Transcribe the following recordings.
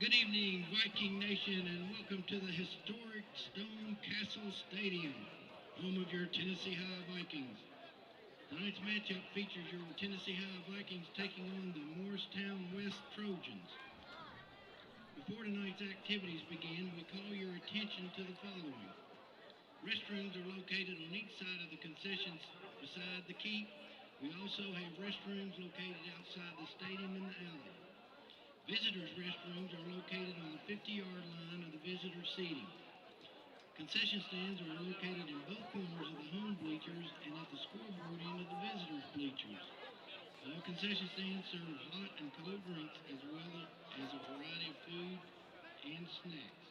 Good evening, Viking Nation, and welcome to the historic Stone Castle Stadium, home of your Tennessee High Vikings. Tonight's matchup features your Tennessee High Vikings taking on the Morristown West Trojans. Before tonight's activities begin, we call your attention to the following. Restrooms are located on each side of the concessions beside the keep. We also have restrooms located outside the stadium in the alley. Visitors' restrooms are located on the 50-yard line of the visitor seating. Concession stands are located in both corners of the home bleachers and at the scoreboard end of the visitors' bleachers. All concession stands serve hot and cold drinks as well as a variety of food and snacks.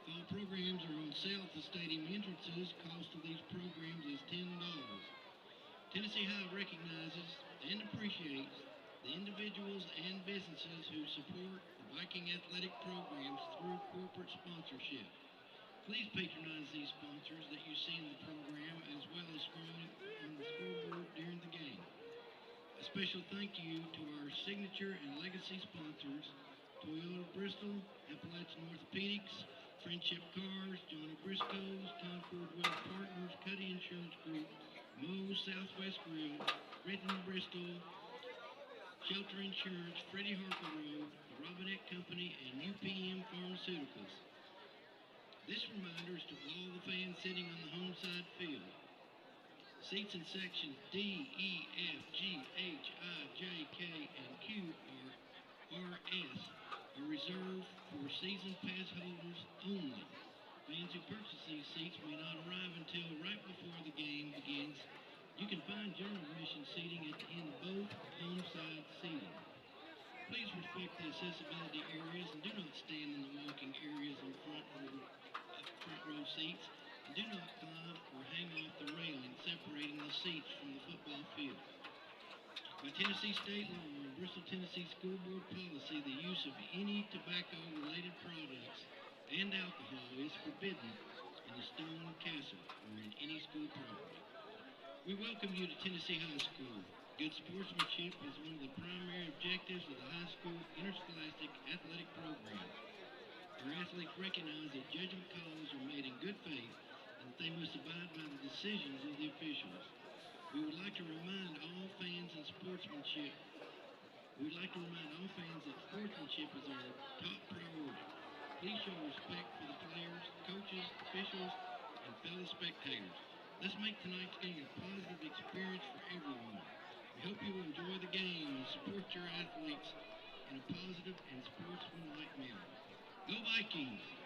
Fall programs are on sale at the stadium entrances. Cost of these programs is $10. Tennessee High recognizes and appreciates the individuals and businesses who support the Viking athletic programs through corporate sponsorship. Please patronize these sponsors that you see in the program as well as scrolling on the scoreboard during the game. A special thank you to our signature and legacy sponsors, Toyota Bristol, Appalachian Orthopedics, Friendship Cars, Johnny Briscoe's, Concord Wealth Partners, Cuddy Insurance Group, Moe's Southwest Grill, Renton Bristol, Shelter Insurance, Freddie Harper Road, the Robinette Company, and UPM Pharmaceuticals. This reminder is to all the fans sitting on the home side field. Seats in sections D, E, F, G, H, I, J, K, and Q or RS are reserved for season pass holders only. Fans who purchase these seats may not arrive until right before the game begins. You can find general admission seating at the end of both home side seating. Please respect the accessibility areas and do not stand in the walking areas in front row seats, and do not climb or hang off the railing separating the seats from the football field. By Tennessee state law and Bristol, Tennessee School Board policy, the use of any tobacco-related products and alcohol is forbidden in the Stone Castle or in any school property. We welcome you to Tennessee High School. Good sportsmanship is one of the primary objectives of the high school interscholastic athletic program. Our athletes recognize that judgment calls are made in good faith and that they must abide by the decisions of the officials. We would like to remind all fans that sportsmanship is our top priority. Please show respect for the players, coaches, officials, and fellow spectators. Let's make tonight's game a positive experience for everyone. We hope you will enjoy the game and support your athletes in a positive and sportsmanlike manner. Go Vikings!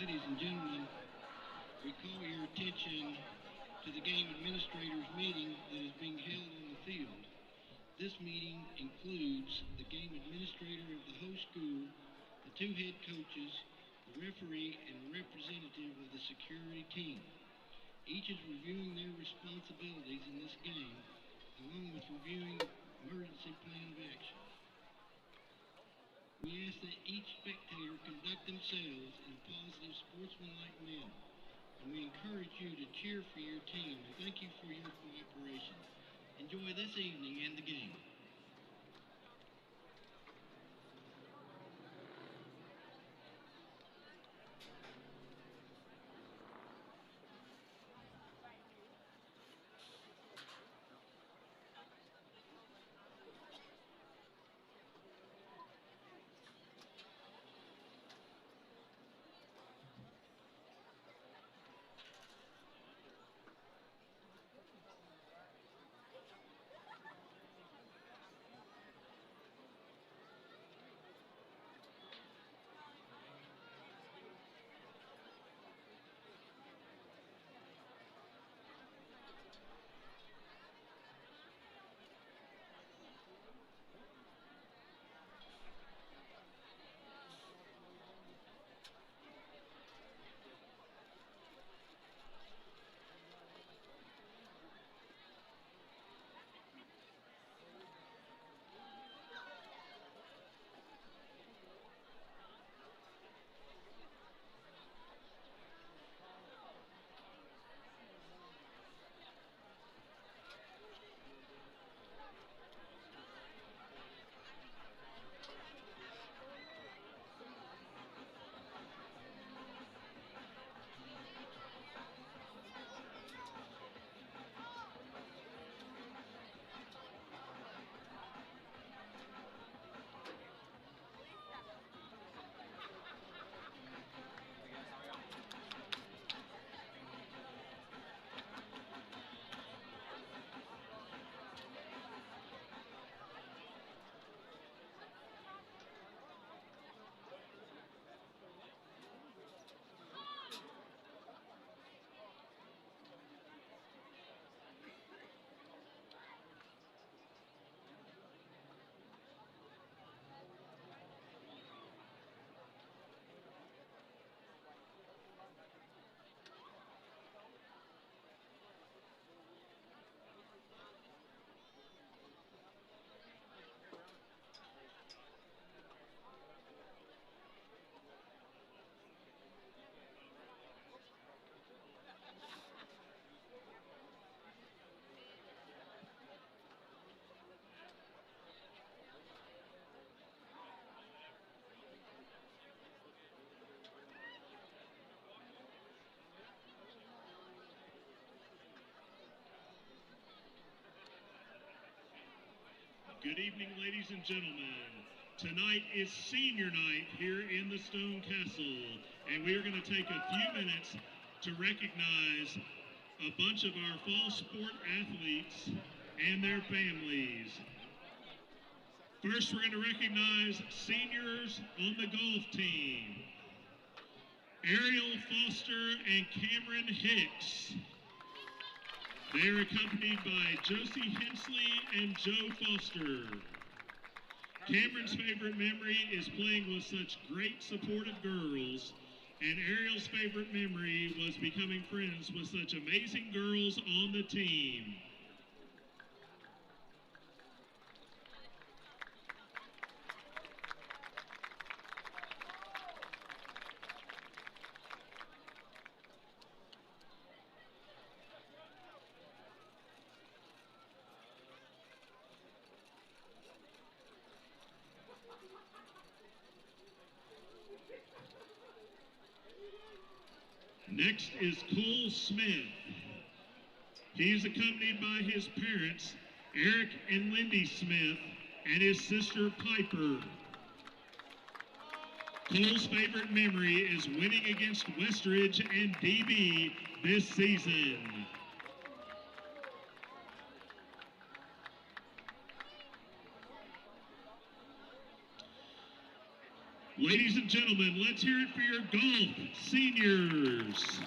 Ladies and gentlemen, we call your attention to the game administrators meeting that is being held on the field. This meeting includes the game administrator of the host school, the two head coaches, the referee, and a representative of the security team. Each is reviewing their responsibilities in this game, along with reviewing the emergency plan of action. We ask that each spectator conduct themselves in a positive, sportsmanlike manner, and we encourage you to cheer for your team, and thank you for your cooperation. Enjoy this evening and the game. Good evening, ladies and gentlemen. Tonight is senior night here in the Stone Castle, and we are going to take a few minutes to recognize a bunch of our fall sport athletes and their families. First, we're going to recognize seniors on the golf team. Ariel Foster and Cameron Hicks. They are accompanied by Josie Hensley and Joe Foster. Cameron's favorite memory is playing with such great supportive girls, and Ariel's favorite memory was becoming friends with such amazing girls on the team. Next is Cole Smith. He's accompanied by his parents, Eric and Lindy Smith, and his sister, Piper. Cole's favorite memory is winning against Westridge and DB this season. Ladies and gentlemen, let's hear it for your golf seniors.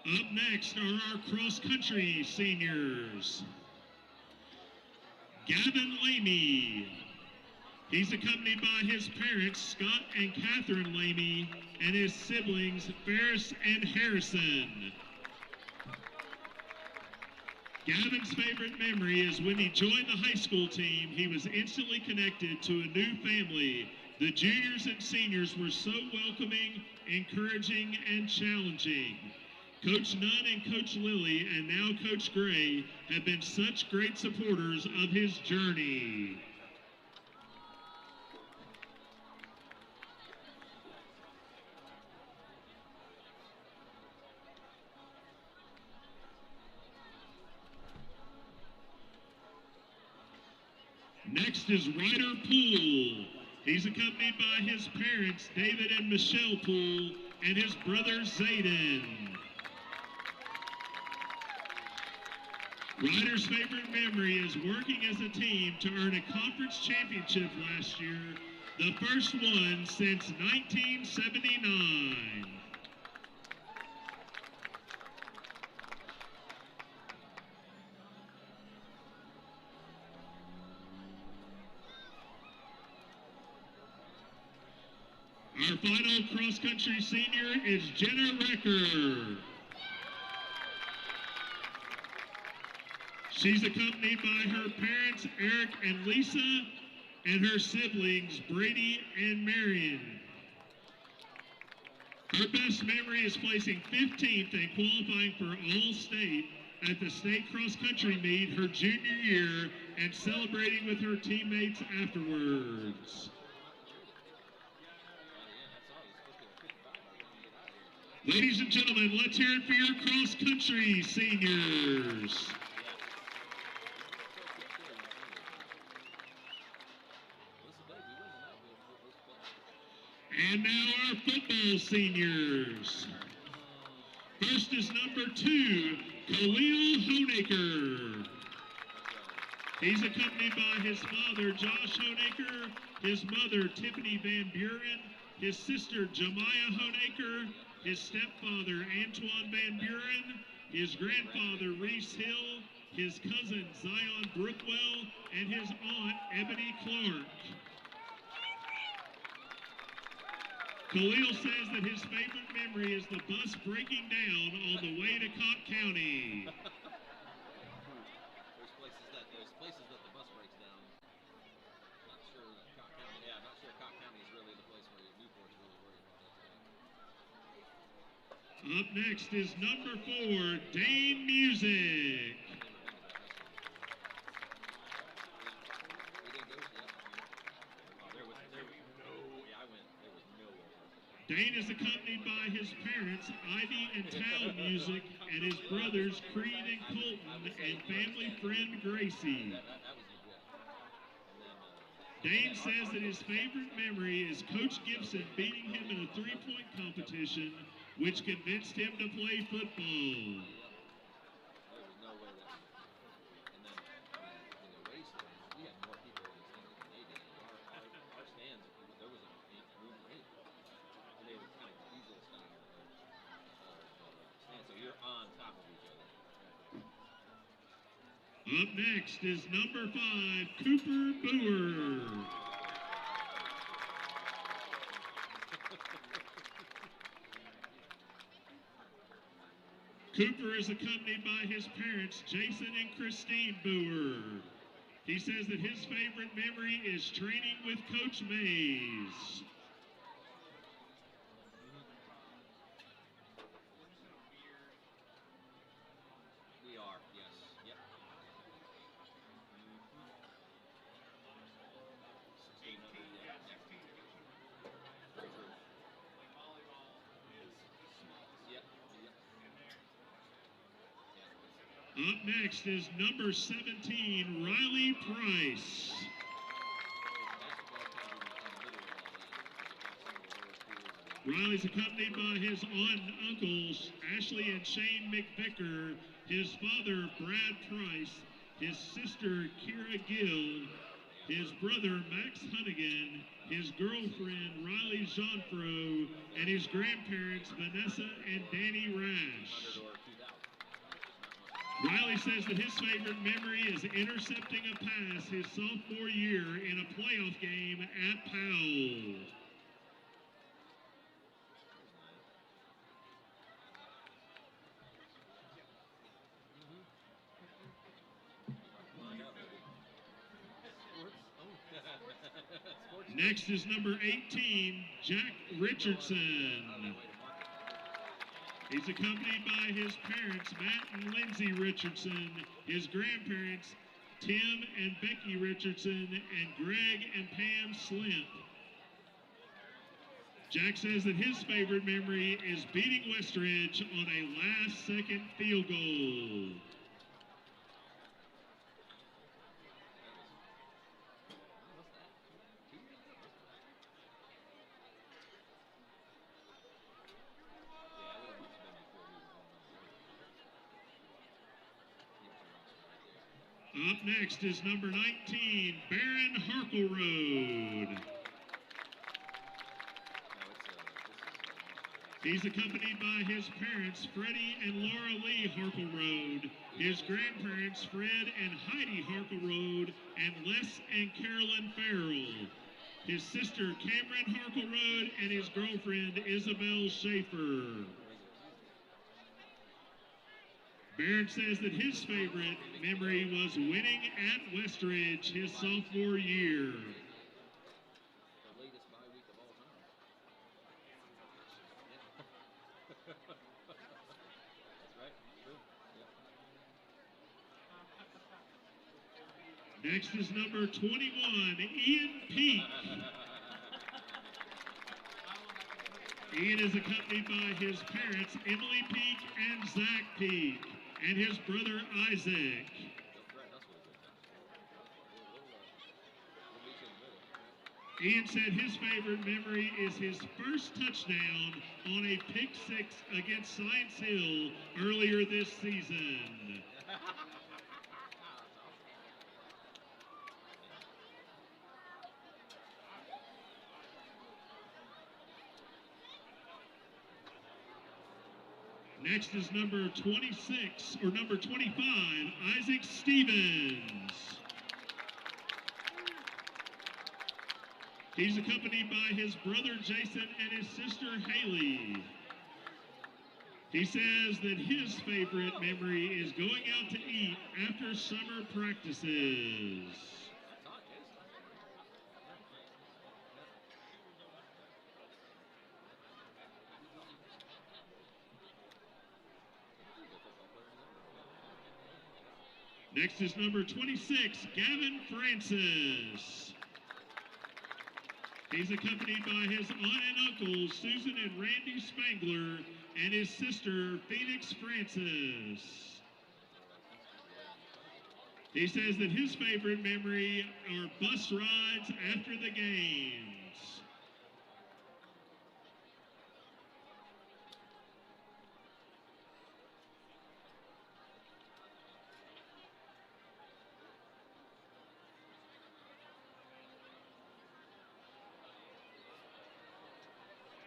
Up next are our cross-country seniors. Gavin Lamey. He's accompanied by his parents, Scott and Catherine Lamey, and his siblings, Ferris and Harrison. Gavin's favorite memory is when he joined the high school team, he was instantly connected to a new family. The juniors and seniors were so welcoming, encouraging, and challenging. Coach Nunn and Coach Lilly, and now Coach Gray, have been such great supporters of his journey. Next is Ryder Poole. He's accompanied by his parents, David and Michelle Poole, and his brother, Zayden. Ryder's favorite memory is working as a team to earn a conference championship last year, the first one since 1979. Our final cross-country senior is Jenna Recker. She's accompanied by her parents, Eric and Lisa, and her siblings, Brady and Marion. Her best memory is placing 15th and qualifying for All-State at the state cross-country meet her junior year and celebrating with her teammates afterwards. Ladies and gentlemen, let's hear it for your cross-country seniors. And now our football seniors. First is number 2, Khalil Honaker. He's accompanied by his father, Josh Honaker, his mother, Tiffany Van Buren, his sister, Jemiah Honaker, his stepfather, Antoine Van Buren, his grandfather, Reese Hill, his cousin, Zion Brookwell, and his aunt, Ebony Clark. Khalil says that his favorite memory is the bus breaking down on the way to Cott County. There's places that the bus breaks down. Not sure that Cott County, not sure Cott County is really the place where Newport's really worried about that today. Up next is number 4, Dane Music. Dane is accompanied by his parents, Ivy and Tal Music, and his brothers, Creed and Colton, and family friend, Gracie. Dane says that his favorite memory is Coach Gibson beating him in a 3-point competition, which convinced him to play football. Up next is number 5, Cooper Boer. Cooper is accompanied by his parents, Jason and Christine Boer. He says that his favorite memory is training with Coach Mays. Up next is number 17, Riley Price. Riley's accompanied by his aunt and uncles, Ashley and Shane McVicker, his father, Brad Price, his sister, Kira Gill, his brother, Max Hunnigan, his girlfriend, Riley Jeanfro, and his grandparents, Vanessa and Danny Rash. Riley says that his favorite memory is intercepting a pass his sophomore year in a playoff game at Powell. Next is number 18, Jack Richardson. He's accompanied by his parents, Matt and Lindsay Richardson, his grandparents, Tim and Becky Richardson, and Greg and Pam Slimp. Jack says that his favorite memory is beating Westridge on a last-second field goal. Up next is number 19, Baron Harkleroad. He's accompanied by his parents, Freddie and Laura Lee Harkleroad, his grandparents, Fred and Heidi Harkleroad, and Les and Carolyn Farrell, his sister, Cameron Harkleroad, and his girlfriend, Isabel Schaefer. Barron says that his favorite memory was winning at Westridge his sophomore year. The latest bye week of all time. That's right. True. Yep. Next is number 21, Ian Peak. Ian is accompanied by his parents, Emily Peak and Zach Peak, and his brother, Isaac. Ian said his favorite memory is his first touchdown on a pick six against Science Hill earlier this season. Next is number 26, or number 25, Isaac Stevens. He's accompanied by his brother Jason and his sister Haley. He says that his favorite memory is going out to eat after summer practices. Next is number 26, Gavin Francis. He's accompanied by his aunt and uncle, Susan and Randy Spangler, and his sister, Phoenix Francis. He says that his favorite memory are bus rides after the games.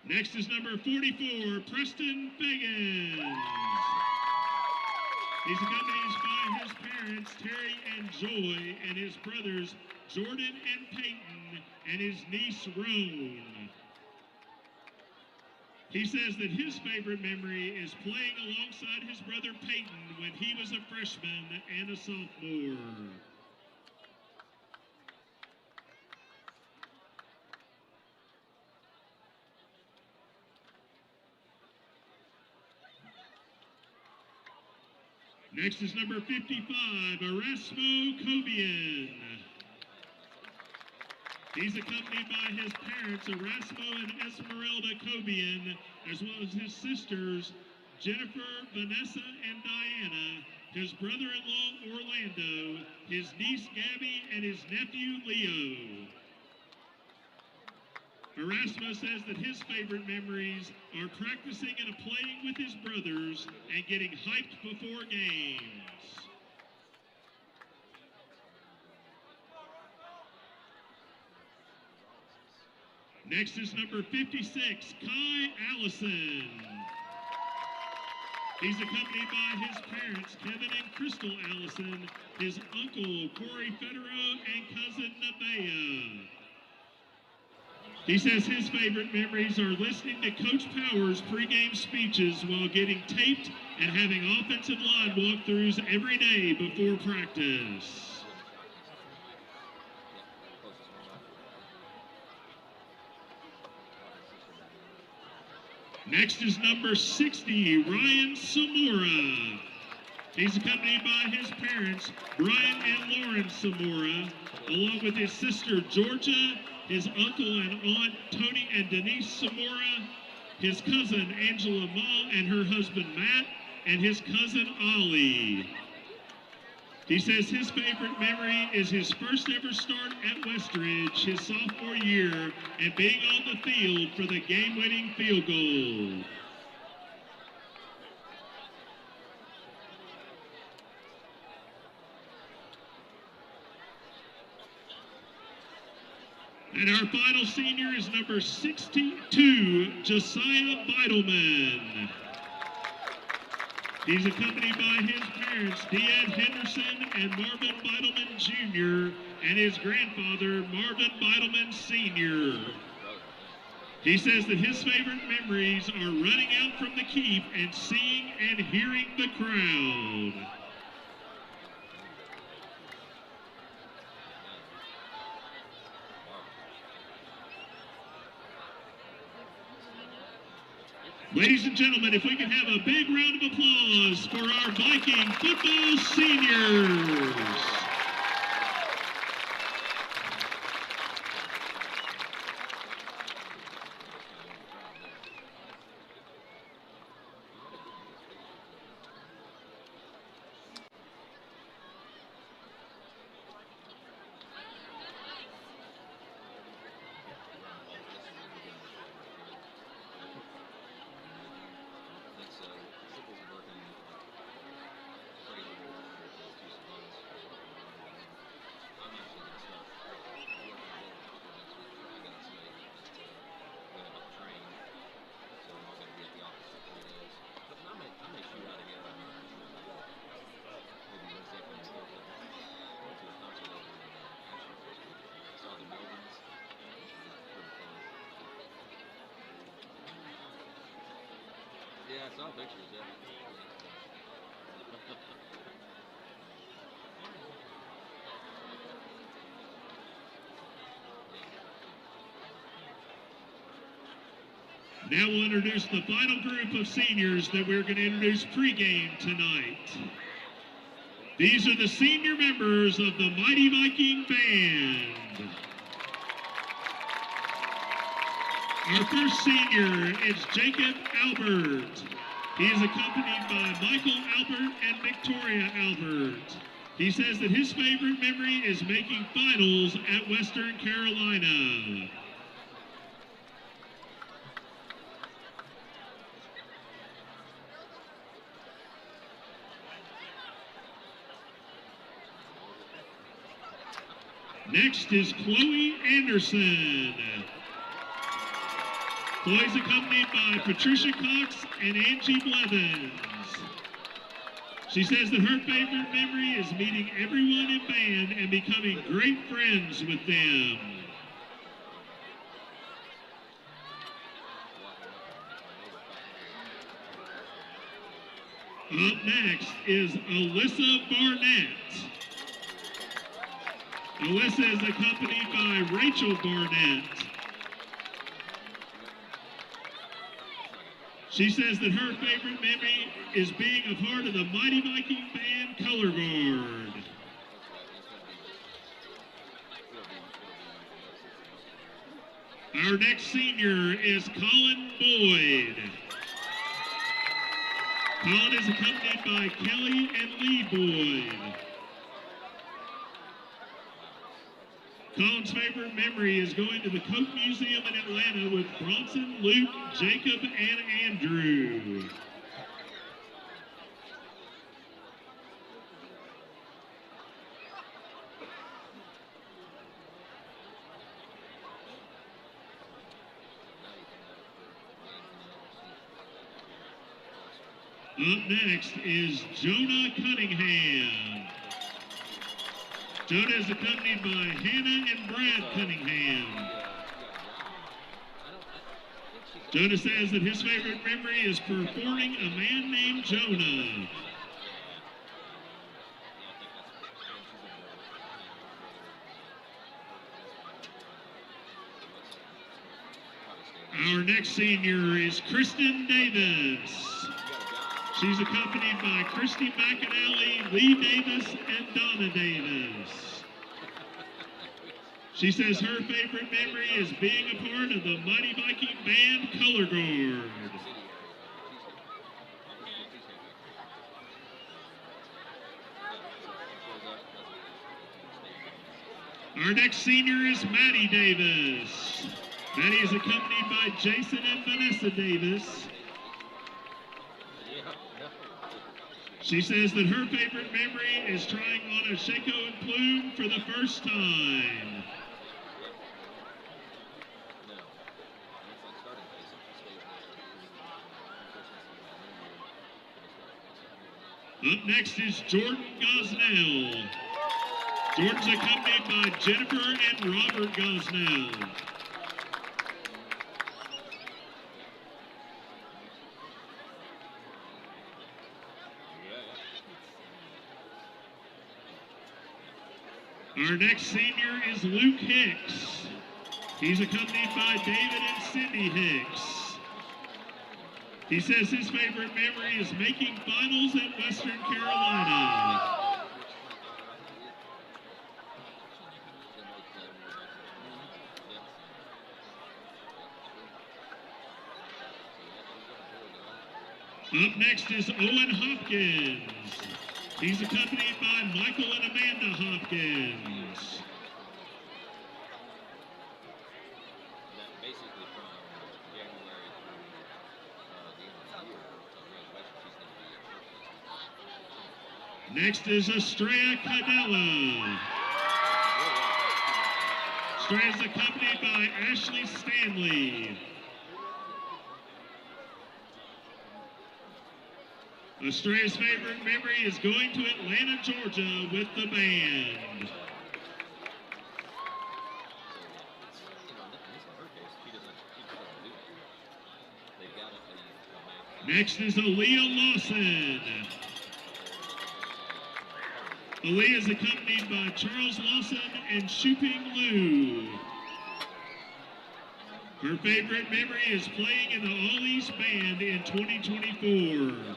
Next is number 44, Preston Fagan. He's accompanied by his parents, Terry and Joy, and his brothers, Jordan and Peyton, and his niece, Roan. He says that his favorite memory is playing alongside his brother Peyton when he was a freshman and a sophomore. Next is number 55, Erasmo Cobian. He's accompanied by his parents, Erasmo and Esmeralda Cobian, as well as his sisters, Jennifer, Vanessa, and Diana, his brother-in-law, Orlando, his niece, Gabby, and his nephew, Leo. Erasmus says that his favorite memories are practicing and playing with his brothers and getting hyped before games. Next is number 56, Kai Allison. He's accompanied by his parents, Kevin and Crystal Allison, his uncle, Corey Federer, and cousin Nevaeh. He says his favorite memories are listening to Coach Powers' pregame speeches while getting taped and having offensive line walkthroughs every day before practice. Next is number 60, Ryan Samora. He's accompanied by his parents, Brian and Lauren Samora, along with his sister Georgia, his uncle and aunt Tony and Denise Samora, his cousin Angela Ma and her husband Matt, and his cousin Ollie. He says his favorite memory is his first ever start at Westridge, his sophomore year, and being on the field for the game-winning field goal. And our final senior is number 62, Josiah Beidelman. He's accompanied by his parents, Dead Henderson and Marvin Beidelman Jr., and his grandfather, Marvin Beidelman Sr. He says that his favorite memories are running out from the keep and seeing and hearing the crowd. Ladies and gentlemen, if we can have a big round of applause for our Viking football seniors. Yeah, I saw pictures, yeah. Now we'll introduce the final group of seniors that we're going to introduce pregame tonight. These are the senior members of the Mighty Viking Band. Our first senior is Jacob Albert. He is accompanied by Michael Albert and Victoria Albert. He says that his favorite memory is making finals at Western Carolina. Next is Chloe Anderson. Chloe's accompanied by Patricia Cox and Angie Blevins. She says that her favorite memory is meeting everyone in band and becoming great friends with them. Up next is Alyssa Barnett. Alyssa is accompanied by Rachel Barnett. She says that her favorite memory is being a part of the Mighty Viking Band Color Guard. Our next senior is Colin Boyd. Colin is accompanied by Kelly and Lee Boyd. Colin's favorite memory is going to the Coke Museum in Atlanta with Bronson, Luke, Jacob, and Andrew. Up next is Jonah Cunningham. Jonah is accompanied by Hannah and Brad Cunningham. Jonah says that his favorite memory is performing A Man Named Jonah. Our next senior is Kristen Davis. She's accompanied by Christy McAnally, Lee Davis, and Donna Davis. She says her favorite memory is being a part of the Mighty Viking Band Color Guard. Our next senior is Maddie Davis. Maddie is accompanied by Jason and Vanessa Davis. She says that her favorite memory is trying on a Shako and Plume for the first time. Up next is Jordan Gosnell. Jordan's accompanied by Jennifer and Robert Gosnell. Our next senior is Luke Hicks. He's accompanied by David and Cindy Hicks. He says his favorite memory is making finals in Western Carolina. Up next is Owen Hopkins. He's accompanied by Michael and Amanda Hopkins. Next is Estrella Cadella. Estrella is accompanied by Ashley Stanley. Estrella's favorite memory is going to Atlanta, Georgia with the band. Next is Aaliyah Lawson. Aaliyah is accompanied by Charles Lawson and Shuping Liu. Her favorite memory is playing in the All East Band in 2024.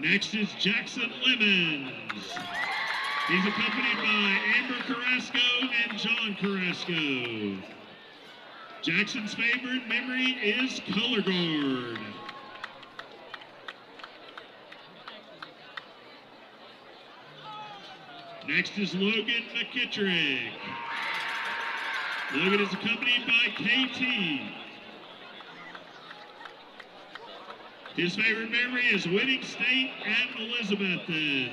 Next is Jackson Lemons. He's accompanied by Amber Carrasco and John Carrasco. Jackson's favorite memory is Color Guard. Next is Logan McKittrick. Logan is accompanied by KT. His favorite memory is winning state at Elizabethton.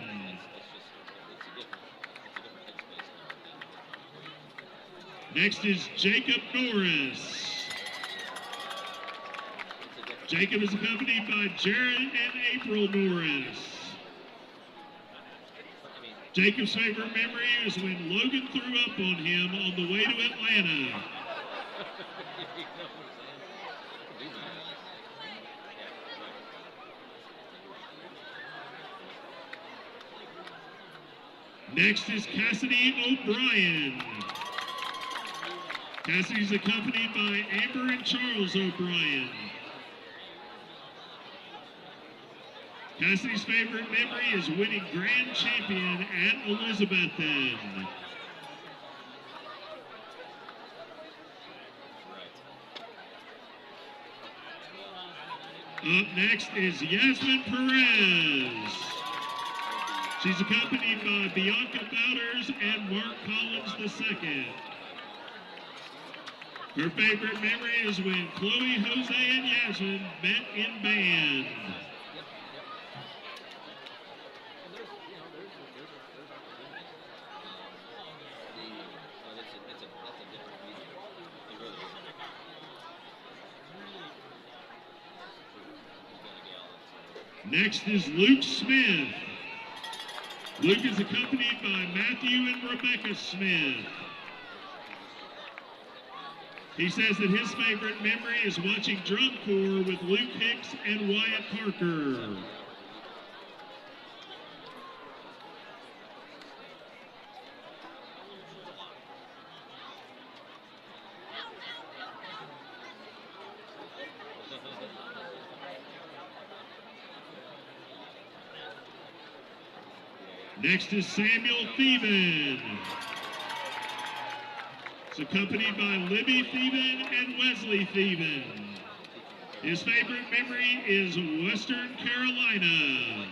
Next is Jacob Norris. Jacob is accompanied by Jared and April Norris. Jacob's favorite memory is when Logan threw up on him on the way to Atlanta. Next is Cassidy O'Brien. Cassidy's accompanied by Amber and Charles O'Brien. Cassidy's favorite memory is winning grand champion at Elizabethton. Up next is Yasmin Perez. She's accompanied by Bianca Bowders and Mark Collins II. Her favorite memory is when Chloe, Jose, and Yasmin met in band. Next is Luke Smith. Luke is accompanied by Matthew and Rebecca Smith. He says that his favorite memory is watching Drum Corps with Luke Hicks and Wyatt Parker. Next is Samuel Thieben. He's accompanied by Libby Thieben and Wesley Thieben. His favorite memory is Western Carolina.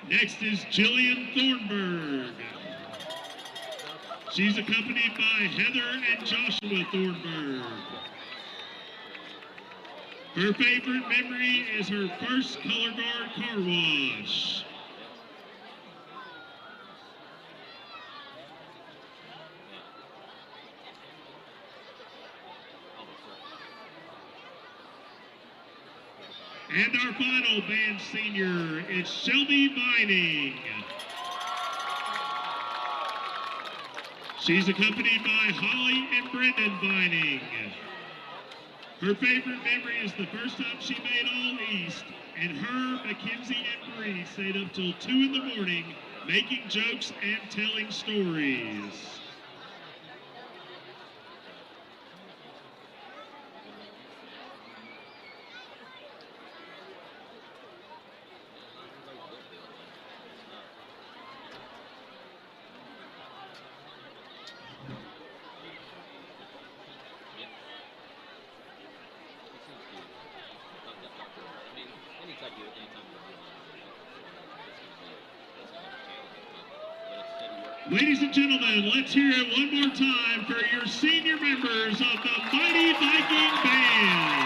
Next is Jillian Thornburg. She's accompanied by Heather and Joshua Thornburg. Her favorite memory is her first color guard car wash. And our final band senior is Shelby Vining. She's accompanied by Holly and Brendan Vining. Her favorite memory is the first time she made All East, and her, Mackenzie, and Bree stayed up till 2 in the morning making jokes and telling stories. Ladies and gentlemen, let's hear it one more time for your senior members of the Mighty Viking Band.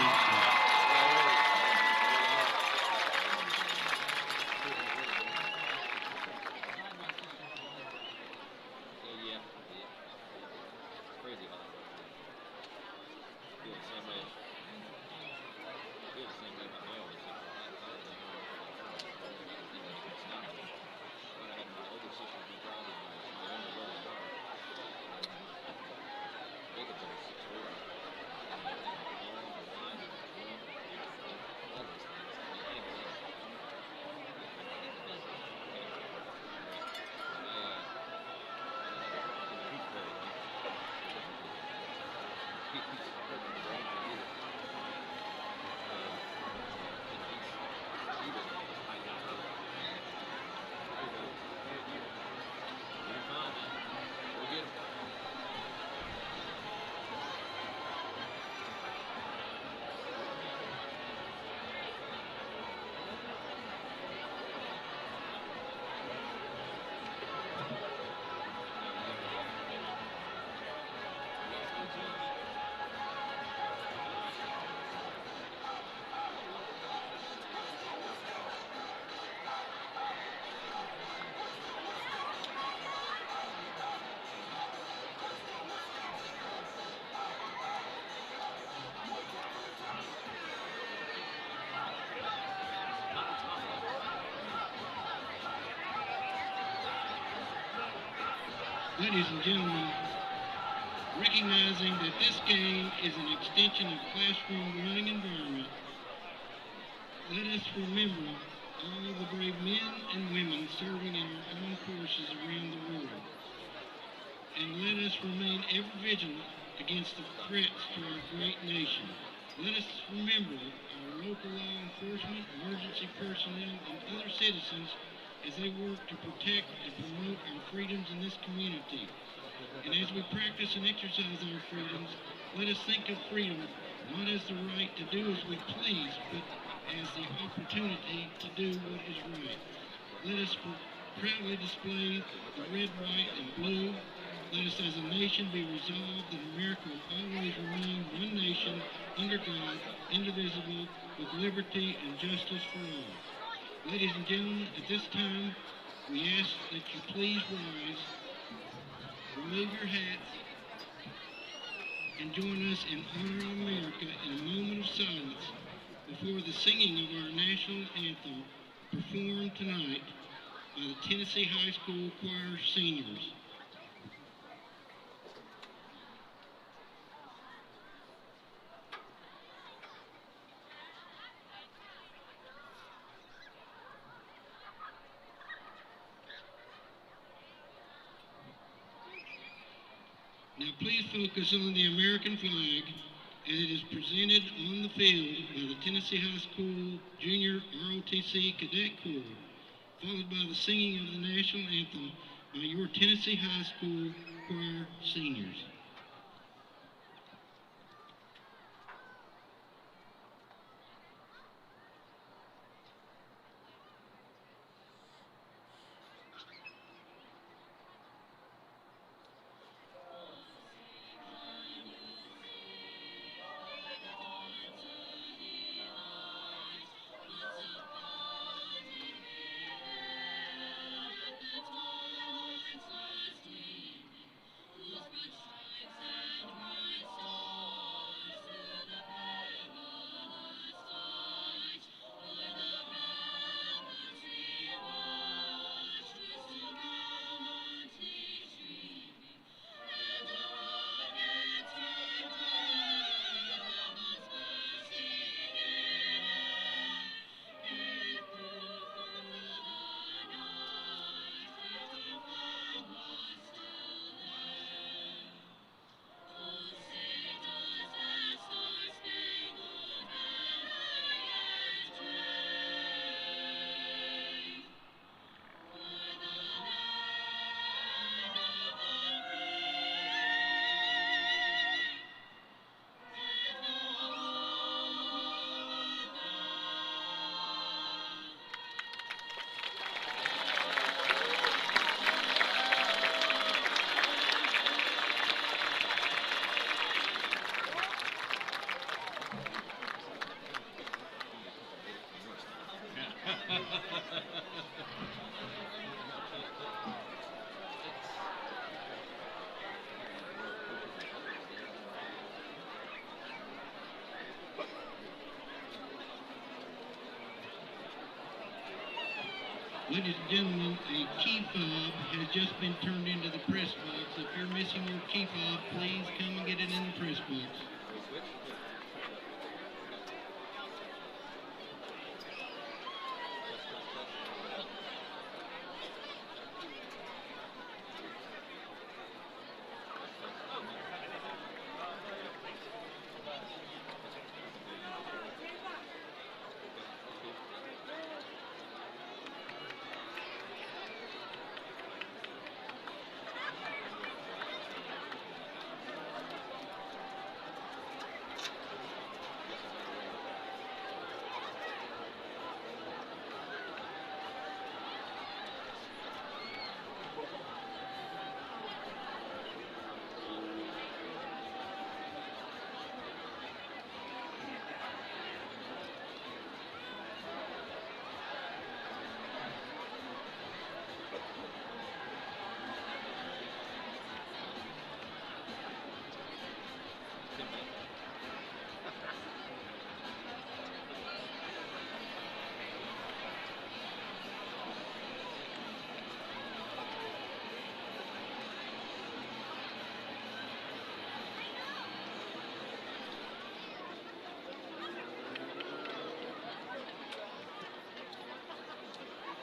Ladies and gentlemen, recognizing that this game is an extension of classroom learning environment, let us remember all the brave men and women serving in our armed forces around the world. And let us remain ever vigilant against the threats to our great nation. Let us remember our local law enforcement, emergency personnel, and other citizens as they work to protect and promote our freedoms in this community. And as we practice and exercise our freedoms, let us think of freedom not as the right to do as we please, but as the opportunity to do what is right. Let us proudly display the red, white, and blue. Let us as a nation be resolved that America will always remain one nation under God, indivisible, with liberty and justice for all. Ladies and gentlemen, at this time, we ask that you please rise, remove your hats, and join us in honor of America in a moment of silence before the singing of our national anthem performed tonight by the Tennessee High School Choir Seniors. Now please focus on the American flag as it is presented on the field by the Tennessee High School Junior ROTC Cadet Corps, followed by the singing of the national anthem by your Tennessee High School Choir Seniors. Ladies and gentlemen, a key fob has just been turned into the press box. If you're missing your key fob, please come and get it in the press box.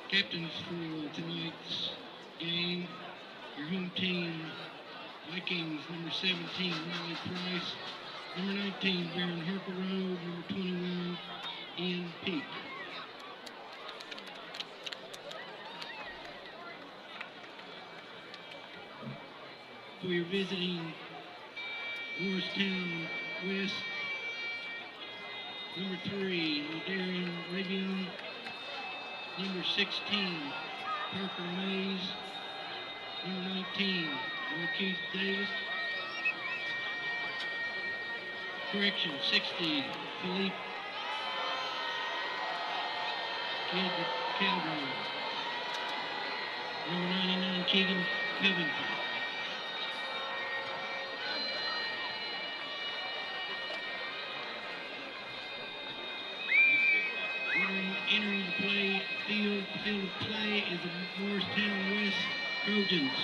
Captains for tonight's game, your home team, Vikings number 17, Riley Price, Number 19, Baron Harper Road. Number 21, Ian Peak. For your visiting Morristown West, number 3, Ladarian Rabion. Number 16, Parker Mays. Number 19, Marquise Davis. Correction, 60, Philippe Calderon. Number 99, Keegan Covington. Entering the field of play is the Morristown West Trojans.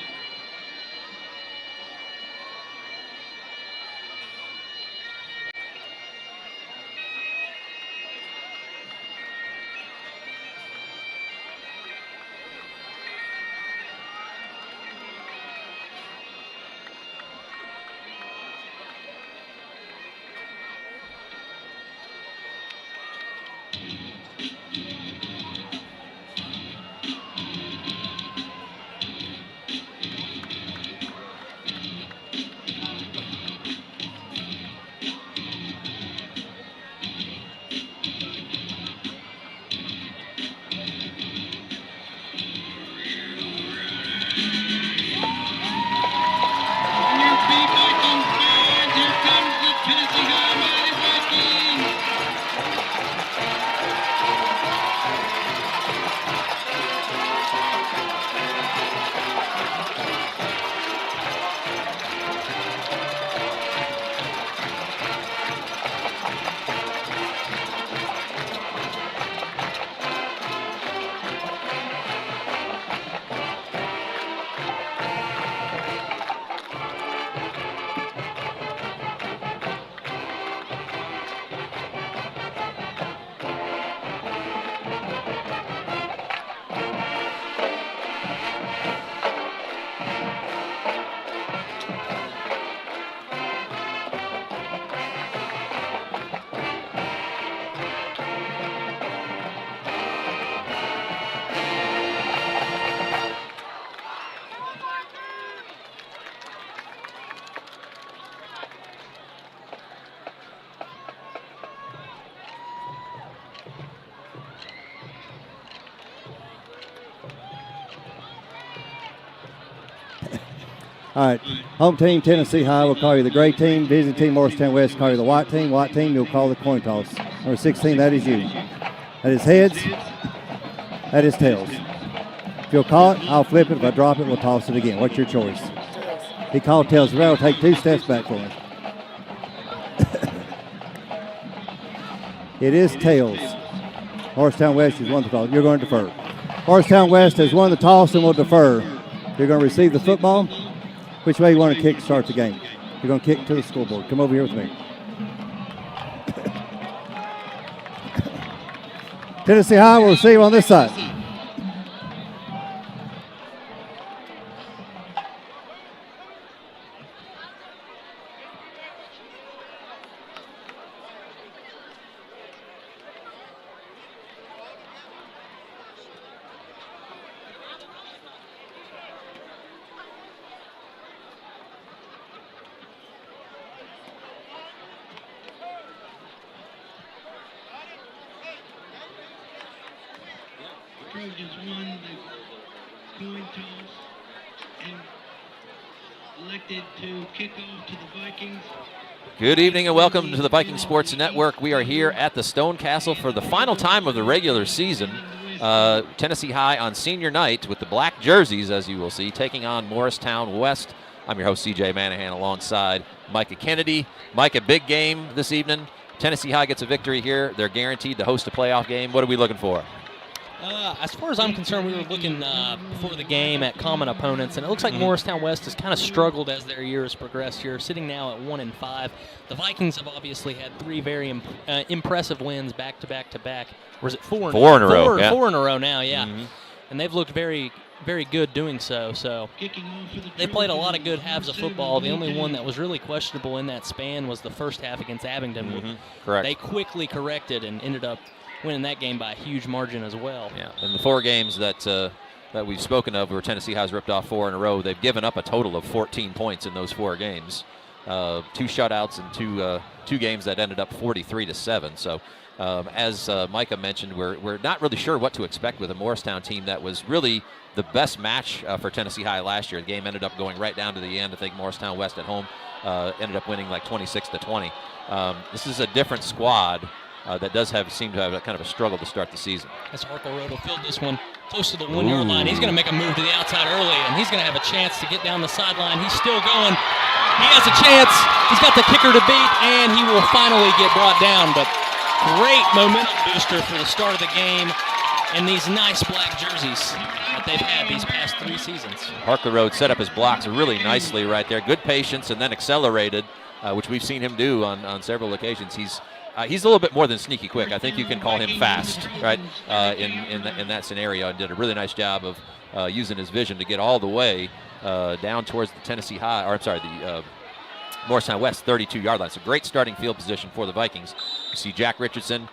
All right, home team, Tennessee High, will call you the gray team. Visiting team, Morristown West, call you the white team. White team, you'll call the coin toss. Number 16, that is you. That is heads. That is tails. If you'll call it, I'll flip it. If I drop it, we'll toss it again. What's your choice? He called tails. I'll take 2 steps back for him. It is tails. Morristown West has won the toss. You're going to defer. Morristown West has won the toss and will defer. You're going to receive the football. Which way you want to kick to start the game? You're going to kick to the scoreboard. Come over here with me. Tennessee High will receive on this side. Trojans won the coin toss and elected to kick off to the Vikings. Good evening and welcome to the Viking Sports Network. We are here at the Stone Castle for the final time of the regular season. Tennessee High on senior night with the black jerseys, as you will see, taking on Morristown West. I'm your host, CJ Manahan, alongside Micah Kennedy. Micah, big game this evening. Tennessee High gets a victory here. They're guaranteed to host a playoff game. What are we looking for? As far as I'm concerned, we were looking before the game at common opponents, and it looks like Morristown West has kind of struggled as their year has progressed here, sitting now at 1-5. The Vikings have obviously had 3 very impressive wins back to back to back. Or is it 4 in a row? 4 in a row. 4 in a row now, yeah. Mm-hmm. And they've looked very, very good doing so. So they played a lot of good halves of football. The only one that was really questionable in that span was the first half against Abingdon. Correct. They quickly corrected and ended up winning that game by a huge margin as well. Yeah, and the 4 games that we've spoken of where Tennessee has ripped off 4 in a row, they've given up a total of 14 points in those 4 games. 2 shutouts and two games that ended up 43-7. So as Micah mentioned, we're not really sure what to expect with a Morristown team that was really the best match for Tennessee High last year. The game ended up going right down to the end. I think Morristown West at home ended up winning like 26-20. This is a different squad that does seem to have a kind of a struggle to start the season. As Harkleroad will field this one close to the 1-yard line. He's going to make a move to the outside early, and he's going to have a chance to get down the sideline. He's still going. He has a chance. He's got the kicker to beat, and he will finally get brought down. But great momentum booster for the start of the game, and these nice black jerseys that they've had these past 3 seasons. Harkleroad set up his blocks really nicely right there. Good patience and then accelerated, which we've seen him do on several occasions. He's a little bit more than sneaky quick. I think you can call him fast, right, in that scenario, and did a really nice job of using his vision to get all the way down towards the Tennessee High, or I'm sorry, the Morristown West 32-yard line. So great starting field position for the Vikings. You see Jack Richardson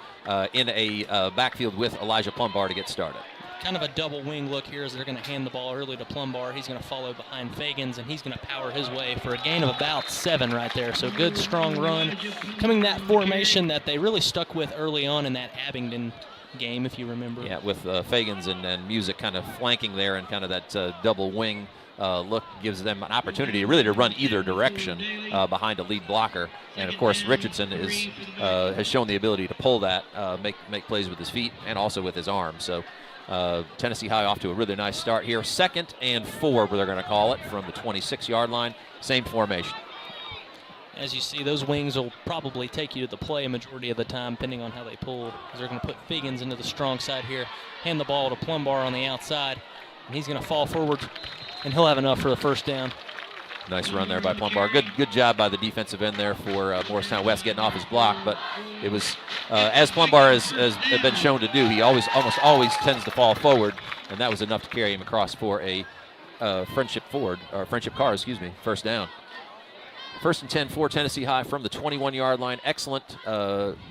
in a backfield with Elijah Plumbar to get started. Kind of a double wing look here as they're going to hand the ball early to Plumbar. He's going to follow behind Fagans, and he's going to power his way for a gain of about 7 right there. So good, strong run. Coming that formation that they really stuck with early on in that Abingdon game, if you remember. Yeah, with Fagans and Music kind of flanking there, and kind of that double wing look gives them an opportunity really to run either direction behind a lead blocker. And of course, Richardson has shown the ability to pull that, make plays with his feet and also with his arms. So Tennessee High off to a really nice start here. 2nd and 4, where they're going to call it, from the 26-yard line. Same formation. As you see, those wings will probably take you to the play a majority of the time, depending on how they pull. They're going to put Fagans into the strong side here, hand the ball to Plumbar on the outside, and he's going to fall forward, and he'll have enough for the first down. Nice run there by Plumbar. Good job by the defensive end there for Morristown West getting off his block. But it was, as Plumbar has been shown to do, he almost always tends to fall forward, and that was enough to carry him across for a Friendship Car, first down. 1st and 10 for Tennessee High from the 21-yard line. Excellent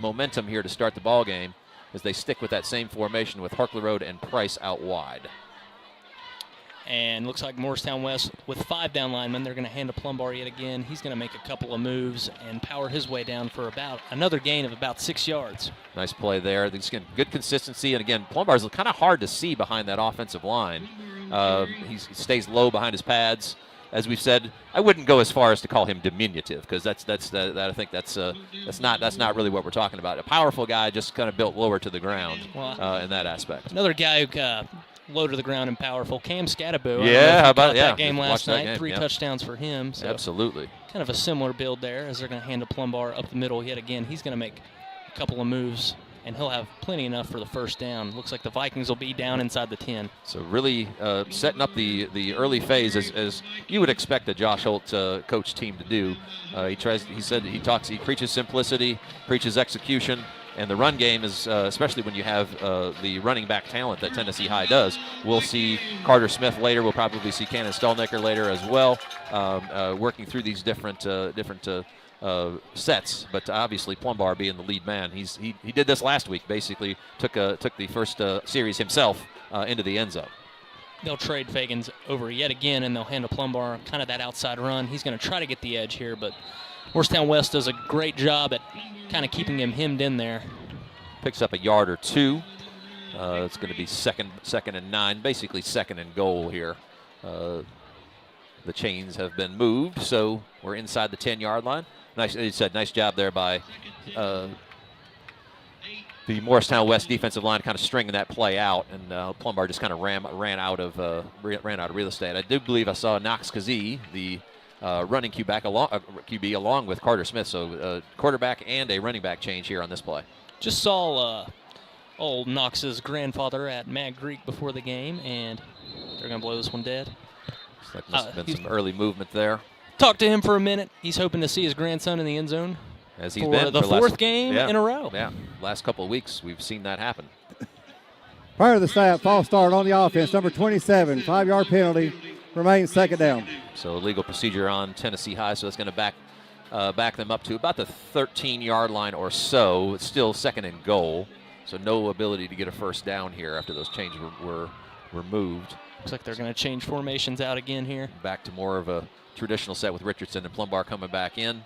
momentum here to start the ball game as they stick with that same formation with Harkleroad and Price out wide. And looks like Morristown West with 5 down linemen. They're going to hand to Plumbar yet again. He's going to make a couple of moves and power his way down for about another gain of about 6 yards. Nice play there. Good consistency. And again, Plumbar's kind of hard to see behind that offensive line. He stays low behind his pads. As we've said, I wouldn't go as far as to call him diminutive, because I think that's not really what we're talking about. A powerful guy, just kind of built lower to the ground in that aspect. Another guy who low to the ground and powerful, Cam Scattaboo. Yeah, how about that game last night? 3 touchdowns for him. So absolutely. Kind of a similar build there, as they're going to hand to Plumbar up the middle yet again. He's going to make a couple of moves, and he'll have plenty enough for the first down. Looks like the Vikings will be down inside the 10. So really setting up the early phase as you would expect a Josh Holt coach team to do. He preaches simplicity, preaches execution, and the run game is, especially when you have the running back talent that Tennessee High does. We'll see Carter Smith later. We'll probably see Cannon Stolnicker later as well, working through these different sets, but obviously Plumbar being the lead man. He did this last week, basically took the first series himself into the end zone. They'll trade Fagans over yet again, and they'll hand to Plumbar kind of that outside run. He's going to try to get the edge here, but Morristown West does a great job at kind of keeping him hemmed in there. Picks up a yard or 2. It's going to be second and 9, basically 2nd and goal here. The chains have been moved, so we're inside the 10-yard line. Nice job there by the Morristown West defensive line, kind of stringing that play out, and Plumbar just kind of ran out of real estate. I do believe I saw Knox Kazee, the running QB along with Carter Smith, so quarterback and a running back change here on this play. Just saw old Knox's grandfather at Mag Creek before the game, and they're going to blow this one dead. That must have been some early movement there. Talked to him for a minute. He's hoping to see his grandson in the end zone. As he's been the fourth game in a row. Yeah, last couple of weeks we've seen that happen. Prior to the snap, false start on the offense, number 27, 5-yard penalty, remains second down. So legal procedure on Tennessee High, so that's going to back them up to about the 13-yard line or so. It's still second and goal, so no ability to get a first down here after those changes were removed. Looks like they're going to change formations out again here. Back to more of a traditional set with Richardson and Plumbar coming back in.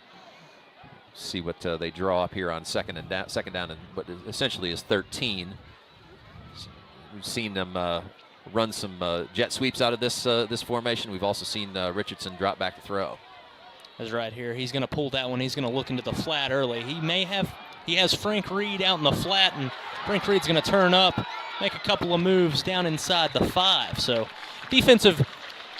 See what they draw up here on second down, and what essentially is 13. We've seen them run some jet sweeps out of this formation. We've also seen Richardson drop back to throw. That's right here. He's going to pull that one. He's going to look into the flat early. He has Frank Reed out in the flat, and Frank Reed's going to turn up, make a couple of moves down inside the 5. So defensive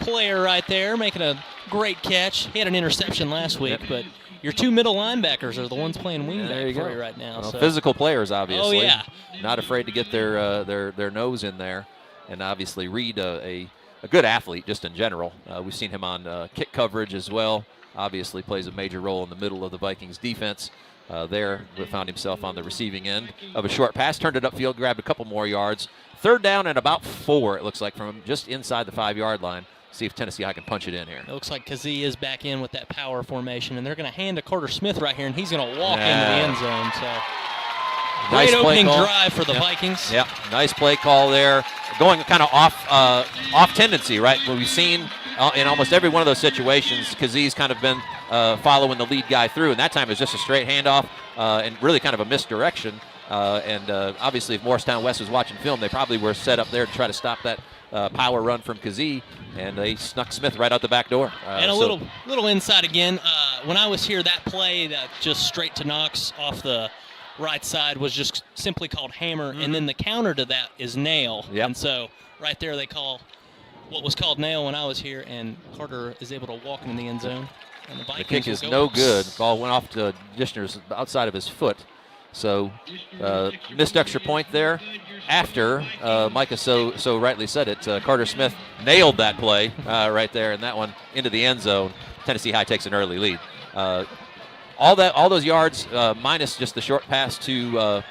player right there, making a great catch. He had an interception last week, but your 2 middle linebackers are the ones playing wingback for you right now. Well, so. Physical players, obviously. Oh, yeah. Not afraid to get their nose in there. And obviously Reed, a good athlete just in general. We've seen him on kick coverage as well. Obviously plays a major role in the middle of the Vikings defense. But found himself on the receiving end of a short pass, turned it upfield, grabbed a couple more yards. Third down and about 4, it looks like, from just inside the 5-yard line. See if Tennessee High can punch it in here. It looks like Kazee is back in with that power formation, and they're going to hand to Carter Smith right here, and he's going to walk into the end zone. So nice great opening call. drive for the Vikings. Yep, nice play call there. Going kind of off tendency, right? What we've seen in almost every one of those situations, Kazee's kind of been following the lead guy through, and that time it was just a straight handoff and really kind of a misdirection. Obviously, if Morristown West was watching film, they probably were set up there to try to stop that power run from Kazee, and they snuck Smith right out the back door. And a little inside again. When I was here, that play that just straight to Knox off the right side was just simply called hammer, and then the counter to that is nail. Yep. And so right there they call what was called nail when I was here, and Carter is able to walk into the end zone. And the kick is no good. Ball went off to Dishner's outside of his foot. So missed extra point there. After Micah so rightly said it, Carter Smith nailed that play right there, and that one into the end zone. Tennessee High takes an early lead. All those yards minus just the short pass to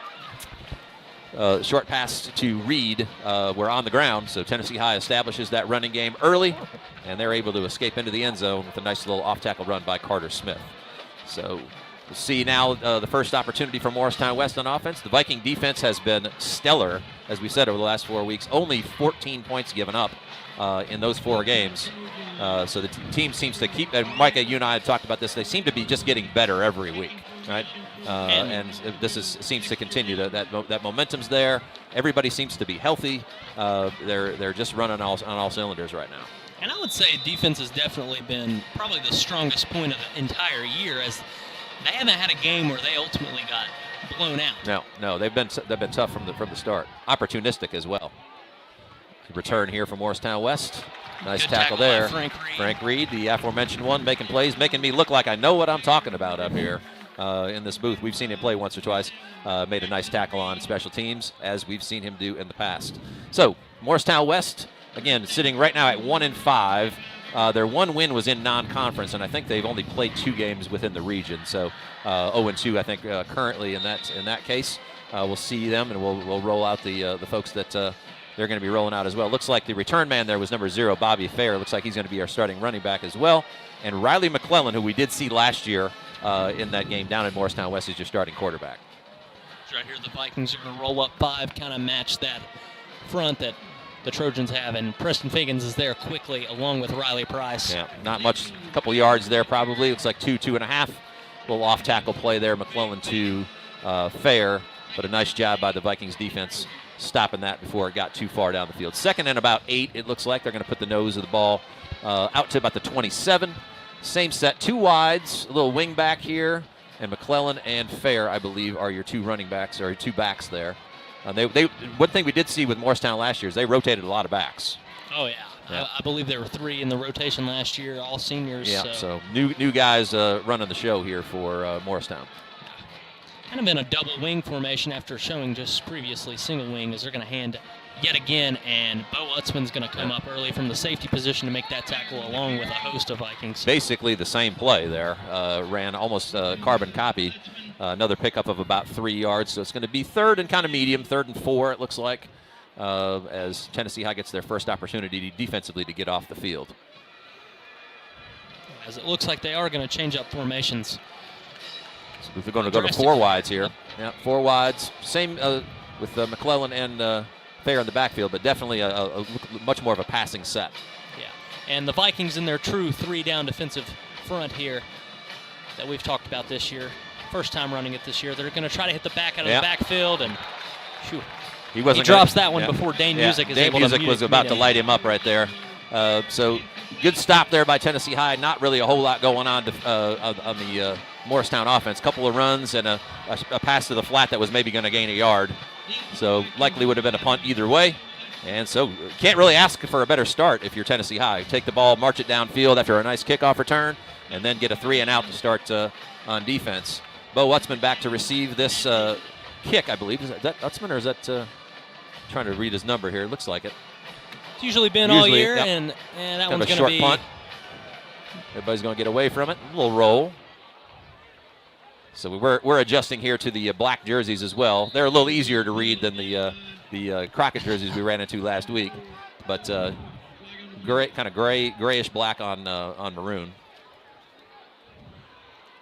Reed were on the ground. So Tennessee High establishes that running game early, and they're able to escape into the end zone with a nice little off-tackle run by Carter Smith. So we'll see now the first opportunity for Morristown West on offense. The Viking defense has been stellar, as we said, over the last 4 weeks. Only 14 points given up in those 4 games. So the team seems to keep, and Micah, you and I had talked about this, they seem to be just getting better every week, right? And this seems to continue. That momentum's there. Everybody seems to be healthy. They're just running on all cylinders right now. And I would say defense has definitely been probably the strongest point of the entire year, as they haven't had a game where they ultimately got blown out. No, they've been tough from the start. Opportunistic as well. Return here from Morristown West. Nice tackle there. Frank Reed, the aforementioned one, making plays, making me look like I know what I'm talking about up here in this booth. We've seen him play once or twice. Made a nice tackle on special teams, as we've seen him do in the past. So Morristown West, again, sitting right now at 1-5. Their one win was in non-conference, and I think they've only played 2 games within the region. So 0-2, I think, currently in that case. We'll see them, and we'll roll out the folks that they're going to be rolling out as well. Looks like the return man there was number 0, Bobby Fair. Looks like he's going to be our starting running back as well. And Riley McClellan, who we did see last year in that game down in Morristown West, is your starting quarterback. Right here, the Vikings are going to roll up 5, kind of match that front that the Trojans have, and Preston Figgins is there quickly along with Riley Price. Yeah, not much, a couple yards there probably. Looks like 2.5. Little off-tackle play there, McClellan to Fair, but a nice job by the Vikings defense stopping that before it got too far down the field. Second and about 8, it looks like. They're going to put the nose of the ball out to about the 27. Same set, 2 wides, a little wing back here, and McClellan and Fair, I believe, are your 2 running backs, or 2 backs there. One thing we did see with Morristown last year is they rotated a lot of backs. Oh, yeah. I believe there were 3 in the rotation last year, all seniors. Yeah, so new guys running the show here for Morristown. Kind of in a double wing formation after showing just previously single wing, as they're going to hand yet again, and Bo Utzman's going to come up early from the safety position to make that tackle along with a host of Vikings. Basically the same play there. Ran almost carbon copy. Another pickup of about 3 yards, so it's going to be 3rd and kind of medium, 3rd and 4 it looks like as Tennessee High gets their first opportunity defensively to get off the field. As it looks like they are going to change up formations. So we're going to go to 4 wides here. Yeah, 4 wides. Same with McClellan and Fair in the backfield, but definitely a much more of a passing set. Yeah, and the Vikings in their true 3-down defensive front here that we've talked about this year. First time running it this year. They're going to try to hit the back out of the backfield, and shoot. He drops that one before Dane Music is able to Music was about to light him up right there. So good stop there by Tennessee High. Not really a whole lot going on the Morristown offense. Couple of runs and a pass to the flat that was maybe going to gain a yard. So likely would have been a punt either way. And so can't really ask for a better start if you're Tennessee High. Take the ball, march it downfield after a nice kickoff return, and then get a 3-and-out to start on defense. Bo Utzman back to receive this kick, I believe. Is that Utzman, or is that trying to read his number here? It looks like it. It's usually been all year, and that one's going to be... punt. Everybody's going to get away from it. A little roll. So we're adjusting here to the black jerseys as well. They're a little easier to read than the Crockett jerseys we ran into last week, but kind of grayish black on maroon.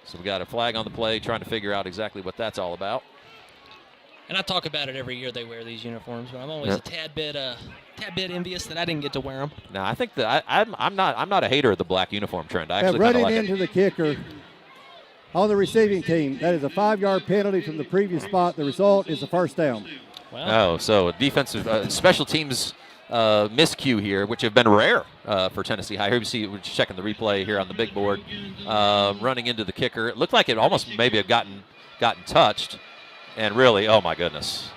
So we got a flag on the play, trying to figure out exactly what that's all about. And I talk about it every year they wear these uniforms, but I'm always a tad bit envious that I didn't get to wear them. No, I think that I'm not a hater of the black uniform trend. I actually running like into the kicker on the receiving team. That is a 5-yard penalty from the previous spot. The result is a first down. Wow. Oh, so defensive special teams miscue here, which have been rare for Tennessee High. Here we see, we're checking the replay here on the big board. Running into the kicker. It looked like it almost maybe had gotten touched. And really, oh my goodness,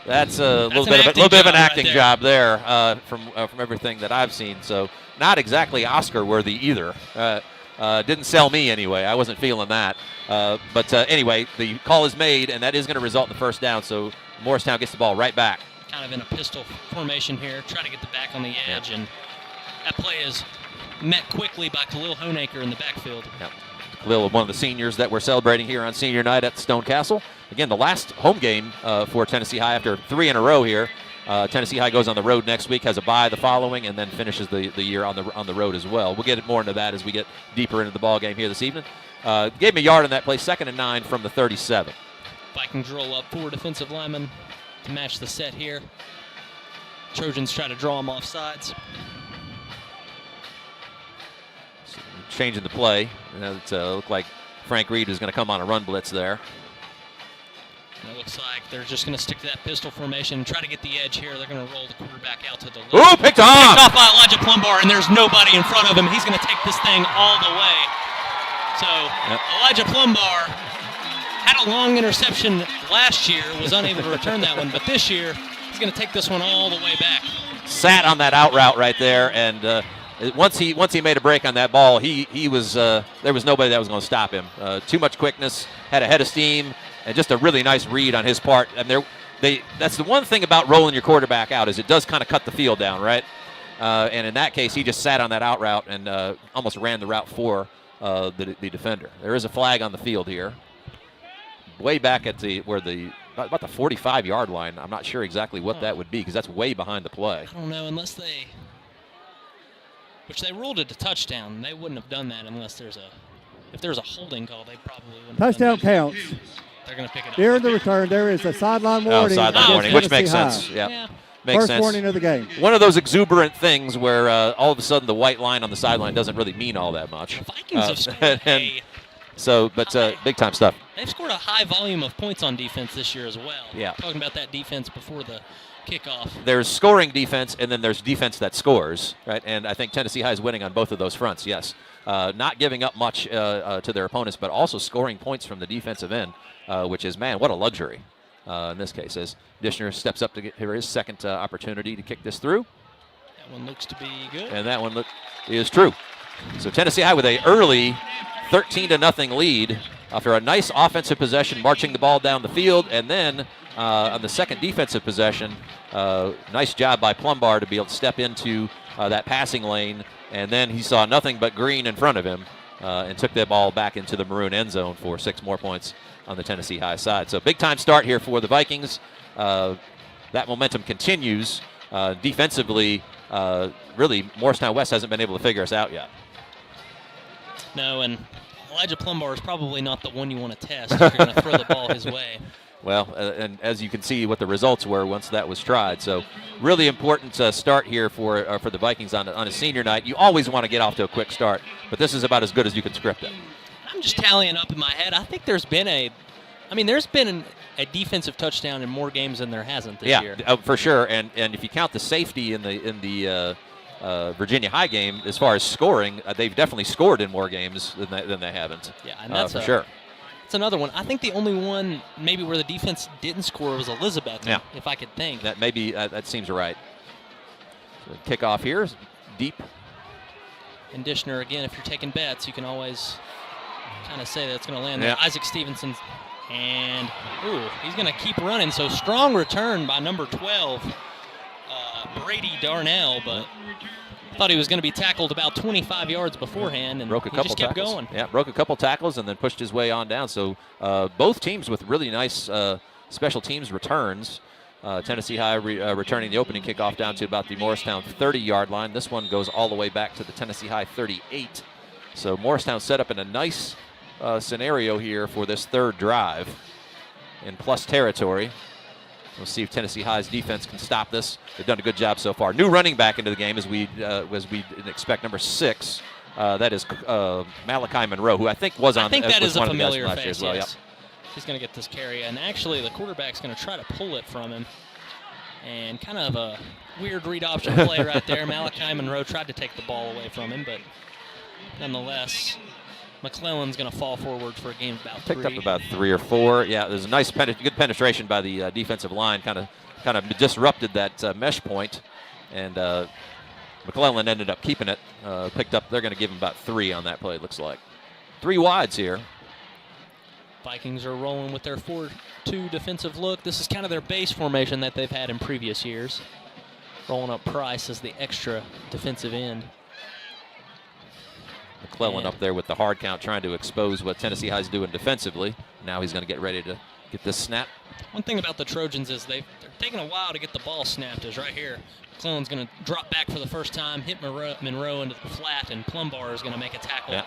that's a little bit of an acting job there from everything that I've seen. So not exactly Oscar worthy either. Didn't sell me anyway. I wasn't feeling that. But anyway, the call is made, and that is going to result in the first down. So Morristown gets the ball right back. Kind of in a pistol formation here, try to get the back on the edge, and that play is met quickly by Khalil Honaker in the backfield. Yep. Khalil, one of the seniors that we're celebrating here on senior night at Stone Castle. Again, the last home game for Tennessee High after 3 in a row here. Tennessee High goes on the road next week, has a bye the following, and then finishes the year on the road as well. We'll get more into that as we get deeper into the ball game here this evening. Gave him a yard on that play, 2nd and 9 from the 37. Vikings roll up 4 defensive linemen to match the set here. Trojans try to draw them off sides. So changing the play. It looked like Frank Reed is going to come on a run blitz there. And it looks like they're just going to stick to that pistol formation and try to get the edge here. They're going to roll the quarterback out to the left. Ooh, picked off! Picked off by Elijah Plumbar, and there's nobody in front of him. He's going to take this thing all the way. So Elijah Plumbar had a long interception last year, was unable to return that one, but this year he's going to take this one all the way back. Sat on that out route right there, and once he made a break on that ball, he was there was nobody that was going to stop him. Too much quickness, had a head of steam, and just a really nice read on his part. And that's the one thing about rolling your quarterback out, is it does kind of cut the field down, right? And in that case, he just sat on that out route and almost ran the route for the defender. There is a flag on the field here, way back at about the 45-yard line. I'm not sure exactly what that would be, because that's way behind the play. I don't know, unless which they ruled it a touchdown. They wouldn't have done that unless if there's a holding call, they probably wouldn't. Touchdown counts. They're going to pick it up. During the return, there is a sideline warning. Sideline warning, which makes sense. Yeah. Makes First sense. warning of the game. One of those exuberant things where all of a sudden the white line on the sideline doesn't really mean all that much. The Vikings have scored big time stuff. They've scored a high volume of points on defense this year as well. Yeah. Talking about that defense before the kickoff. There's scoring defense, and then there's defense that scores, right? And I think Tennessee High is winning on both of those fronts, yes. Not giving up much to their opponents, but also scoring points from the defensive end, which is, man, what a luxury in this case, as Dishner steps up to get his second opportunity to kick this through. That one looks to be good. And that one is true. So Tennessee High with a early 13-0 lead after a nice offensive possession, marching the ball down the field, and then on the second defensive possession, nice job by Plumbar to be able to step into that passing lane, and then he saw nothing but green in front of him and took that ball back into the maroon end zone for 6 more points on the Tennessee High side. So big time start here for the Vikings. that momentum continues. Defensively, really, Morristown West hasn't been able to figure us out yet. No, and Elijah Plumbar is probably not the one you want to test if you're going to throw the ball his way. Well, and as you can see what the results were once that was tried. So really important start here for the Vikings on a senior night. You always want to get off to a quick start, but this is about as good as you can script it. I'm just tallying up in my head. I think there's been a defensive touchdown in more games than there hasn't this year. Yeah, for sure. And if you count the safety in the Virginia High game, as far as scoring, they've definitely scored in more games than they haven't. Yeah, and that's for sure. That's another one. I think the only one maybe where the defense didn't score was Elizabeth. Yeah. If I could think. That maybe that seems right. So kickoff here is deep. And Dishner again. If you're taking bets, you can always kind of say that it's going to land there. Yeah. Isaac Stevenson, and he's going to keep running. So strong return by number 12, Brady Darnell, but thought he was going to be tackled about 25 yards beforehand, and he just kept going. Yeah, broke a couple tackles and then pushed his way on down. So both teams with really nice special teams returns. Tennessee High returning the opening kickoff down to about the Morristown 30-yard line. This one goes all the way back to the Tennessee High 38. So Morristown set up in a nice scenario here for this third drive in plus territory. We'll see if Tennessee High's defense can stop this. They've done a good job so far. New running back into the game as we expect, number 6. That is Malachi Monroe, who I think was on. I think that is a familiar last face. year as well. Yes. Yep. He's going to get this carry, and actually the quarterback's going to try to pull it from him. And kind of a weird read option play right there. Malachi Monroe tried to take the ball away from him, but nonetheless, McClellan's going to fall forward for a gain of about 3. Picked up about 3 or 4. Yeah, there's a nice, good penetration by the defensive line. Kind of disrupted that mesh point, and McClellan ended up keeping it. Picked up. They're going to give him about 3 on that play. It looks like 3 wides here. Vikings are rolling with their 4-2 defensive look. This is kind of their base formation that they've had in previous years. Rolling up Price as the extra defensive end. McClellan up there with the hard count, trying to expose what Tennessee High's doing defensively. Now he's going to get ready to get this snap. One thing about the Trojans is they're taking a while to get the ball snapped. Is right here. McClellan's going to drop back for the first time, hit Monroe into the flat, and Plumbar is going to make a tackle. Yeah.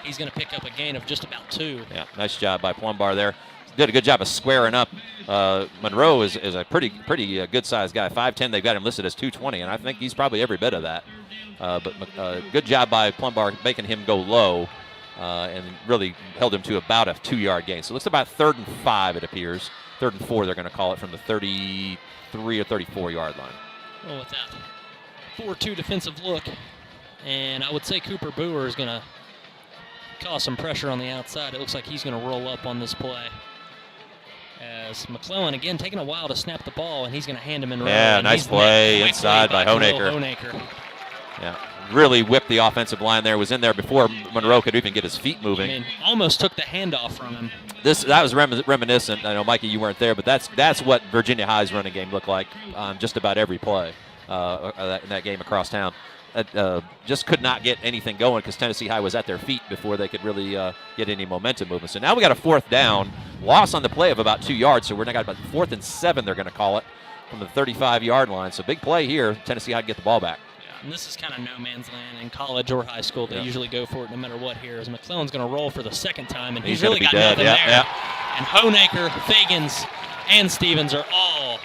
He's going to pick up a gain of just about 2. Yeah, nice job by Plumbar there. Did a good job of squaring up. Monroe is a pretty good-sized guy, 5'10". They've got him listed as 220, and I think he's probably every bit of that. But good job by Plumbar making him go low and really held him to about a 2-yard gain. So it looks about 3rd and 5, it appears. 3rd and 4, they're going to call it from the 33 or 34-yard line. Well, with that 4-2 defensive look, and I would say Cooper Boer is going to cause some pressure on the outside. It looks like he's going to roll up on this play. As McClellan, again, taking a while to snap the ball, and he's going to hand him in. Yeah, nice play inside by Honaker. Yeah, really whipped the offensive line there. Was in there before Monroe could even get his feet moving. I mean, almost took the handoff from him. That was reminiscent. I know, Mikey, you weren't there, but that's what Virginia High's running game looked like on just about every play in that game across town. Just could not get anything going because Tennessee High was at their feet before they could really get any momentum movement. So now we got a 4th down, loss on the play of about 2 yards. So we're now got about 4th and 7. They're going to call it from the 35-yard line. So big play here. Tennessee High to get the ball back. Yeah, and this is kind of no man's land in college or high school. They usually go for it no matter what here. As McClellan's going to roll for the 2nd time, and he's really got nothing there. And Honaker, Fagans, and Stevens are all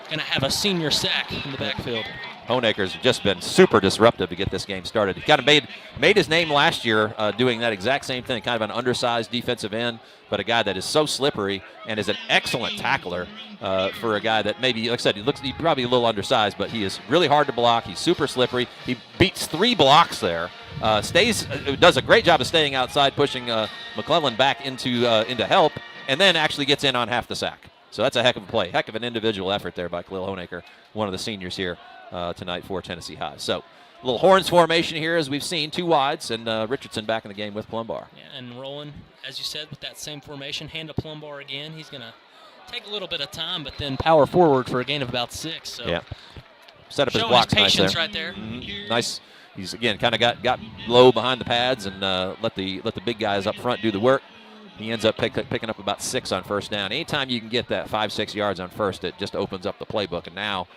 going to have a senior sack in the backfield. Honaker's just been super disruptive to get this game started. He kind of made his name last year doing that exact same thing, kind of an undersized defensive end, but a guy that is so slippery and is an excellent tackler for a guy that maybe, like I said, he's probably a little undersized, but he is really hard to block. He's super slippery. He beats 3 blocks there. Does a great job of staying outside, pushing McClellan back into help, and then actually gets in on half the sack. So that's a heck of a play, heck of an individual effort there by Khalil Honaker, one of the seniors here tonight for Tennessee High. So a little horns formation here, as we've seen, 2 wides, and Richardson back in the game with Plumbar. Yeah, and rolling, as you said, with that same formation, hand to Plumbar again. He's going to take a little bit of time, but then power forward for a gain of about 6. So yeah, set up his showing blocks his patience nice there. right there. Mm-hmm. Nice. He's again kind of got low behind the pads and let the big guys up front do the work. He ends up picking up about 6 on first down. Anytime you can get that 5-6 yards on first, it just opens up the playbook. And now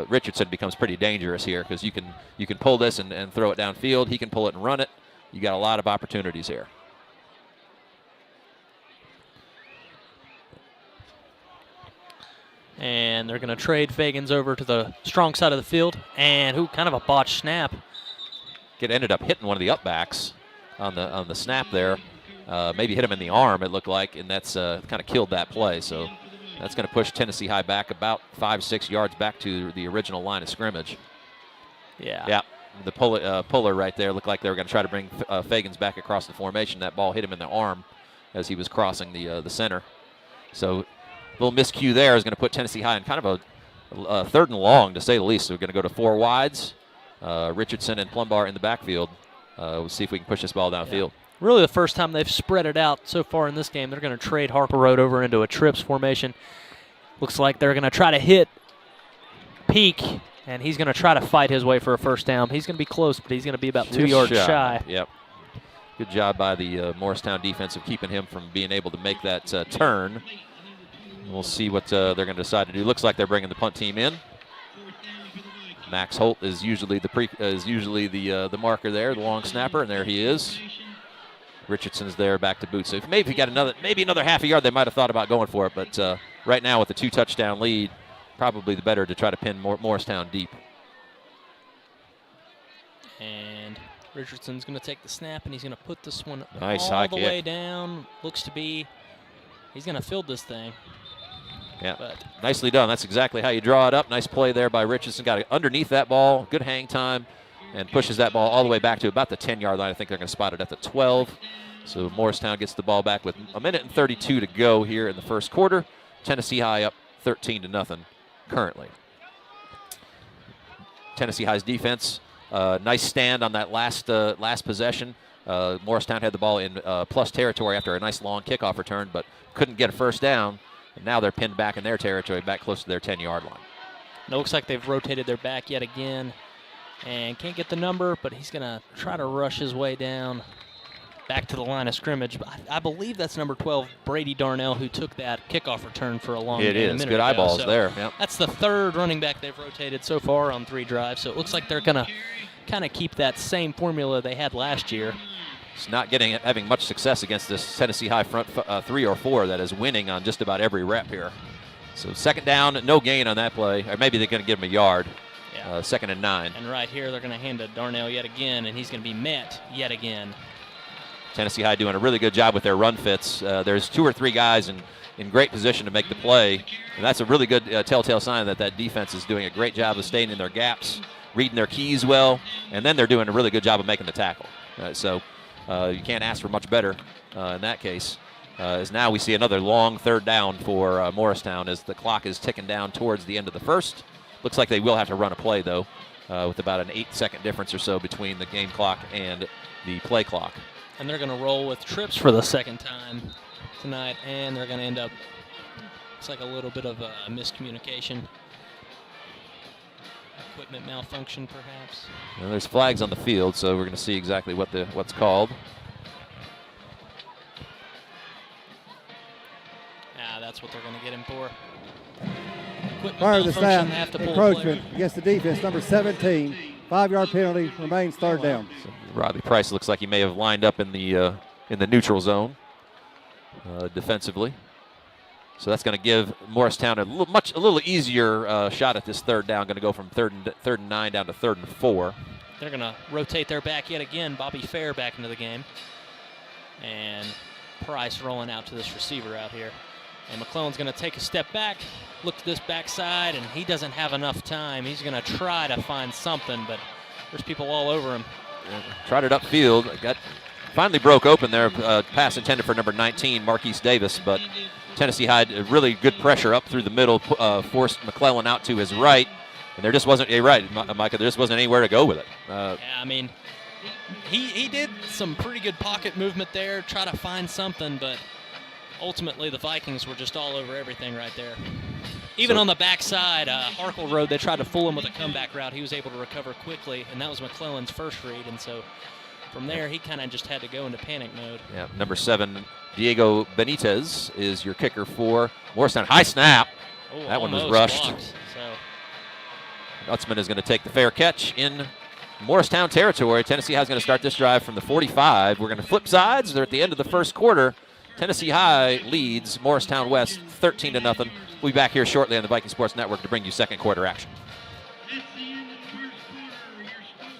Richardson becomes pretty dangerous here because you can pull this and throw it downfield. He can pull it and run it. You got a lot of opportunities here. And they're going to trade Fagans over to the strong side of the field. And kind of a botched snap. It ended up hitting one of the upbacks on the snap there. Maybe hit him in the arm, it looked like, and that's kind of killed that play. So that's going to push Tennessee High back about 5-6 yards back to the original line of scrimmage. Yeah. The puller right there looked like they were going to try to bring Fagans back across the formation. That ball hit him in the arm as he was crossing the center. So a little miscue there is going to put Tennessee High in kind of a 3rd and long, to say the least. So we're going to go to 4 wides. Richardson and Plumbar in the backfield. We'll see if we can push this ball downfield. Yeah. Really the first time they've spread it out so far in this game. They're going to trade Harper Road over into a trips formation. Looks like they're going to try to hit Peak, and he's going to try to fight his way for a first down. He's going to be close, but he's going to be about 2 yards shy. Yep. Good job by the Morristown defense of keeping him from being able to make that turn. We'll see what they're going to decide to do. Looks like they're bringing the punt team in. Max Holt is usually the marker there, the long snapper, and there he is. Richardson's there back to boot. So if maybe he got another half a yard, they might have thought about going for it. But right now with the 2-touchdown lead, probably the better to try to pin Morristown deep. And Richardson's going to take the snap, and he's going to put this one all the way down. Looks to be he's going to field this thing. Yeah, but nicely done. That's exactly how you draw it up. Nice play there by Richardson. Got it underneath that ball. Good hang time. And pushes that ball all the way back to about the 10-yard line. I think they're going to spot it at the 12. So Morristown gets the ball back with 1:32 to go here in the first quarter. Tennessee High up 13-0 currently. Tennessee High's defense, nice stand on that last possession. Morristown had the ball in plus territory after a nice long kickoff return, but couldn't get a first down. And now they're pinned back in their territory, back close to their 10-yard line. It looks like they've rotated their back yet again. And can't get the number, but he's going to try to rush his way down back to the line of scrimmage. But I believe that's number 12, Brady Darnell, who took that kickoff return for a long It game. is. Good eyeballs so there. Yep. That's the 3rd running back they've rotated so far on 3 drives. So it looks like they're going to kind of keep that same formula they had last year. It's not having much success against this Tennessee High front 3 or 4 that is winning on just about every rep here. So 2nd down, no gain on that play. Or maybe they're going to give him a yard. Yeah. 2nd and 9. And right here, they're going to hand to Darnell yet again, and he's going to be met yet again. Tennessee High doing a really good job with their run fits. There's 2 or 3 guys in great position to make the play, and that's a really good telltale sign that defense is doing a great job of staying in their gaps, reading their keys well, and then they're doing a really good job of making the tackle. So you can't ask for much better in that case. As now we see another long 3rd down for Morristown as the clock is ticking down towards the end of the first. Looks like they will have to run a play, though, with about an 8-second difference or so between the game clock and the play clock. And they're going to roll with trips for the 2nd time tonight, and they're going to end up, it's like a little bit of a miscommunication. Equipment malfunction, perhaps. And there's flags on the field, so we're going to see exactly what's called. That's what they're going to get him for. Prior to the snap, encroachment against the defense, number 17. 5-yard penalty, remains 3rd down. So Rodley Price looks like he may have lined up in the neutral zone defensively. So that's going to give Morristown a little easier shot at this 3rd down. Going to go from 3rd and 9 down to 3rd and 4. They're going to rotate their back yet again. Bobby Fair back into the game. And Price rolling out to this receiver out here. And McClellan's going to take a step back, look to this backside, and he doesn't have enough time. He's going to try to find something, but there's people all over him. Tried it upfield. Finally broke open there. Pass intended for number 19, Marquise Davis, but Tennessee had really good pressure up through the middle, forced McClellan out to his right, and there just wasn't Micah. There just wasn't anywhere to go with it. Yeah, I mean, he did some pretty good pocket movement there, try to find something, but ultimately the Vikings were just all over everything right there. Even on the backside, Harkle Road, they tried to fool him with a comeback route. He was able to recover quickly, and that was McClellan's first read, and so From there, he kind of just had to go into panic mode. Yeah, number 7, Diego Benitez is your kicker for Morristown. High snap. Oh, that one was almost rushed. blocked, so. Utzman is going to take the fair catch in Morristown territory. Tennessee High is going to start this drive from the 45. We're going to flip sides. They're at the end of the first quarter. Tennessee High leads Morristown West 13-0. We'll be back here shortly on the Viking Sports Network to bring you second quarter action. That's the end of the first quarter.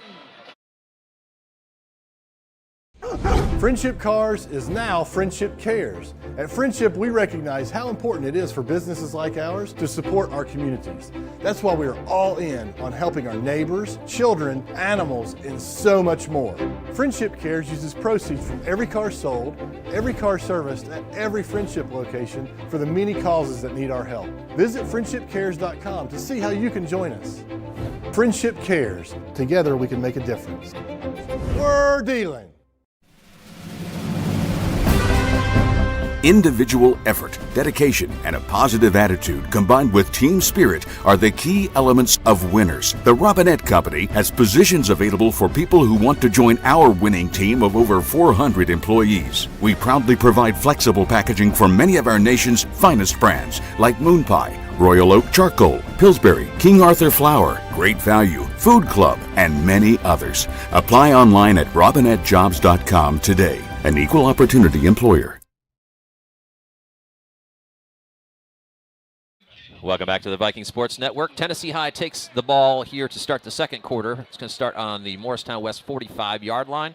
Your score. Friendship Cars is now Friendship Cares. At Friendship, we recognize how important it is for businesses like ours to support our communities. That's why we are all in on helping our neighbors, children, animals, and so much more. Friendship Cares uses proceeds from every car sold, every car serviced at every Friendship location for the many causes that need our help. Visit friendshipcares.com to see how you can join us. Friendship Cares. Together we can make a difference. We're dealing. Individual effort, dedication, and a positive attitude combined with team spirit are the key elements of winners. The Robinette Company has positions available for people who want to join our winning team of over 400 employees. We proudly provide flexible packaging for many of our nation's finest brands like Moon Pie, Royal Oak Charcoal, Pillsbury, King Arthur Flour, Great Value, Food Club, and many others. Apply online at robinettejobs.com today. An equal opportunity employer. Welcome back to the Viking Sports Network. Tennessee High takes the ball here to start the second quarter. It's going to start on the Morristown West 45-yard line.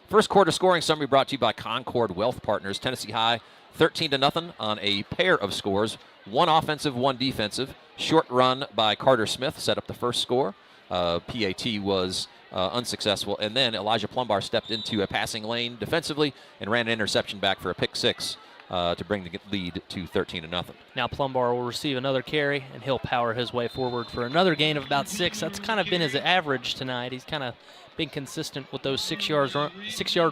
First quarter scoring summary brought to you by Concord Wealth Partners. Tennessee High 13-0 on a pair of scores, 1 offensive, 1 defensive. Short run by Carter Smith set up the first score. PAT was unsuccessful, and then Elijah Plumbar stepped into a passing lane defensively and ran an interception back for a pick 6. To bring the lead to 13-0. Now Plumbar will receive another carry, and he'll power his way forward for another gain of about 6. That's kind of been his average tonight. He's kind of been consistent with those 6-yard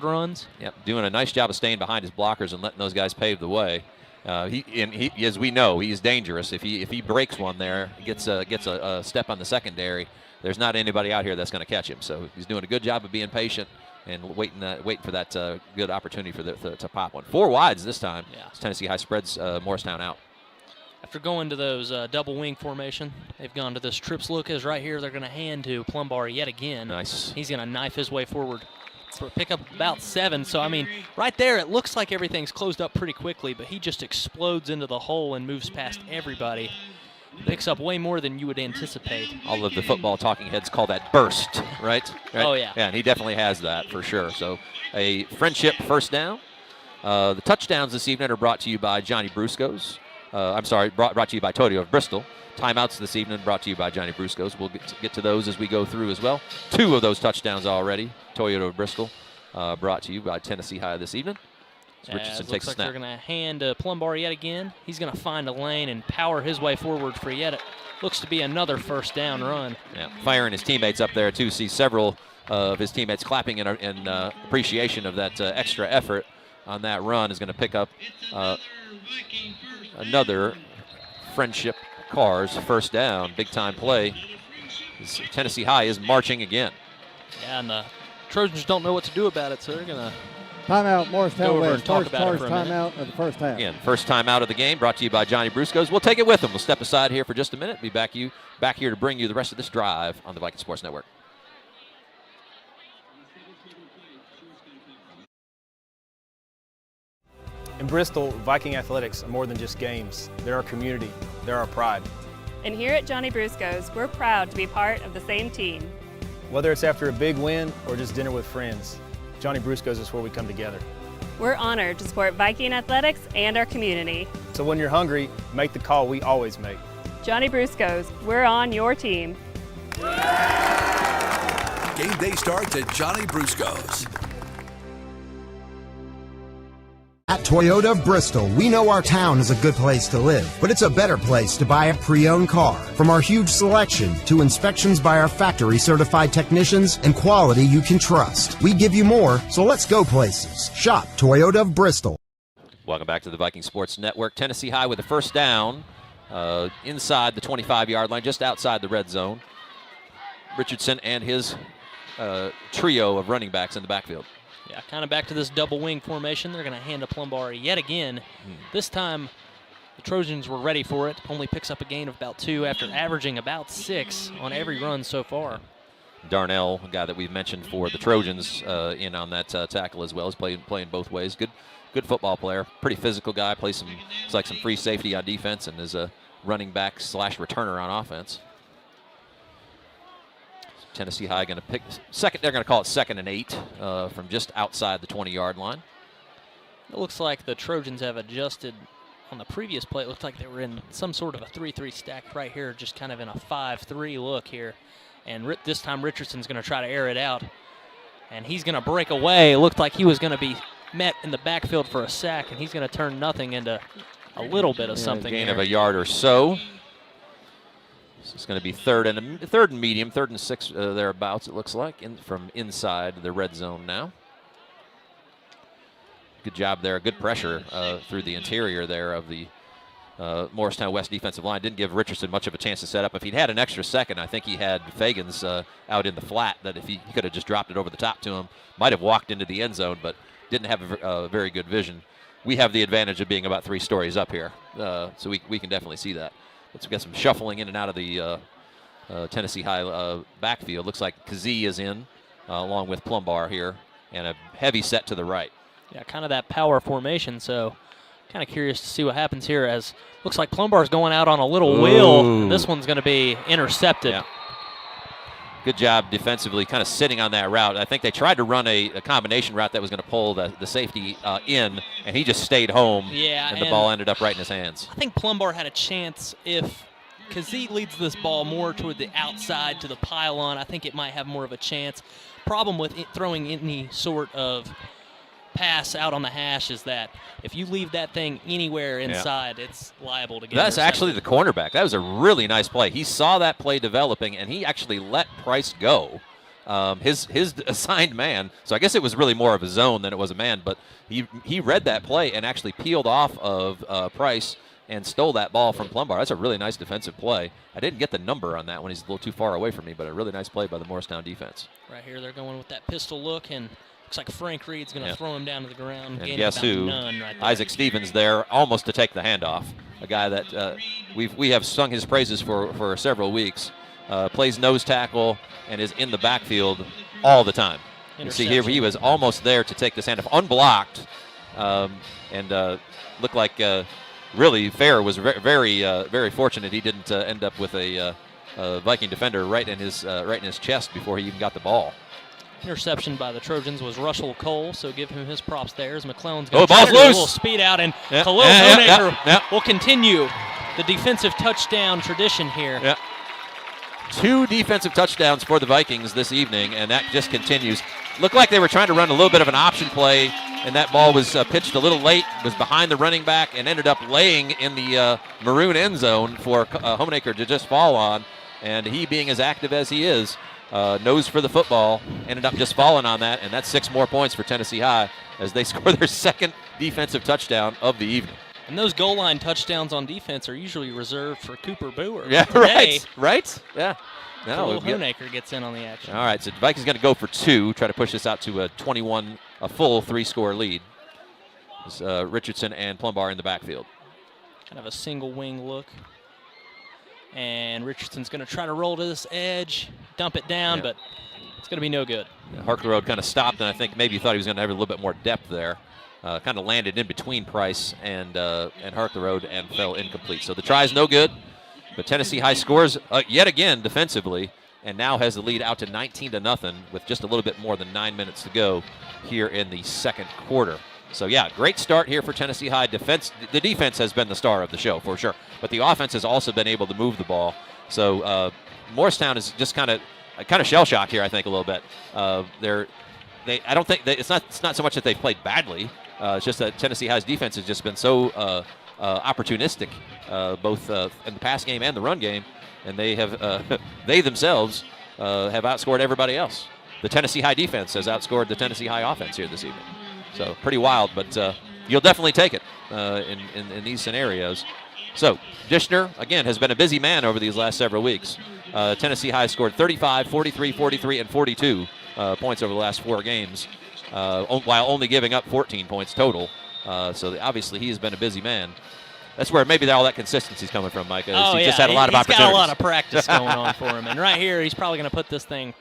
runs. Yep, doing a nice job of staying behind his blockers and letting those guys pave the way. He, as we know, he's dangerous. If he breaks one there, gets a step on the secondary, there's not anybody out here that's going to catch him. So he's doing a good job of being patient and waiting for that good opportunity to pop one. 4 wides this time. Yeah. Tennessee High spreads Morristown out. After going to those double wing formation, they've gone to this trips look. As right here, they're going to hand to Plumbar yet again. Nice. He's going to knife his way forward for a pickup about 7. So, I mean, right there, it looks like everything's closed up pretty quickly, but he just explodes into the hole and moves past everybody. Picks up way more than you would anticipate. All of the football talking heads call that burst, right? Oh, yeah. Yeah, and he definitely has that for sure. So a Friendship first down. The touchdowns this evening are brought to you by Johnny Brusco's. Brought to you by Toyota of Bristol. Timeouts this evening brought to you by Johnny Brusco's. We'll get to those as we go through as well. 2 of those touchdowns already. Toyota of Bristol brought to you by Tennessee High this evening. Richardson takes a snap. They're going to hand Plumbar yet again. He's going to find a lane and power his way forward for yet looks to be another first down run. Yeah, firing his teammates up there too. See several of his teammates clapping in appreciation of that extra effort on that run. Is going to pick up another Friendship Cars first down. Big time play. Tennessee High is marching again. Yeah, and the Trojans don't know what to do about it, so they're going to Timeout, Morristown West. First timeout of the first half. Again, first timeout of the game brought to you by Johnny Brusco's. We'll take it with them. We'll step aside here for just a minute. Be back here to bring you the rest of this drive on the Viking Sports Network. In Bristol, Viking athletics are more than just games. They're our community. They're our pride. And here at Johnny Brusco's, we're proud to be part of the same team. Whether it's after a big win or just dinner with friends, Johnny Brusco's is where we come together. We're honored to support Viking athletics and our community. So when you're hungry, make the call we always make. Johnny Brusco's, we're on your team. Game day starts at Johnny Brusco's. At Toyota of Bristol, we know our town is a good place to live, but it's a better place to buy a pre-owned car. From our huge selection to inspections by our factory-certified technicians and quality you can trust. We give you more, so let's go places. Shop Toyota of Bristol. Welcome back to the Viking Sports Network. Tennessee High with a first down inside the 25-yard line, just outside the red zone. Richardson and his trio of running backs in the backfield. Yeah, kind of back to this double wing formation. They're going to hand to Plumbar yet again. This time, the Trojans were ready for it. Only picks up a gain of about 2 after averaging about 6 on every run so far. Darnell, a guy that we've mentioned for the Trojans, in on that tackle as well. He's playing both ways. Good football player. Pretty physical guy. Plays some free safety on defense and is a running back / returner on offense. Tennessee High going to pick second. They're going to call it 2nd and 8 from just outside the 20-yard line. It looks like the Trojans have adjusted on the previous play. It looked like they were in some sort of a 3-3 stack right here, just kind of in a 5-3 look here. And this time Richardson's going to try to air it out. And he's going to break away. It looked like he was going to be met in the backfield for a sack, and he's going to turn nothing into a little bit of something. Gain here. of a yard or so. It's going to be third and medium, 3rd and 6 thereabouts, it looks like, from inside the red zone now. Good job there. Good pressure through the interior there of the Morristown West defensive line. Didn't give Richardson much of a chance to set up. If he'd had an extra second, I think he had Fagans out in the flat, that if he could have just dropped it over the top to him, might have walked into the end zone, but didn't have a very good vision. We have the advantage of being about 3 stories up here, so we can definitely see that. Let's get some shuffling in and out of the Tennessee High backfield. Looks like Kazee is in along with Plumbar here, and a heavy set to the right. Yeah, kind of that power formation, so kind of curious to see what happens here, as looks like Plumbar's going out on a little wheel. This one's going to be intercepted. Yeah. Good job defensively, kind of sitting on that route. I think they tried to run a combination route that was going to pull the safety in, and he just stayed home, and the ball ended up right in his hands. I think Plumbar had a chance if Kazee leads this ball more toward the outside to the pylon. I think it might have more of a chance. Problem with throwing any sort of pass out on the hash is that if you leave that thing anywhere inside, it's liable to get That's intercepted. actually the cornerback. That was a really nice play. He saw that play developing, and he actually let Price go, his assigned man. So I guess it was really more of a zone than it was a man, but he read that play and actually peeled off of Price and stole that ball from Plumbar. That's a really nice defensive play. I didn't get the number on that one. He's a little too far away from me, but a really nice play by the Morristown defense. Right here, they're going with that pistol look, and looks like Frank Reed's going to throw him down to the ground. And guess who? None right there. Isaac Stevens there, almost to take the handoff. A guy that we have sung his praises for several weeks. Plays nose tackle and is in the backfield all the time. You see here, he was almost there to take this handoff, unblocked, and looked like really Fair was very fortunate he didn't end up with a Viking defender right in his chest before he even got the ball. Interception by the Trojans was Russell Cole, so give him his props there. As McClellan's going to ball's get a loose. little speed out, and Khalil Honaker will continue the defensive touchdown tradition here. Yeah. 2 defensive touchdowns for the Vikings this evening, and that just continues. Looked like they were trying to run a little bit of an option play, and that ball was pitched a little late, was behind the running back, and ended up laying in the maroon end zone for Honaker to just fall on. And he, being as active as he is, nose for the football, ended up just falling on that, and that's 6 more points for Tennessee High as they score their 2nd defensive touchdown of the evening. And those goal line touchdowns on defense are usually reserved for Cooper Boer. Yeah, today, right? Yeah. Khalil Honaker gets in on the action. All right, so the Vikings going to go for 2, try to push this out to a full 3-score lead. It's, Richardson and Plumbar in the backfield. Kind of a single wing look. And Richardson's going to try to roll to this edge, dump it down, but it's going to be no good. Harker Road kind of stopped, and I think maybe he thought he was going to have a little bit more depth there. Kind of landed in between Price and Harker Road and fell incomplete. So the try is no good, but Tennessee High scores yet again defensively, and now has the lead out to 19-0 with just a little bit more than 9 minutes to go here in the 2nd quarter. So, yeah, great start here for Tennessee High. The defense has been the star of the show, for sure. But the offense has also been able to move the ball. So, Morristown is just kind of shell-shocked here, I think, a little bit. I don't think it's not so much that they've played badly. It's just that Tennessee High's defense has just been so opportunistic, both in the pass game and the run game, and they themselves have outscored everybody else. The Tennessee High defense has outscored the Tennessee High offense here this evening. So pretty wild, but you'll definitely take it in these scenarios. So Dishner, again, has been a busy man over these last several weeks. Tennessee High scored 35, 43, 43, and 42 points over the last 4 games, while only giving up 14 points total. So obviously he has been a busy man. That's where maybe all that consistency is coming from, Micah. He just had a lot of opportunities. He's got a lot of practice going on for him. And right here, he's probably going to put this thing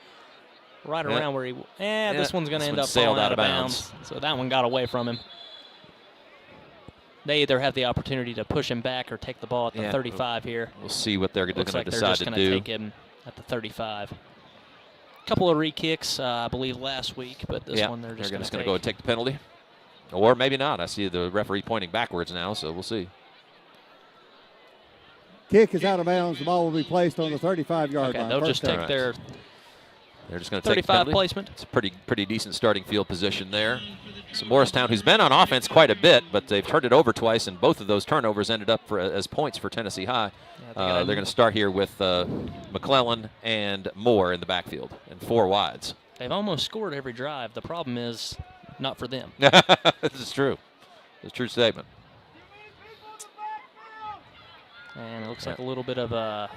right around where he. This one's going to end up falling out of bounds. So that one got away from him. They either have the opportunity to push him back or take the ball at the 35 here. We'll see what they're going to decide to do. Looks like they're just going to take him at the 35. A couple of re-kicks, I believe, last week, but this one they're just going to go and take the penalty. Or maybe not. I see the referee pointing backwards now, so we'll see. Kick is out of bounds. The ball will be placed on the 35-yard line. They'll just take their They're just going to take 35 placement. It's a pretty decent starting field position there. So Morristown, who's been on offense quite a bit, but they've turned it over twice, and both of those turnovers ended up as points for Tennessee High. They're going to start here with McClellan and Moore in the backfield and 4 wides. They've almost scored every drive. The problem is not for them. This is true. It's a true statement. And it looks like a little bit of a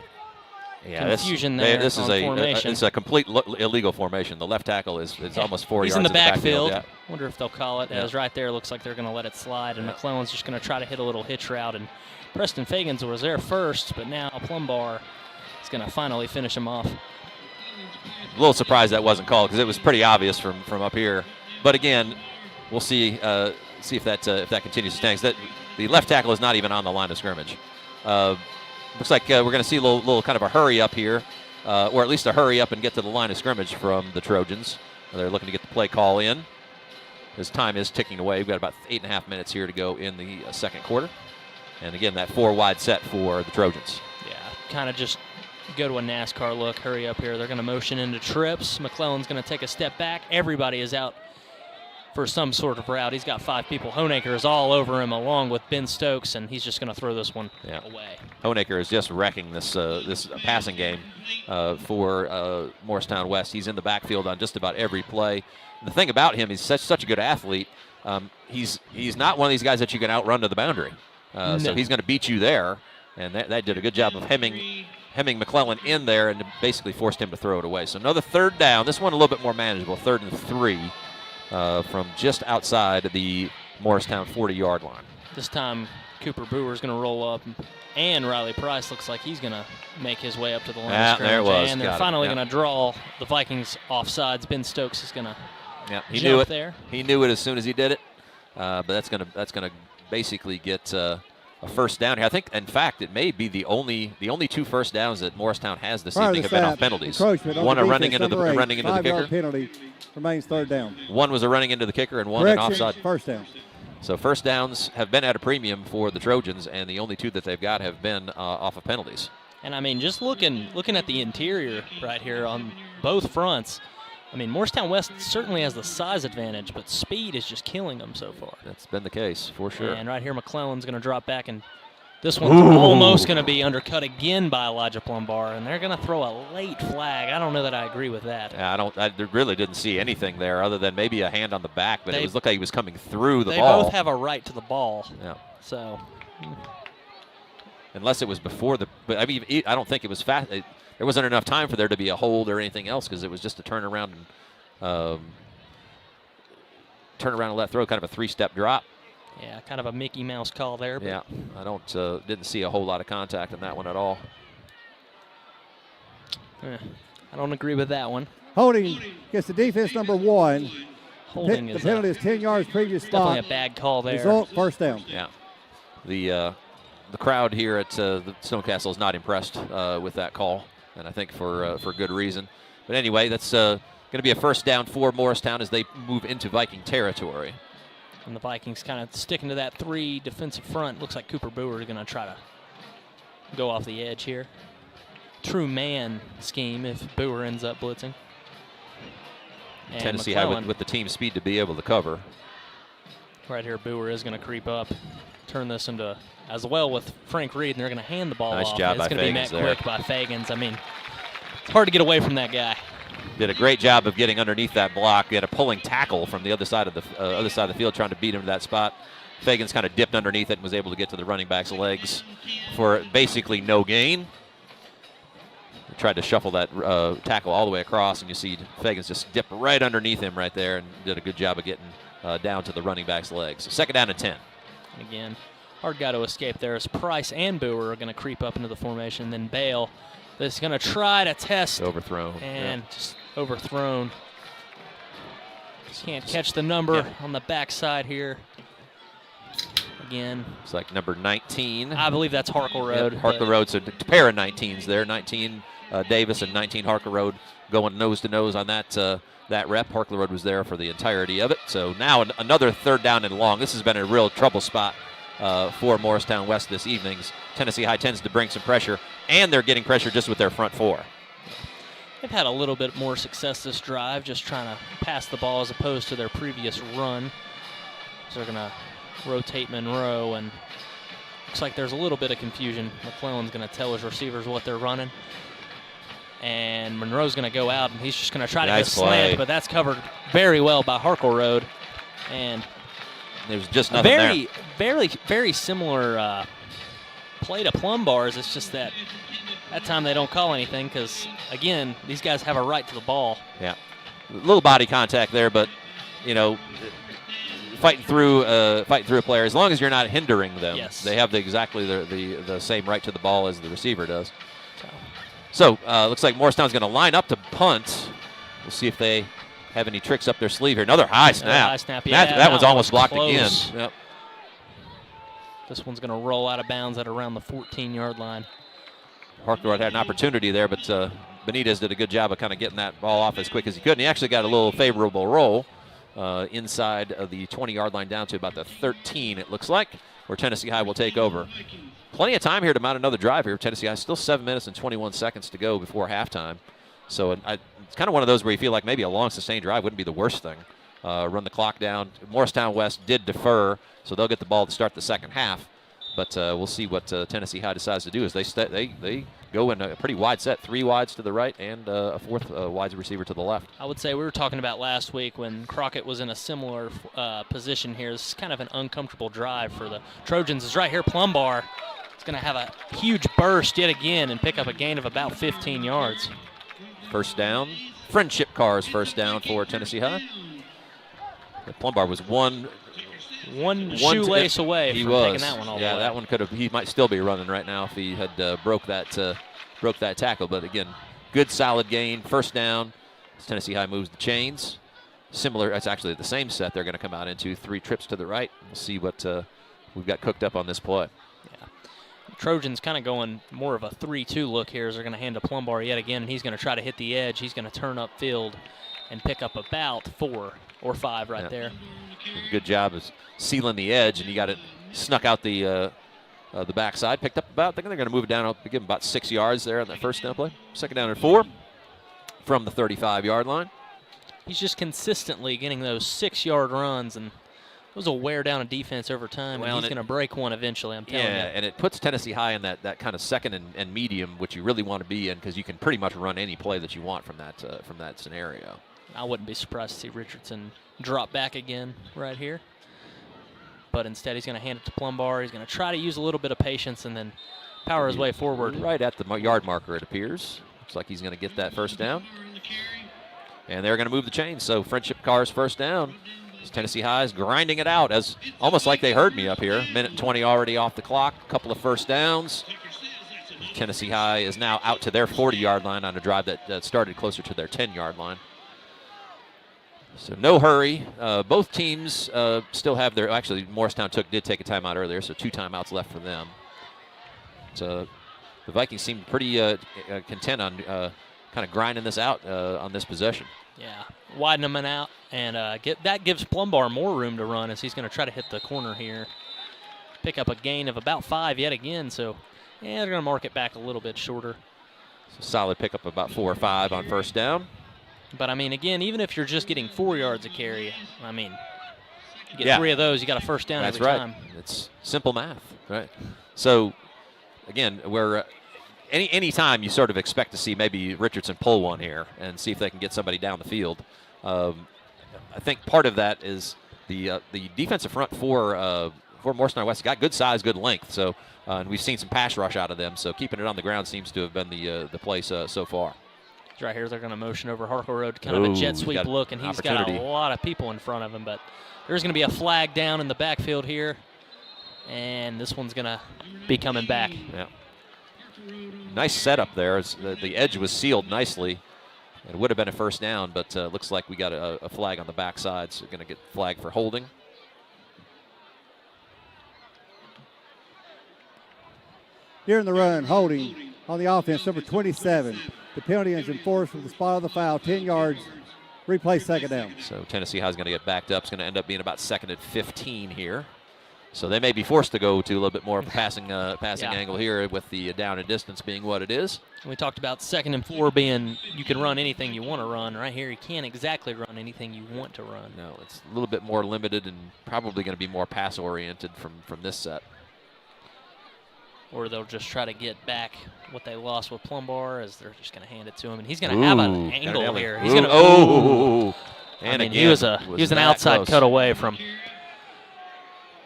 confusion this, there. This is formation. It's a complete illegal formation. The left tackle is almost 4 yards in the backfield. Yeah. Wonder if they'll call it. As right there, looks like they're going to let it slide, and McClellan's just going to try to hit a little hitch route. And Preston Fagans was there first, but now Plumbar is going to finally finish him off. A little surprised that wasn't called because it was pretty obvious from up here. But again, we'll see if that continues to stand. The left tackle is not even on the line of scrimmage. Looks like we're going to see a little kind of a hurry up here, or at least a hurry up and get to the line of scrimmage from the Trojans. They're looking to get the play call in. As time is ticking away, we've got about 8.5 minutes here to go in the second quarter. And again, that 4 wide set for the Trojans. Yeah, kind of just go to a NASCAR look, hurry up here. They're going to motion into trips. McClellan's going to take a step back. Everybody is out for some sort of route. He's got 5 people. Honaker is all over him along with Ben Stokes, and he's just going to throw this one away. Honaker is just wrecking this passing game for Morristown West. He's in the backfield on just about every play. The thing about him, he's such a good athlete. He's not one of these guys that you can outrun to the boundary. So he's going to beat you there, and that did a good job of hemming McClellan in there and basically forced him to throw it away. So another 3rd down. This one a little bit more manageable, 3rd and 3 from just outside the Morristown 40-yard line. This time Cooper Brewer is going to roll up, and Riley Price looks like he's going to make his way up to the line of scrimmage. There it was. And they're finally going to draw the Vikings offsides. Ben Stokes is going to he knew it there. He knew it as soon as he did it, but that's going to basically get a first down here. I think, in fact, it may be the only 2 first downs that Morristown has this evening have been off penalties. One a running into the kicker. Penalty remains 3rd down. One was a running into the kicker and one an offside. First down. So first downs have been at a premium for the Trojans, and the only 2 that they've got have been off of penalties. And I mean, just looking at the interior right here on both fronts, I mean, Morristown West certainly has the size advantage, but speed is just killing them so far. That's been the case, for sure. And right here, McClellan's going to drop back, and this one's almost going to be undercut again by Elijah Plumbar, and they're going to throw a late flag. I don't know that I agree with that. Yeah, I really didn't see anything there other than maybe a hand on the back, but it looked like he was coming through the ball. They both have a right to the ball. Yeah. So. Unless it was before but I mean, I don't think it was fast. There wasn't enough time for there to be a hold or anything else because it was just a turn around and let throw, kind of a 3-step drop. Yeah, kind of a Mickey Mouse call there. But yeah, I didn't see a whole lot of contact in that one at all. I don't agree with that one. Holding gets the defense number 1. Holding the penalty is 10 yards previous spot. Definitely a bad call there. Result, first down. Yeah. The crowd here at the Stonecastle is not impressed with that call, and I think for good reason. But anyway, that's going to be a first down for Morristown as they move into Viking territory. And the Vikings kind of sticking to that 3 defensive front. Looks like Cooper Brewer is going to try to go off the edge here. True man scheme if Brewer ends up blitzing. And Tennessee High with the team speed to be able to cover. Right here, Brewer is going to creep up, turn this into, as well with Frank Reed, and they're going to hand the ball off. Nice job by Fagans. It's going to be met quick by Fagans. I mean, it's hard to get away from that guy. Did a great job of getting underneath that block. He had a pulling tackle from the other side of the field trying to beat him to that spot. Fagans kind of dipped underneath it and was able to get to the running back's legs for basically no gain. tried to shuffle that tackle all the way across, and you see Fagans just dip right underneath him right there and did a good job of getting down to the running back's legs. So 2nd down and 10. And again, hard guy to escape there as Price and Boer are going to creep up into the formation. Then Bale is going to try to test. Overthrown. And just overthrown. Can't catch the number on the backside here. Again. It's like number 19. I believe that's Harkle Road. Yeah, Harkle Road, so a pair of 19s there. 19 Davis and 19 Harkle Road going nose to nose on that that rep. Harkle Road was there for the entirety of it. So now another 3rd down and long. This has been a real trouble spot for Morristown West this evening. Tennessee High tends to bring some pressure, and they're getting pressure just with their front 4. They've had a little bit more success this drive, just trying to pass the ball as opposed to their previous run. So they're going to rotate Monroe, and looks like there's a little bit of confusion. McClellan's going to tell his receivers what they're running. And Monroe's going to go out, and he's just going to try to get a slant, but that's covered very well by Harkle Road. And there's just nothing there. Very similar play to Plum Bars. It's just that time they don't call anything because, again, these guys have a right to the ball. Yeah, a little body contact there, but, you know, fighting through a player, as long as you're not hindering them. Yes. They have exactly the same right to the ball as the receiver does. So looks like Morristown's going to line up to punt. We'll see if they have any tricks up their sleeve here. Another high snap. High snap. Yeah, that one's almost blocked close. again. Yep. This one's going to roll out of bounds at around the 14-yard line. Harkle had an opportunity there, but Benitez did a good job of kind of getting that ball off as quick as he could. And he actually got a little favorable roll inside of the 20-yard line down to about the 13, it looks like, where Tennessee High will take over. Plenty of time here to mount another drive here. Tennessee High still 7 minutes and 21 seconds to go before halftime. So it's kind of one of those where you feel like maybe a long sustained drive wouldn't be the worst thing. Run the clock down. Morristown West did defer, so they'll get the ball to start the second half. But we'll see what Tennessee High decides to do as they go in a pretty wide set, 3 wides to the right and a 4th wide receiver to the left. I would say we were talking about last week when Crockett was in a similar position here. This is kind of an uncomfortable drive for the Trojans. It's right here, Plumbar. It's going to have a huge burst yet again and pick up a gain of about 15 yards. First down. Friendship Cars first down for Tennessee High. Plumbar was one shoelace away from taking that one all the way. Yeah, that one could have. He might still be running right now if he had broke that tackle. But again, good solid gain. First down. As Tennessee High moves the chains. Similar. It's actually the same set they're going to come out into. 3 trips to the right. We'll see what we've got cooked up on this play. Yeah. Trojans kind of going more of a 3-2 look here as they're going to hand to Plumbar yet again, and he's going to try to hit the edge. He's going to turn upfield and pick up about 4 or 5 right there. Good job of sealing the edge, and he got it snuck out the backside. Picked up about, I think they're going to move it down, give him about 6 yards there on that first down play. Second down and 4 from the 35-yard line. He's just consistently getting those 6-yard runs, and those will wear down a defense over time, and he's going to break one eventually, I'm telling you. Yeah, and it puts Tennessee High in that kind of second and medium, which you really want to be in because you can pretty much run any play that you want from that scenario. I wouldn't be surprised to see Richardson drop back again right here. But instead he's going to hand it to Plumbar. He's going to try to use a little bit of patience and then power his way forward. Right at the yard marker, it appears. Looks like he's going to get that first down. And they're going to move the chains. So Friendship Cars first down. Tennessee High is grinding it out as almost like they heard me up here. Minute 20 already off the clock. A couple of first downs. Tennessee High is now out to their 40-yard line on a drive that started closer to their 10-yard line. So no hurry. Both teams still have their, actually Morristown did take a timeout earlier, so 2 timeouts left for them. So the Vikings seem pretty content on kind of grinding this out on this possession. Yeah, widen them out, and that gives Plumbar more room to run as he's going to try to hit the corner here. Pick up a gain of about 5 yet again, so yeah, they're going to mark it back a little bit shorter. So solid pickup of about 4 or 5 on first down. But, I mean, again, even if you're just getting 4 yards a carry, I mean, you get 3 of those, you got a first down every time. That's right. It's simple math, right? So, again, we're any time you sort of expect to see maybe Richardson pull one here and see if they can get somebody down the field. I think part of that is the defensive front for Morristown West got good size, good length. So, and we've seen some pass rush out of them. So keeping it on the ground seems to have been the play so far. Right here, they're going to motion over Harkle Road, kind of a jet sweep look, and he's got a lot of people in front of him. But there's going to be a flag down in the backfield here, and this one's going to be coming back. Yeah. Nice setup there. The edge was sealed nicely. It would have been a first down, but looks like we got a flag on the backside, so we're going to get flagged for holding. During the run, holding on the offense, number 27. The penalty is enforced from the spot of the foul, 10 yards, replay second down. So Tennessee High is going to get backed up. It's going to end up being about second and 15 here. So they may be forced to go to a little bit more of a passing angle here with the down and distance being what it is. We talked about 2nd and 4 being you can run anything you want to run. Right here, you can't exactly run anything you want to run. No, it's a little bit more limited and probably going to be more pass-oriented from this set. Or they'll just try to get back what they lost with Plumbar as they're just going to hand it to him. And he's going to have an angle here. He's going to. And again, again, he was an outside cut away from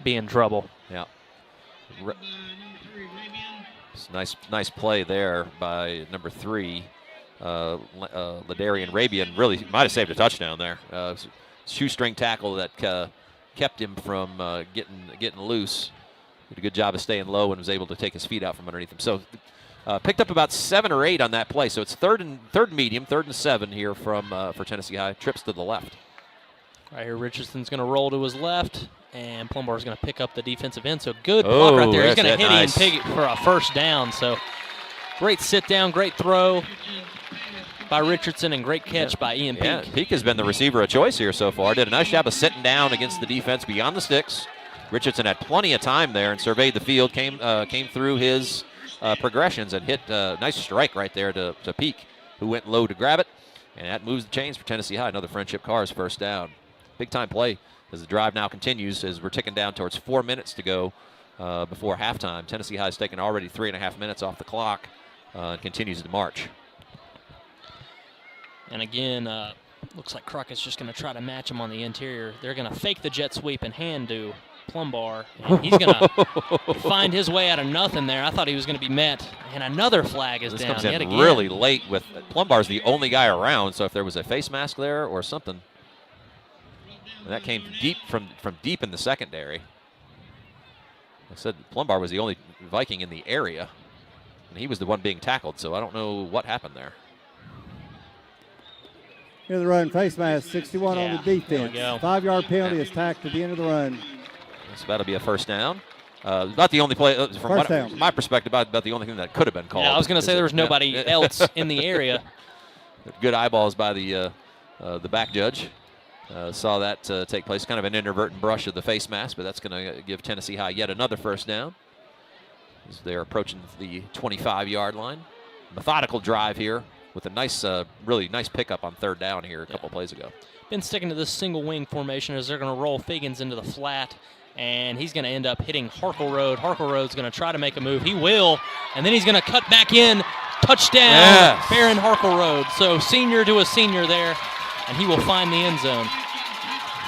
be in trouble. Yeah. Nice play there by number 3, Ladarian Rabian. Really might have saved a touchdown there. Shoestring tackle that kept him from getting loose. Did a good job of staying low and was able to take his feet out from underneath him. So picked up about 7 or 8 on that play. So it's third and medium, 3rd and 7 here for Tennessee High. Trips to the left. Right here, Richardson's going to roll to his left, and Plumbar's going to pick up the defensive end. So good block right there. He's going to hit Ian Pig for a first down. So great sit down, great throw by Richardson, and great catch by Ian Peak. Yeah, Peak has been the receiver of choice here so far. Did a nice job of sitting down against the defense beyond the sticks. Richardson had plenty of time there and surveyed the field, came through his progressions and hit a nice strike right there to Peak, who went low to grab it. And that moves the chains for Tennessee High. Another Friendship Cars first down. Big-time play as the drive now continues as we're ticking down towards 4 minutes to go before halftime. Tennessee High has taken already 3.5 minutes off the clock and continues to march. And again, looks like Crockett's just going to try to match him on the interior. They're going to fake the jet sweep and hand to Plumbar. And he's going to find his way out of nothing there. I thought he was going to be met. And another flag is this down comes in yet again. Really late with Plumbar's the only guy around, so if there was a face mask there or something. And that came deep from deep in the secondary. I said Plumbar was the only Viking in the area, and he was the one being tackled, so I don't know what happened there. Here the run, face mask, 61 on the defense. 5-yard penalty is tacked at the end of the run. So that'll be a first down. Not the only play, from my perspective, about the only thing that could have been called. Yeah, I was going to say there was nobody else in the area. Good eyeballs by the back judge. Saw that take place. Kind of an inadvertent brush of the face mask, but that's going to give Tennessee High yet another first down as they're approaching the 25-yard line. Methodical drive here with a nice, really nice pickup on 3rd down here a couple plays ago. Been sticking to this single wing formation as they're going to roll Figgins into the flat, and he's going to end up hitting Harkle Road. Harkle Road's going to try to make a move. He will, and then he's going to cut back in. Touchdown, Barron Harkle Road. So senior to a senior there, and he will find the end zone.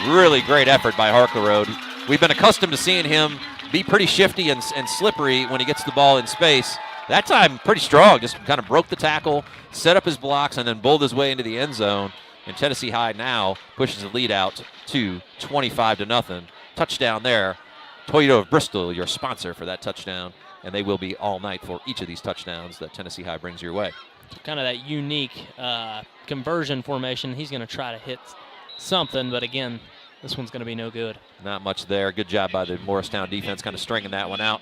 Really great effort by Harkle Road. We've been accustomed to seeing him be pretty shifty and slippery when he gets the ball in space. That time, pretty strong. Just kind of broke the tackle, set up his blocks, and then bowled his way into the end zone. And Tennessee High now pushes the lead out to 25-0. Touchdown there. Toyota of Bristol, your sponsor for that touchdown. And they will be all night for each of these touchdowns that Tennessee High brings your way. Kind of that unique conversion formation. He's going to try to hit something, but again, this one's going to be no good. Not much there. Good job by the Morristown defense kind of stringing that one out.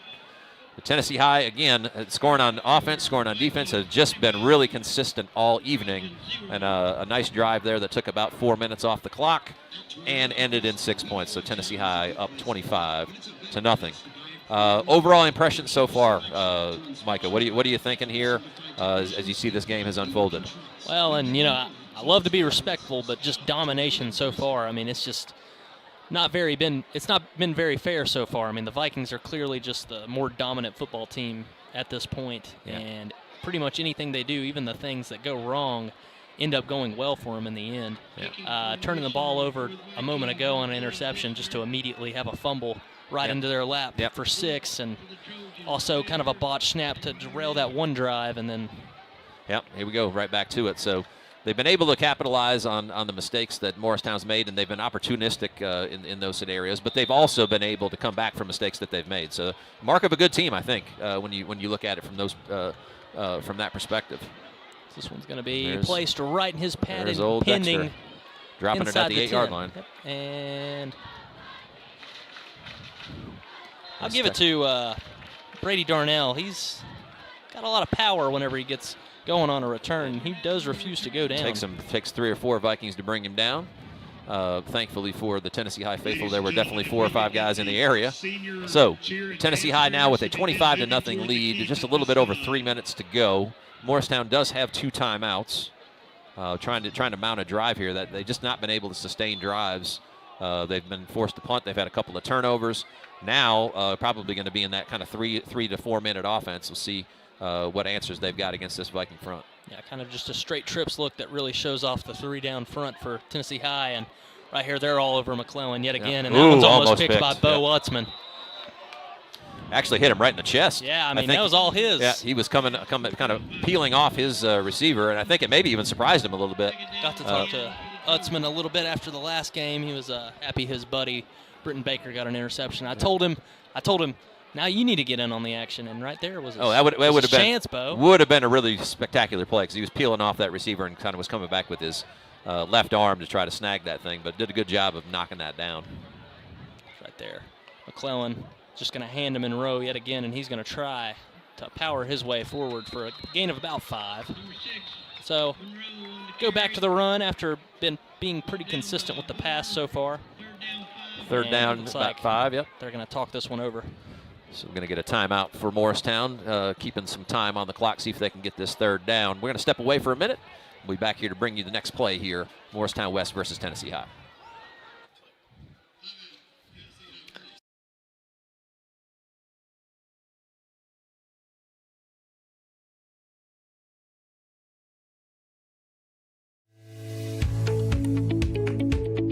The Tennessee High, again, scoring on offense, scoring on defense, has just been really consistent all evening. And a nice drive there that took about 4 minutes off the clock and ended in 6 points. So Tennessee High up 25-0. Overall impression so far, Micah, what are you thinking here as you see this game has unfolded? Well, and you know, I love to be respectful, but just domination so far. I mean, it's just it's not been very fair so far. I mean, the Vikings are clearly just the more dominant football team at this point, and pretty much anything they do, even the things that go wrong, end up going well for them in the end. Turning the ball over a moment ago on an interception just to immediately have a fumble right into their lap for 6, and also kind of a botch snap to derail that one drive, and then. Yep, here we go, right back to it. So they've been able to capitalize on the mistakes that Morristown's made, and they've been opportunistic in those scenarios, but they've also been able to come back from mistakes that they've made. So mark of a good team, I think, when you look at it from those from that perspective. This one's going to be placed right in his padded, pending. Dropping it at the 8-yard line. Yep. And I'll give it to Brady Darnell. He's got a lot of power whenever he gets going on a return. He does refuse to go down. Takes 3 or 4 Vikings to bring him down. Thankfully for the Tennessee High faithful, there were definitely 4 or 5 guys in the area. So Tennessee High now with a 25-0 lead, just a little bit over 3 minutes to go. Morristown does have 2 timeouts, trying to mount a drive here. That they've just not been able to sustain drives. They've been forced to punt. They've had a couple of turnovers. Now probably going to be in that kind of 3 to 4 minute offense. We'll see what answers they've got against this Viking front. Yeah, kind of just a straight trips look that really shows off the 3 down front for Tennessee High. And right here, they're all over McClellan yet again. And that one's almost picked by Bo Utzman. Actually hit him right in the chest. Yeah, I mean, that was all his. Yeah, he was coming kind of peeling off his receiver, and I think it maybe even surprised him a little bit. Got to talk to Utzman a little bit after the last game. He was happy his buddy Britton Baker got an interception. I told him, now you need to get in on the action, and right there was that would have been chance, Bo. Would have been a really spectacular play because he was peeling off that receiver and kind of was coming back with his left arm to try to snag that thing, but did a good job of knocking that down. Right there, McClellan just going to hand him in row yet again, and he's going to try to power his way forward for a gain of about 5. So go back to the run after being pretty consistent with the pass so far. Third down, about 5, yep. They're going to talk this one over. So we're going to get a timeout for Morristown, keeping some time on the clock, see if they can get this 3rd down. We're going to step away for a minute. We'll be back here to bring you the next play here, Morristown West versus Tennessee High.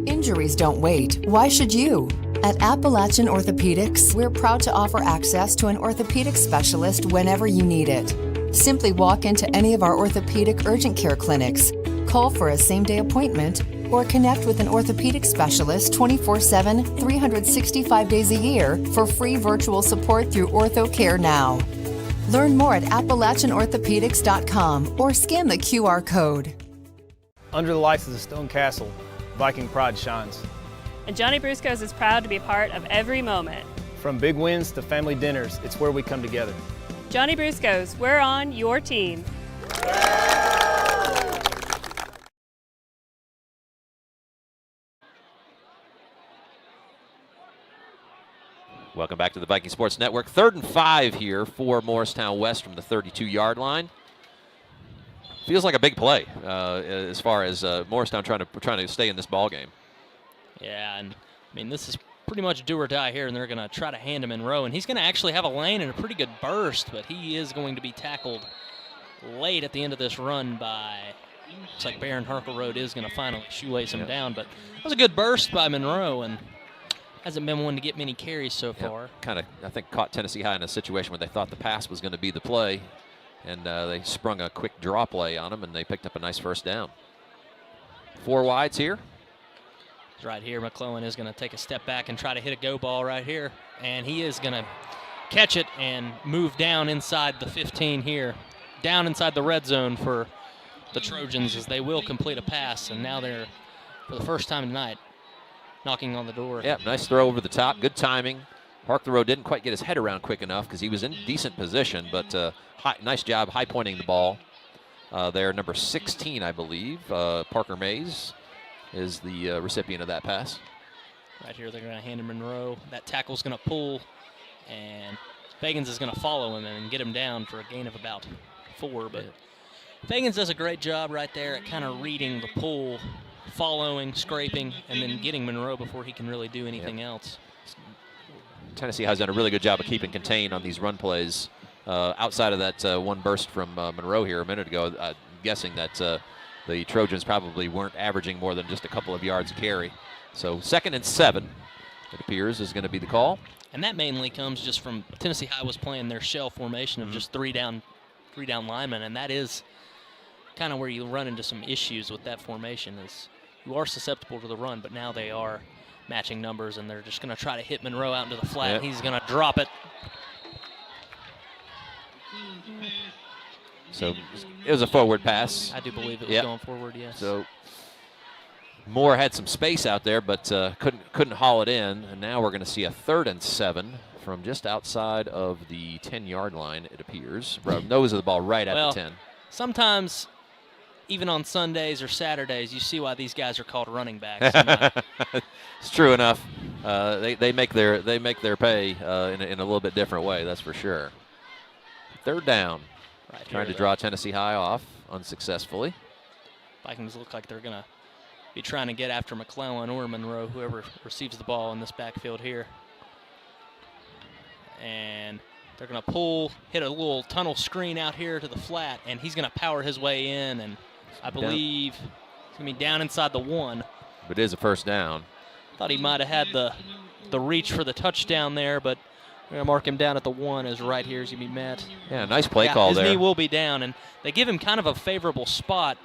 Injuries don't wait. Why should you? At Appalachian Orthopedics, we're proud to offer access to an orthopedic specialist whenever you need it. Simply walk into any of our orthopedic urgent care clinics, call for a same-day appointment, or connect with an orthopedic specialist 24/7, 365 days a year for free virtual support through OrthoCare Now. Learn more at AppalachianOrthopedics.com or scan the QR code. Under the lights of the Stone Castle, Viking pride shines. And Johnny Brusco's is proud to be part of every moment. From big wins to family dinners, it's where we come together. Johnny Brusco's, we're on your team. Welcome back to the Viking Sports Network. 3rd and 5 here for Morristown West from the 32-yard line. Feels like a big play as far as Morristown trying to stay in this ball game. Yeah, and I mean, this is pretty much do or die here, and they're going to try to hand him in row, and he's going to actually have a lane and a pretty good burst, but he is going to be tackled late at the end of this run by, looks like Baron Harkleroad is going to finally shoelace him down, but that was a good burst by Monroe, and hasn't been one to get many carries so far. Kind of, I think, caught Tennessee High in a situation where they thought the pass was going to be the play, and they sprung a quick draw play on him, and they picked up a nice 1st down. 4 wides here. Right here, McClellan is going to take a step back and try to hit a go ball right here, and he is going to catch it and move down inside the 15 here, down inside the red zone for the Trojans as they will complete a pass, and now they're, for the first time tonight, knocking on the door. Yeah, nice throw over the top, good timing. Harkleroad didn't quite get his head around quick enough because he was in decent position, but nice job high pointing the ball. There, number 16, I believe, Parker Mays, is the recipient of that pass. Right here, they're going to hand him Monroe. That tackle's going to pull, and Fagans is going to follow him and get him down for a gain of about 4. But Fagans does a great job right there at kind of reading the pull, following, scraping, and then getting Monroe before he can really do anything else. Tennessee has done a really good job of keeping contained on these run plays. Outside of that one burst from Monroe here a minute ago, I'm guessing that the Trojans probably weren't averaging more than just a couple of yards a carry. So 2nd and 7. it appears, is going to be the call. And that mainly comes just from Tennessee High was playing their shell formation of just three down linemen, and that is kind of where you run into some issues with that formation. Is you are susceptible to the run, but now they are matching numbers, and they're just going to try to hit Monroe out into the flat. Yep. He's going to drop it. So it was a forward pass. I do believe it was going forward, yes. So Moore had some space out there, but couldn't haul it in. And now we're going to see a 3rd and 7 from just outside of the 10-yard line, it appears. Nose of the ball right at the 10. Sometimes, even on Sundays or Saturdays, you see why these guys are called running backs. It's true enough. They make their pay in a little bit different way, that's for sure. 3rd down. Right Trying here, to draw Tennessee High off unsuccessfully. Vikings look like they're going to be trying to get after McClellan or Monroe, whoever receives the ball in this backfield here. And they're going to hit a little tunnel screen out here to the flat, and he's going to power his way in, and I believe he's going to be down inside the 1. But it is a 1st down. Thought he might have had the reach for the touchdown there, but we're going to mark him down at the 1 as right here is going to be met. Yeah, nice play call there. His knee will be down, and they give him kind of a favorable spot,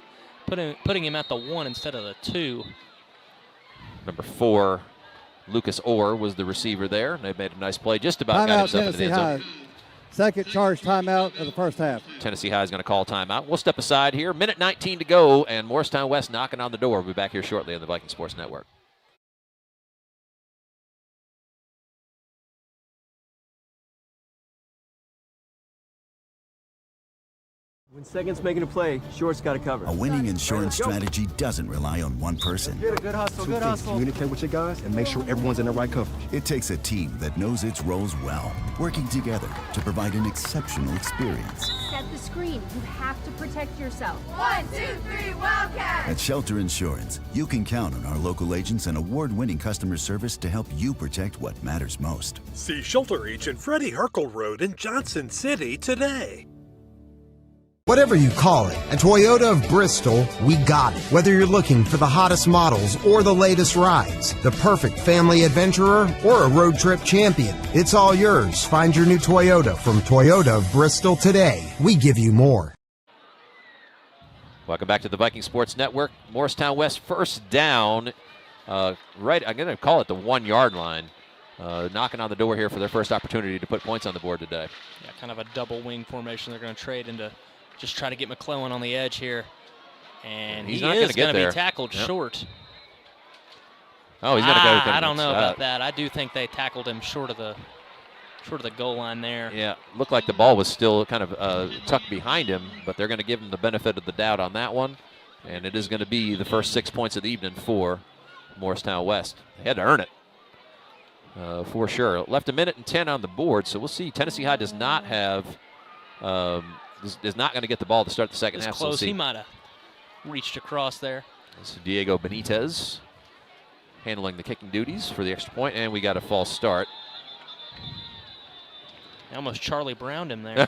putting him at the 1 instead of the 2. Number 4, Lucas Orr was the receiver there. They made a nice play, just about got himself into the end zone. Second charge timeout of the first half. Tennessee High is going to call timeout. We'll step aside here. Minute 19 to go, and Morristown West knocking on the door. We'll be back here shortly on the Viking Sports Network. When second's making a play, short's got to cover. A winning insurance strategy doesn't rely on one person. Good hustle, good hustle. Communicate with your guys and make sure everyone's in the right coverage. It takes a team that knows its roles well, working together to provide an exceptional experience. Set the screen. You have to protect yourself. 1, 2, 3, Wildcat! At Shelter Insurance, you can count on our local agents and award-winning customer service to help you protect what matters most. See Shelter Agent Freddie Herkel Road in Johnson City today. Whatever you call it, at Toyota of Bristol, we got it. Whether you're looking for the hottest models or the latest rides, the perfect family adventurer or a road trip champion, it's all yours. Find your new Toyota from Toyota of Bristol today. We give you more. Welcome back to the Viking Sports Network. Morristown West 1st down. I'm going to call it the 1-yard line. Knocking on the door here for their first opportunity to put points on the board today. Yeah, kind of a double wing formation. They're going to trade into just try to get McClellan on the edge here. And he's he not is going to be tackled short. Oh, he's going to go. I don't know about that. I do think they tackled him short of the goal line there. Yeah, looked like the ball was still kind of tucked behind him, but they're going to give him the benefit of the doubt on that one. And it is going to be the first 6 points of the evening for Morristown West. They had to earn it. For sure. Left 1:10 on the board, so we'll see. Tennessee High does not have is not going to get the ball to start the second half. Close. So he might have reached across there. This is Diego Benitez handling the kicking duties for the extra point, and we got a false start. Almost Charlie Browned him there.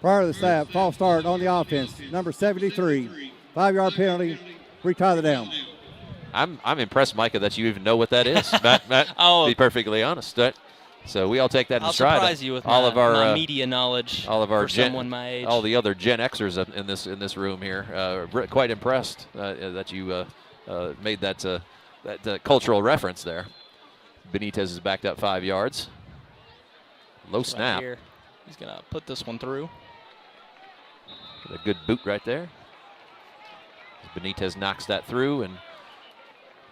Prior to the snap, false start on the offense. Number 73, 5-yard penalty, retire the down. I'm impressed, Micah, that you even know what that is. Matt, to be perfectly honest. So we all take that in stride. I'll surprise you with all of our my media knowledge. All of our for someone my age. All the other Gen Xers in this room here. Quite impressed that you made that cultural reference there. Benitez is backed up 5 yards. Low snap. Right here. He's gonna put this one through. A good boot right there. Benitez knocks that through, and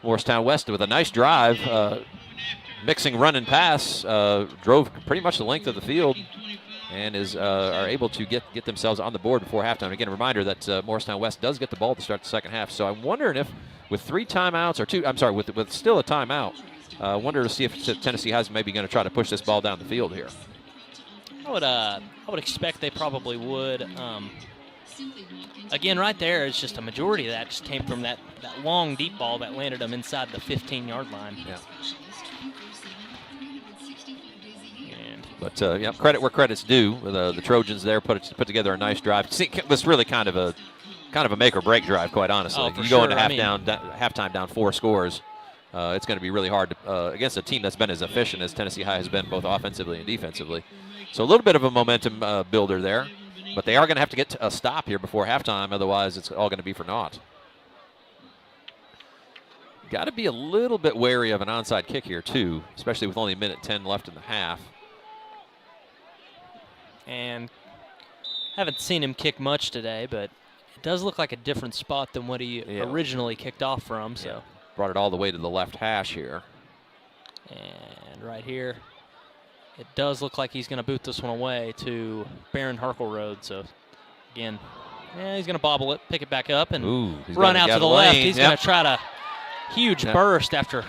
Morristown West with a nice drive. Mixing run and pass, drove pretty much the length of the field and are able to get themselves on the board before halftime. Again, a reminder that Morristown West does get the ball to start the second half. So I'm wondering if with 3 timeouts, with still a timeout, I wonder to see if Tennessee High is maybe going to try to push this ball down the field here. I would expect they probably would. Again, right there, it's just a majority of that just came from that long deep ball that landed them inside the 15-yard line. Yeah. But credit where credit's due. The Trojans there put together a nice drive. It was really kind of a make or break drive, quite honestly. Oh, you go into halftime down 4 scores. it's going to be really hard to, against a team that's been as efficient as Tennessee High has been both offensively and defensively. So a little bit of a momentum builder there, but they are going to have to get a stop here before halftime, otherwise it's all going to be for naught. Got to be a little bit wary of an onside kick here too, especially with only a minute 10 left in the half. And haven't seen him kick much today, but it does look like a different spot than what he originally kicked off from. So brought it all the way to the left hash here. And right here, it does look like he's going to boot this one away to Baron Harkle Road. So again, he's going to bobble it, pick it back up, and run out to the left. He's going to try to huge burst after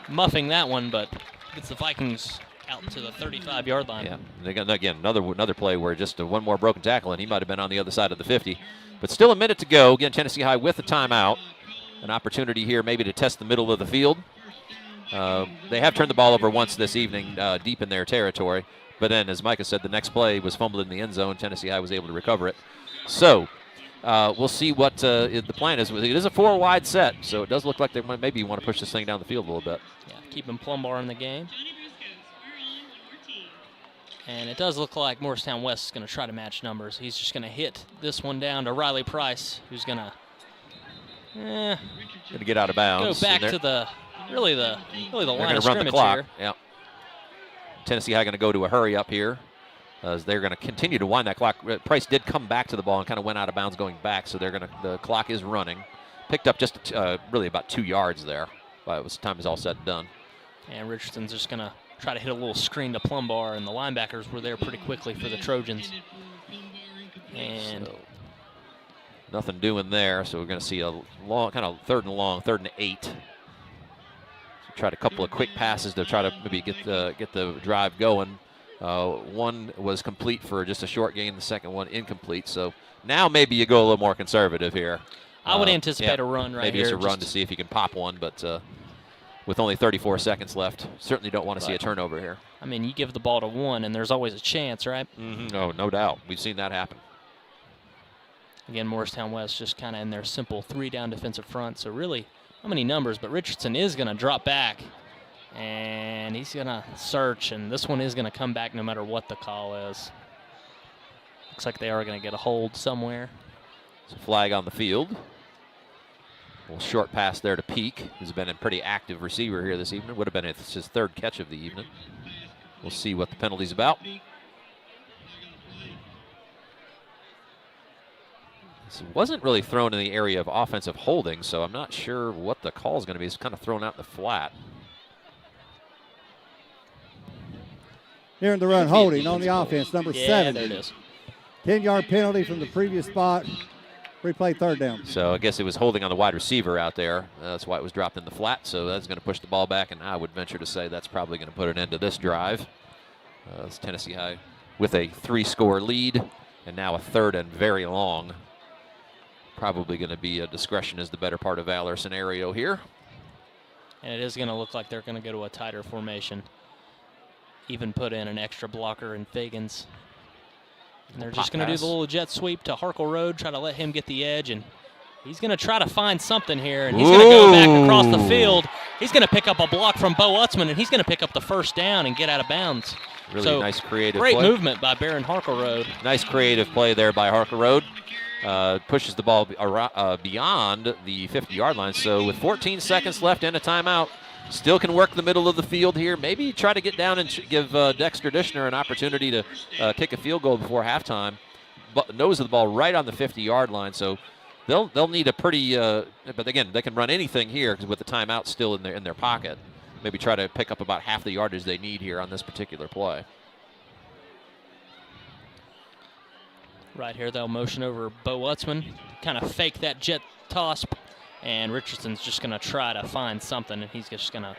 muffing that one, but gets the Vikings out to the 35-yard line. Yeah, they got, again, another play where just one more broken tackle, and he might have been on the other side of the 50. But still a minute to go. Again, Tennessee High with the timeout. An opportunity here maybe to test the middle of the field. They have turned the ball over once this evening deep in their territory. But then, as Micah said, the next play was fumbled in the end zone. Tennessee High was able to recover it. So we'll see what the plan is. It is a 4-wide set, so it does look like they maybe want to push this thing down the field a little bit. Yeah, keeping Plumbar in the game. And it does look like Morristown West is going to try to match numbers. He's just going to hit this one down to Riley Price, who's going to get out of bounds. Go back to the really the line of run the clock. Here. Yeah. Tennessee High going to go to a hurry up here, as they're going to continue to wind that clock. Price did come back to the ball and kind of went out of bounds going back, so the clock is running. Picked up just really about 2 yards there by the time is all said and done. And Richardson's just going to try to hit a little screen to Plumbar, and the linebackers were there pretty quickly for the Trojans. And so, nothing doing there, so we're going to see a long, kind of third and 8. So tried a couple of quick passes to try to maybe get the drive going. One was complete for just a short gain, the second one incomplete. So now maybe you go a little more conservative here. I would anticipate a run right maybe here. Maybe just a run to see if you can pop one, but with only 34 seconds left, certainly don't want to see a turnover here. I mean, you give the ball to one, and there's always a chance, right? Mm-hmm. No doubt. We've seen that happen. Again, Morristown West just kind of in their simple 3-down defensive front. So really, not many numbers, but Richardson is going to drop back, and he's going to search, and this one is going to come back no matter what the call is. Looks like they are going to get a hold somewhere. It's a flag on the field. A little short pass there to Peak, who's been a pretty active receiver here this evening. Would have been his third catch of the evening. We'll see what the penalty's about. This wasn't really thrown in the area of offensive holding, so I'm not sure what the call is going to be. It's kind of thrown out in the flat. Here in the run, holding on the offense, number 7. There it is. 10-yard penalty from the previous spot. Replay third down. So I guess it was holding on the wide receiver out there. That's why it was dropped in the flat. So that's going to push the ball back, and I would venture to say that's probably going to put an end to this drive. It's Tennessee High with a 3-score lead, and now a third and very long. Probably going to be a discretion is the better part of valor scenario here. And it is going to look like they're going to go to a tighter formation. Even put in an extra blocker in Fagans. And they're just going to do the little jet sweep to Harkle Road, try to let him get the edge, and he's going to try to find something here, and he's going to go back across the field. He's going to pick up a block from Bo Utzman, and he's going to pick up the first down and get out of bounds. Really nice creative play. Great movement by Baron Harkle Road. Nice creative play there by Harkle Road. Pushes the ball beyond the 50-yard line. So with 14 seconds left and a timeout, still can work the middle of the field here. Maybe try to get down and give Dexter Dishner an opportunity to kick a field goal before halftime. Nose of the ball right on the 50-yard line. So they'll need a pretty. But again, they can run anything here because with the timeout still in their pocket. Maybe try to pick up about half the yardage they need here on this particular play. Right here, they'll motion over Bo Utzman, kind of fake that jet toss, and Richardson's just going to try to find something, and he's just going to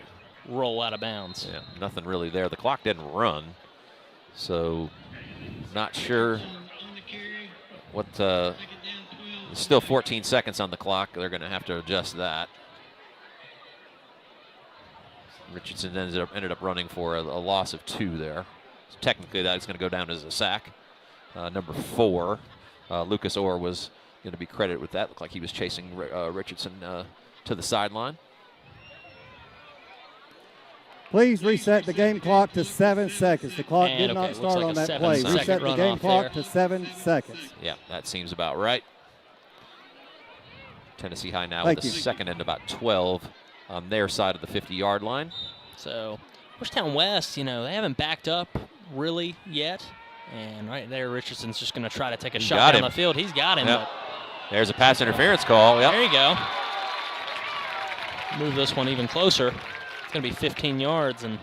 roll out of bounds. Yeah, nothing really there. The clock didn't run, so not sure what. Still 14 seconds on the clock. They're going to have to adjust that. Richardson ended up running for a loss of 2 there. So technically, that's going to go down as a sack. Number 4, Lucas Orr was going to be credited with that. Looked like he was chasing Richardson to the sideline. Please reset the game clock to 7 seconds. The clock And did okay, not looks start like on a that 7 play. second Reset the runoff game clock there. to 7 seconds. Yeah, that seems about right. Tennessee High now Thank with a you. second and about 12 on their side of the 50-yard line. So Morristown West, they haven't backed up really yet. And right there, Richardson's just going to try to take a shot down the field. He's got him. Yep. But There's a pass interference call. Yep. there you go. Move this one even closer. It's going to be 15 yards and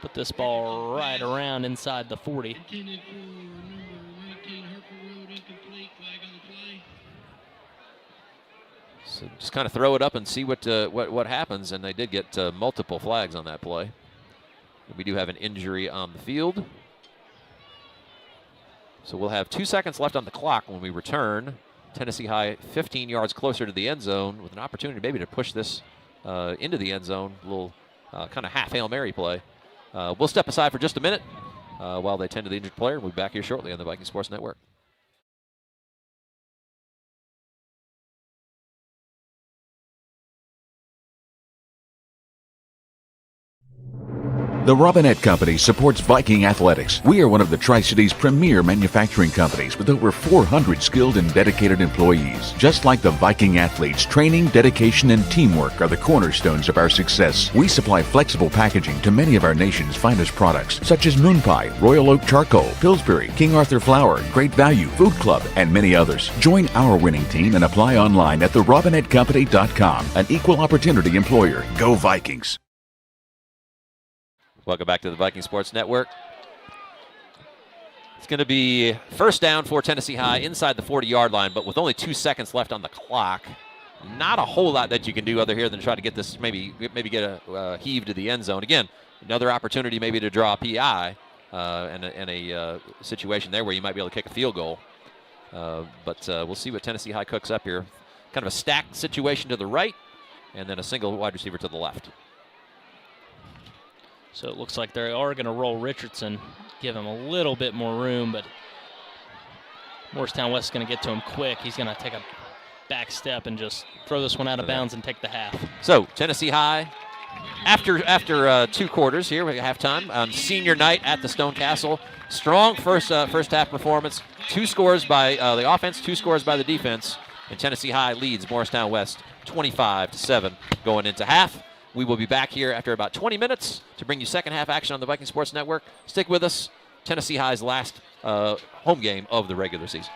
put this ball right around inside the 40. Intended for number 19, Harper Road, incomplete, flag on the play. So just kind of throw it up and see what happens, and they did get multiple flags on that play. We do have an injury on the field. So we'll have 2 seconds left on the clock when we return. Tennessee High 15 yards closer to the end zone with an opportunity maybe to push this into the end zone. A little kind of half Hail Mary play. We'll step aside for just a minute while they tend to the injured player. We'll be back here shortly on the Viking Sports Network. The Robinette Company supports Viking athletics. We are one of the Tri-Cities' premier manufacturing companies with over 400 skilled and dedicated employees. Just like the Viking athletes, training, dedication, and teamwork are the cornerstones of our success. We supply flexible packaging to many of our nation's finest products, such as Moon Pie, Royal Oak Charcoal, Pillsbury, King Arthur Flour, Great Value, Food Club, and many others. Join our winning team and apply online at therobinettecompany.com. An equal opportunity employer. Go Vikings! Welcome back to the Viking Sports Network. It's going to be first down for Tennessee High inside the 40-yard line, but with only 2 seconds left on the clock. Not a whole lot that you can do other here than try to get this, maybe get a heave to the end zone. Again, another opportunity maybe to draw a PI and a situation there where you might be able to kick a field goal. But we'll see what Tennessee High cooks up here. Kind of a stacked situation to the right, and then a single wide receiver to the left. So it looks like they are going to roll Richardson, give him a little bit more room, but Morristown West is going to get to him quick. He's going to take a back step and just throw this one out of bounds and take the half. So Tennessee High, after 2 quarters here, we have halftime on senior night at the Stone Castle. Strong first half performance. 2 scores by the offense, 2 scores by the defense, and Tennessee High leads Morristown West 25-7 going into half. We will be back here after about 20 minutes to bring you second half action on the Viking Sports Network. Stick with us. Tennessee High's last home game of the regular season.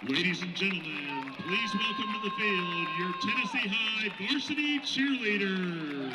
Ladies and gentlemen, please welcome to the field your Tennessee High varsity cheerleaders.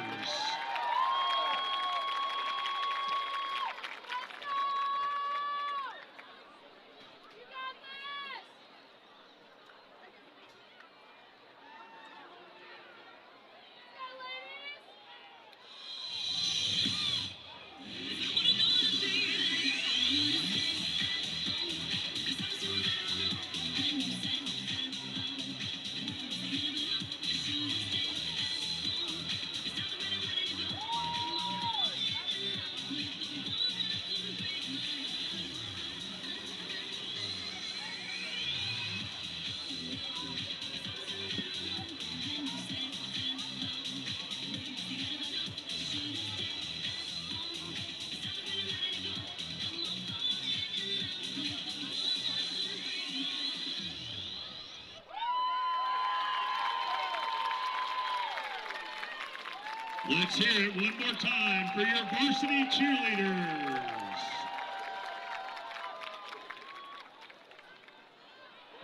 Let's hear it one more time for your varsity cheerleaders.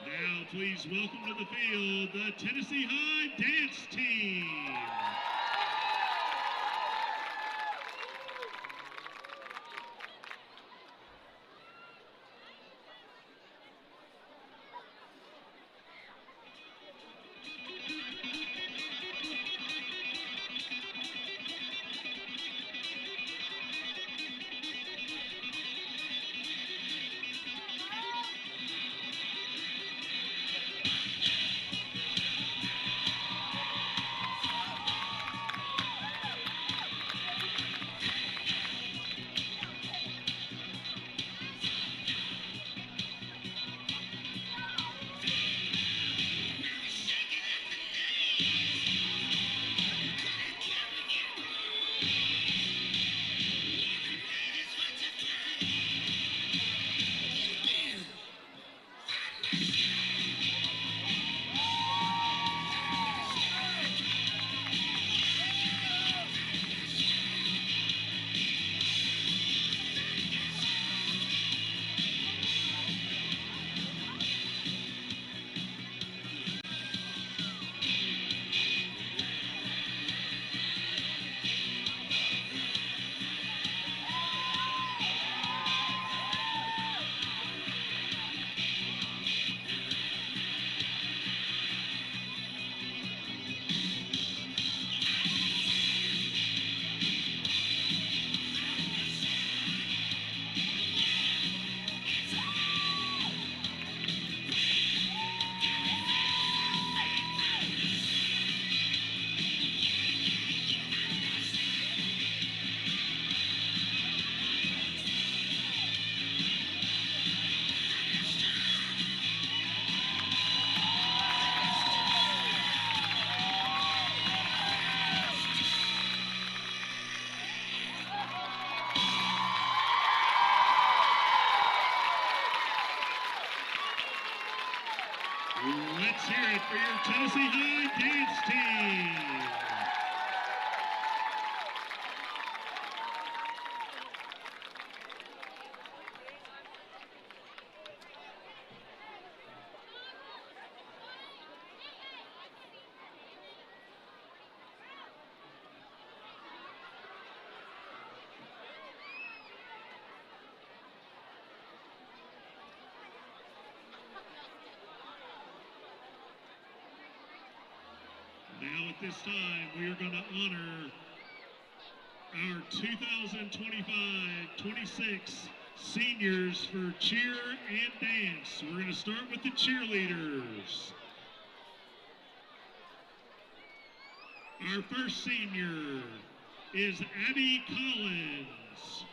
Now please welcome to the field the Tennessee High Dance Team. Tennessee High Dance Team. Now at this time, we are going to honor our 2025-26 seniors for cheer and dance. We're going to start with the cheerleaders. Our first senior is Abby Collins.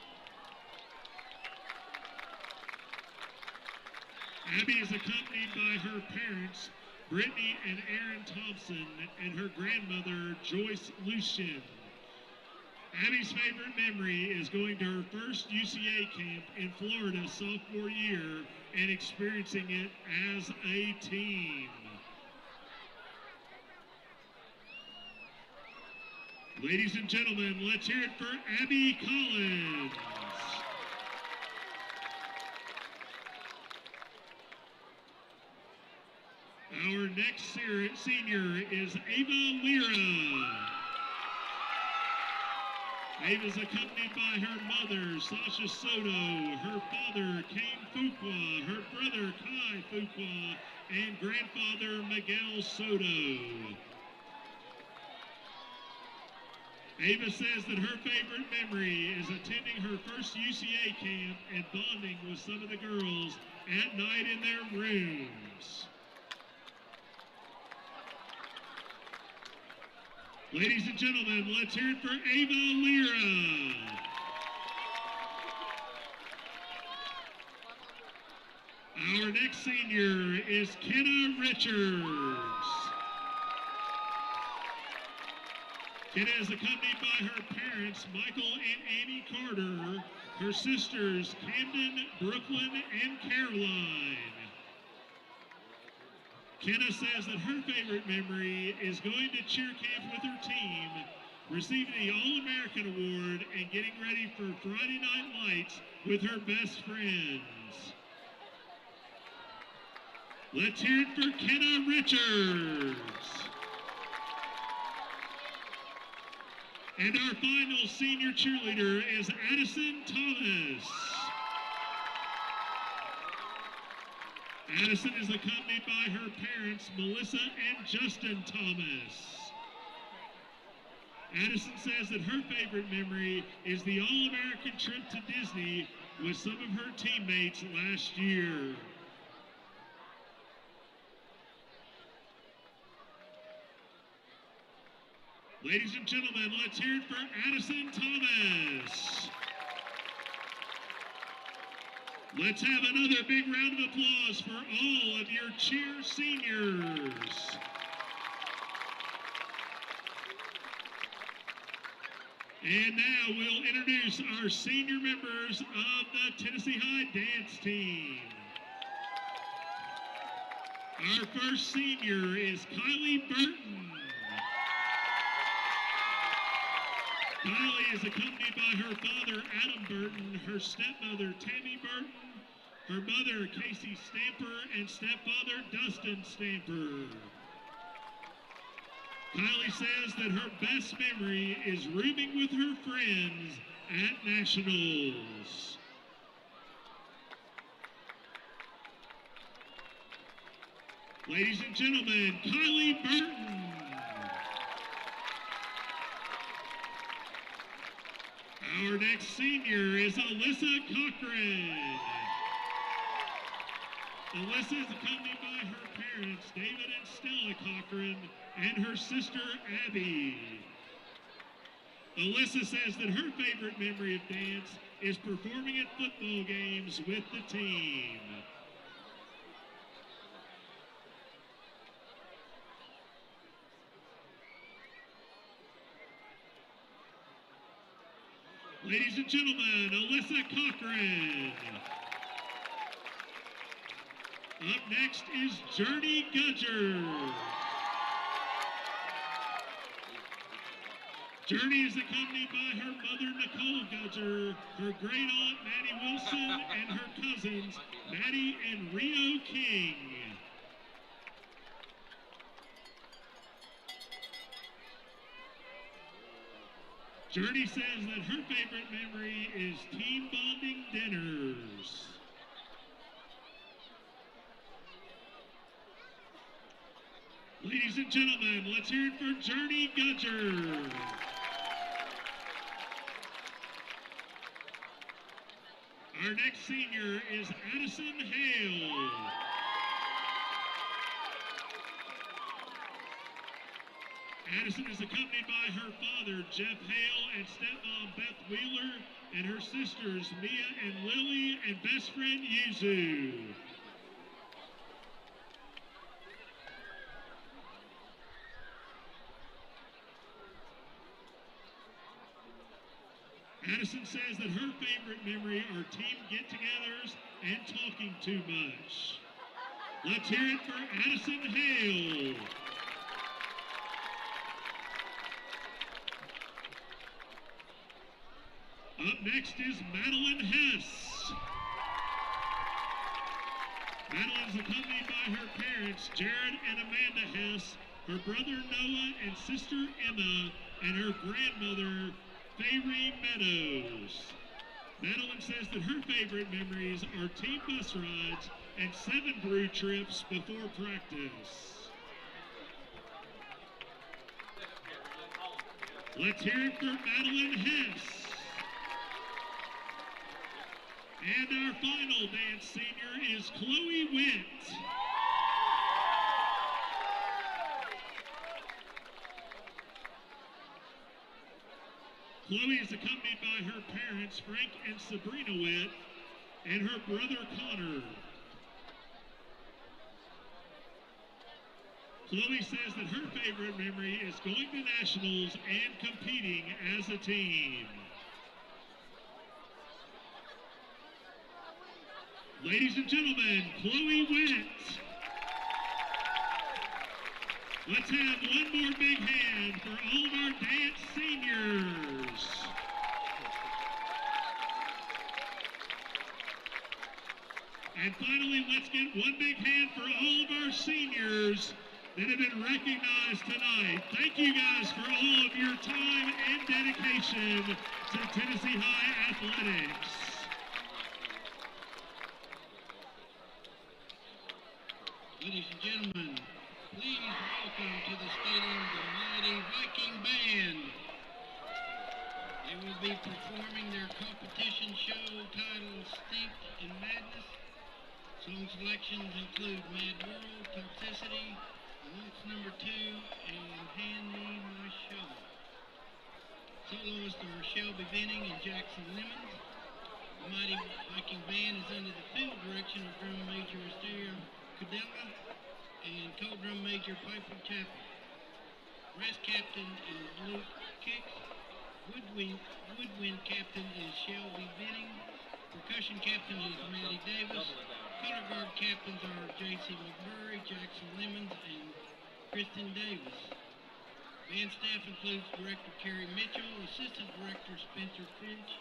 Abby is accompanied by her parents, Brittany and Aaron Thompson, and her grandmother, Joyce Lucien. Abby's favorite memory is going to her first UCA camp in Florida sophomore year and experiencing it as a team. Ladies and gentlemen, let's hear it for Abby Collins. Our next senior is Ava Lira. Ava's accompanied by her mother, Sasha Soto, her father, Kane Fuqua, her brother, Kai Fuqua, and grandfather, Miguel Soto. Ava says that her favorite memory is attending her first UCA camp and bonding with some of the girls at night in their rooms. Ladies and gentlemen, let's hear it for Ava Lira. Our next senior is Kenna Richards. Kenna is accompanied by her parents, Michael and Annie Carter, her sisters, Camden, Brooklyn, and Caroline. Kenna says that her favorite memory is going to cheer camp with her team, receiving the All-American Award, and getting ready for Friday Night Lights with her best friends. Let's hear it for Kenna Richards. And our final senior cheerleader is Addison Thomas. Addison is accompanied by her parents, Melissa and Justin Thomas. Addison says that her favorite memory is the All-American trip to Disney with some of her teammates last year. Ladies and gentlemen, let's hear it for Addison Thomas. Let's have another big round of applause for all of your cheer seniors. And now we'll introduce our senior members of the Tennessee High Dance Team. Our first senior is Kylie Burton. Kylie is accompanied by her father, Adam Burton, her stepmother, Tammy Burton, her mother, Casey Stamper, and stepfather, Dustin Stamper. Kylie says that her best memory is rooming with her friends at Nationals. Ladies and gentlemen, Kylie Burton. Our next senior is Alyssa Cochran. Alyssa is accompanied by her parents, David and Stella Cochran, and her sister, Abby. Alyssa says that her favorite memory of dance is performing at football games with the team. Ladies and gentlemen, Alyssa Cochran. Up next is Journey Gudger. Journey is accompanied by her mother, Nicole Gudger, her great aunt, Maddie Wilson, and her cousins, Maddie and Rio King. Journey says that her favorite memory is team bonding dinners. Ladies and gentlemen, let's hear it for Journey Gudger. Our next senior is Addison Hale. Addison is accompanied by her father, Jeff Hale, and stepmom, Beth Wheeler, and her sisters, Mia and Lily, and best friend, Yuzu. Addison says that her favorite memory are team get-togethers and talking too much. Let's hear it for Addison Hale. Up next is Madeline Hess. Madeline is accompanied by her parents, Jared and Amanda Hess, her brother Noah and sister Emma, and her grandmother, Fayre Meadows. Madeline says that her favorite memories are team bus rides and 7 brew trips before practice. Let's hear it for Madeline Hess. And our final dance senior is Chloe Witt. Chloe is accompanied by her parents, Frank and Sabrina Witt, and her brother, Connor. Chloe says that her favorite memory is going to nationals and competing as a team. Ladies and gentlemen, Chloe Witt. Let's have one more big hand for all of our dance seniors. And finally, let's get one big hand for all of our seniors that have been recognized tonight. Thank you guys for all of your time and dedication to Tennessee High Athletics. Ladies and gentlemen, please welcome to the stadium the mighty Viking Band. They will be performing their competition show titled Steeped in Madness. Song selections include Mad World, Toxicity, Waltz Number 2, and Hand Me My Shovel. Soloists are Shelby Benning and Jackson Lemons. The mighty Viking Band is under the field direction of Drum Major Asteria Cadella and co-drum major Piper Chapel. Brass captain is Luke Kicks. Woodwind captain is Shelby Benning. Percussion captain is Maddie Davis. Color guard captains are J.C. McMurray, Jackson Lemons, and Kristen Davis. Band staff includes Director Kerry Mitchell, Assistant Director Spencer Finch,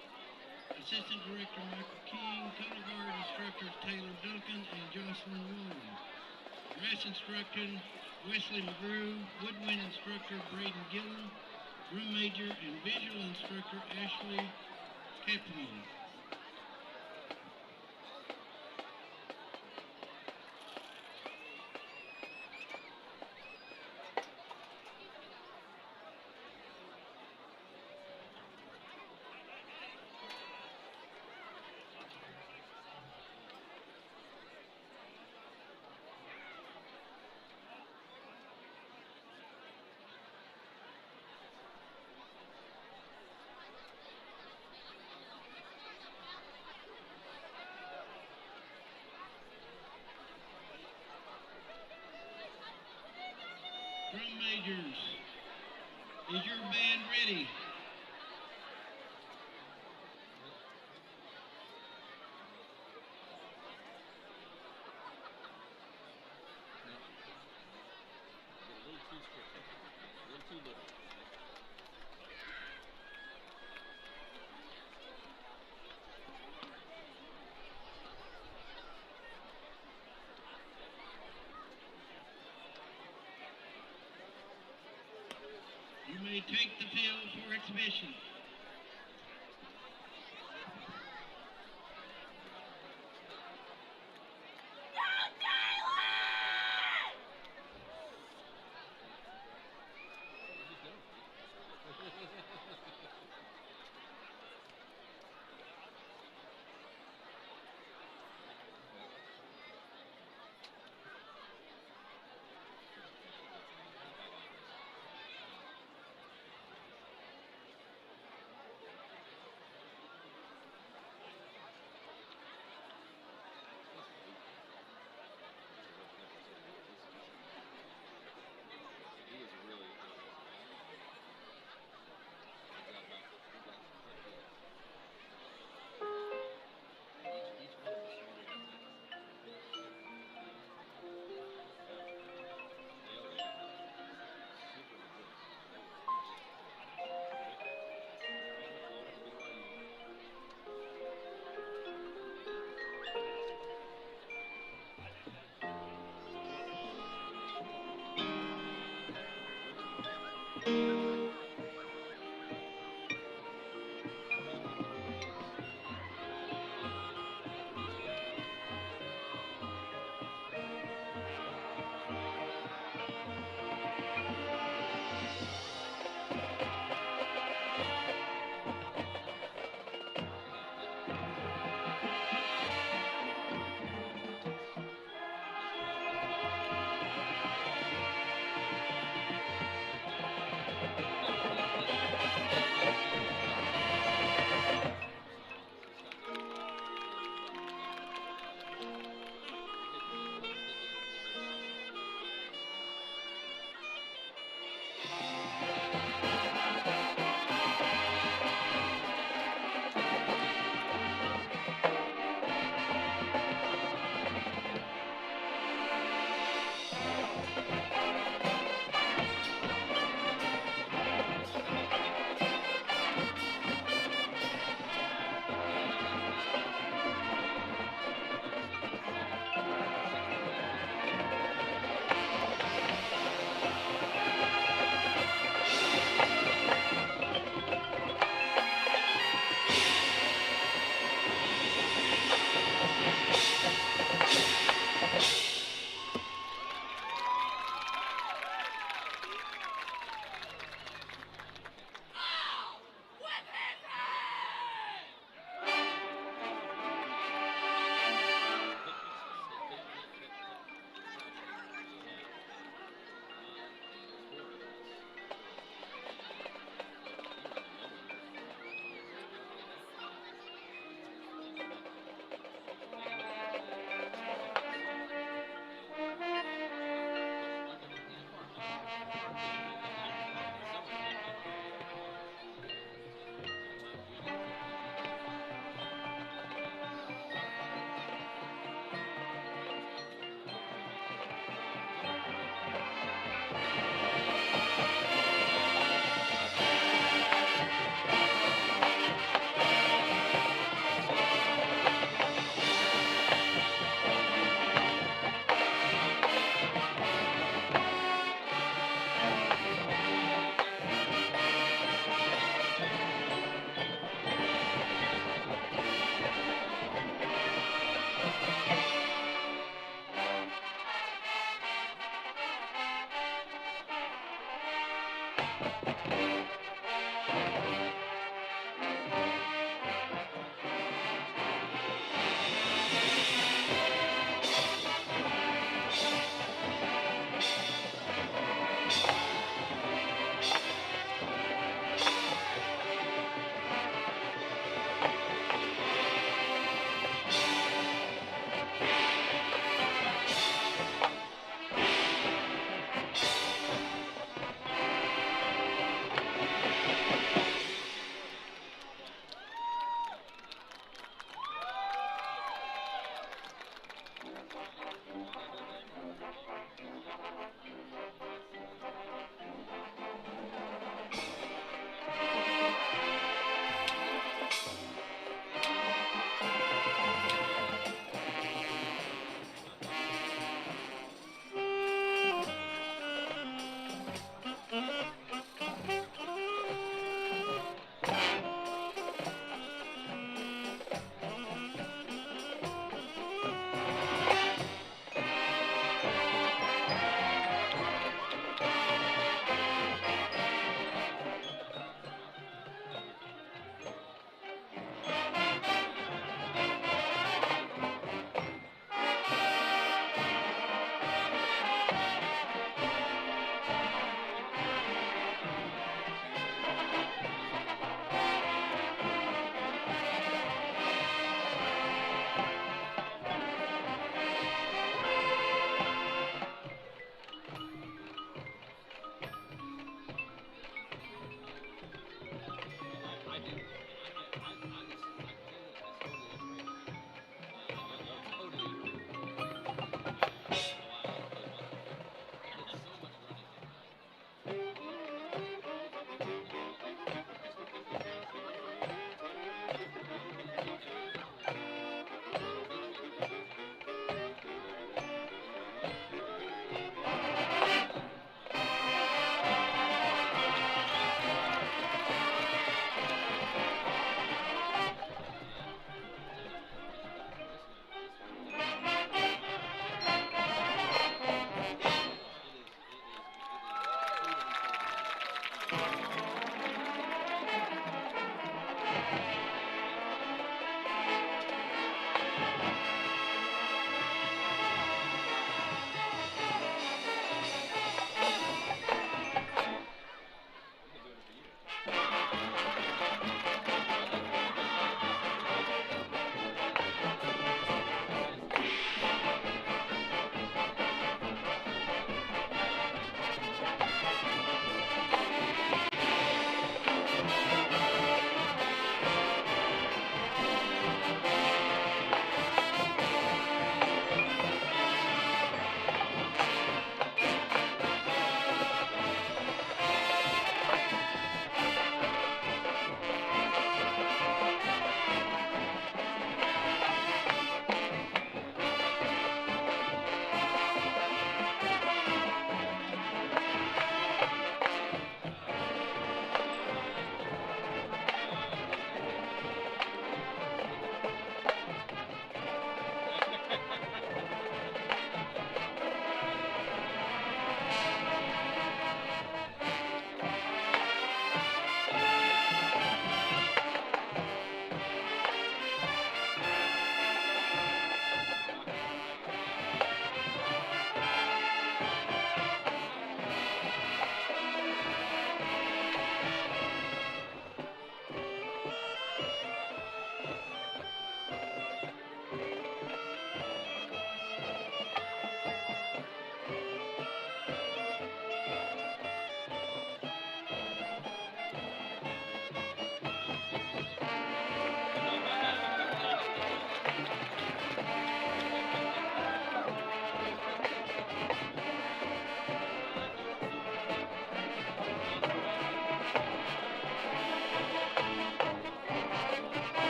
Assistant Director Michael King, color guard instructors Taylor Duncan and Jocelyn Wallen. Brass instructor Wesley McGrew, woodwind instructor Braden Gillen, drum major and visual instructor Ashley Kaplan. Drum majors, is your band ready? take the field for exhibition.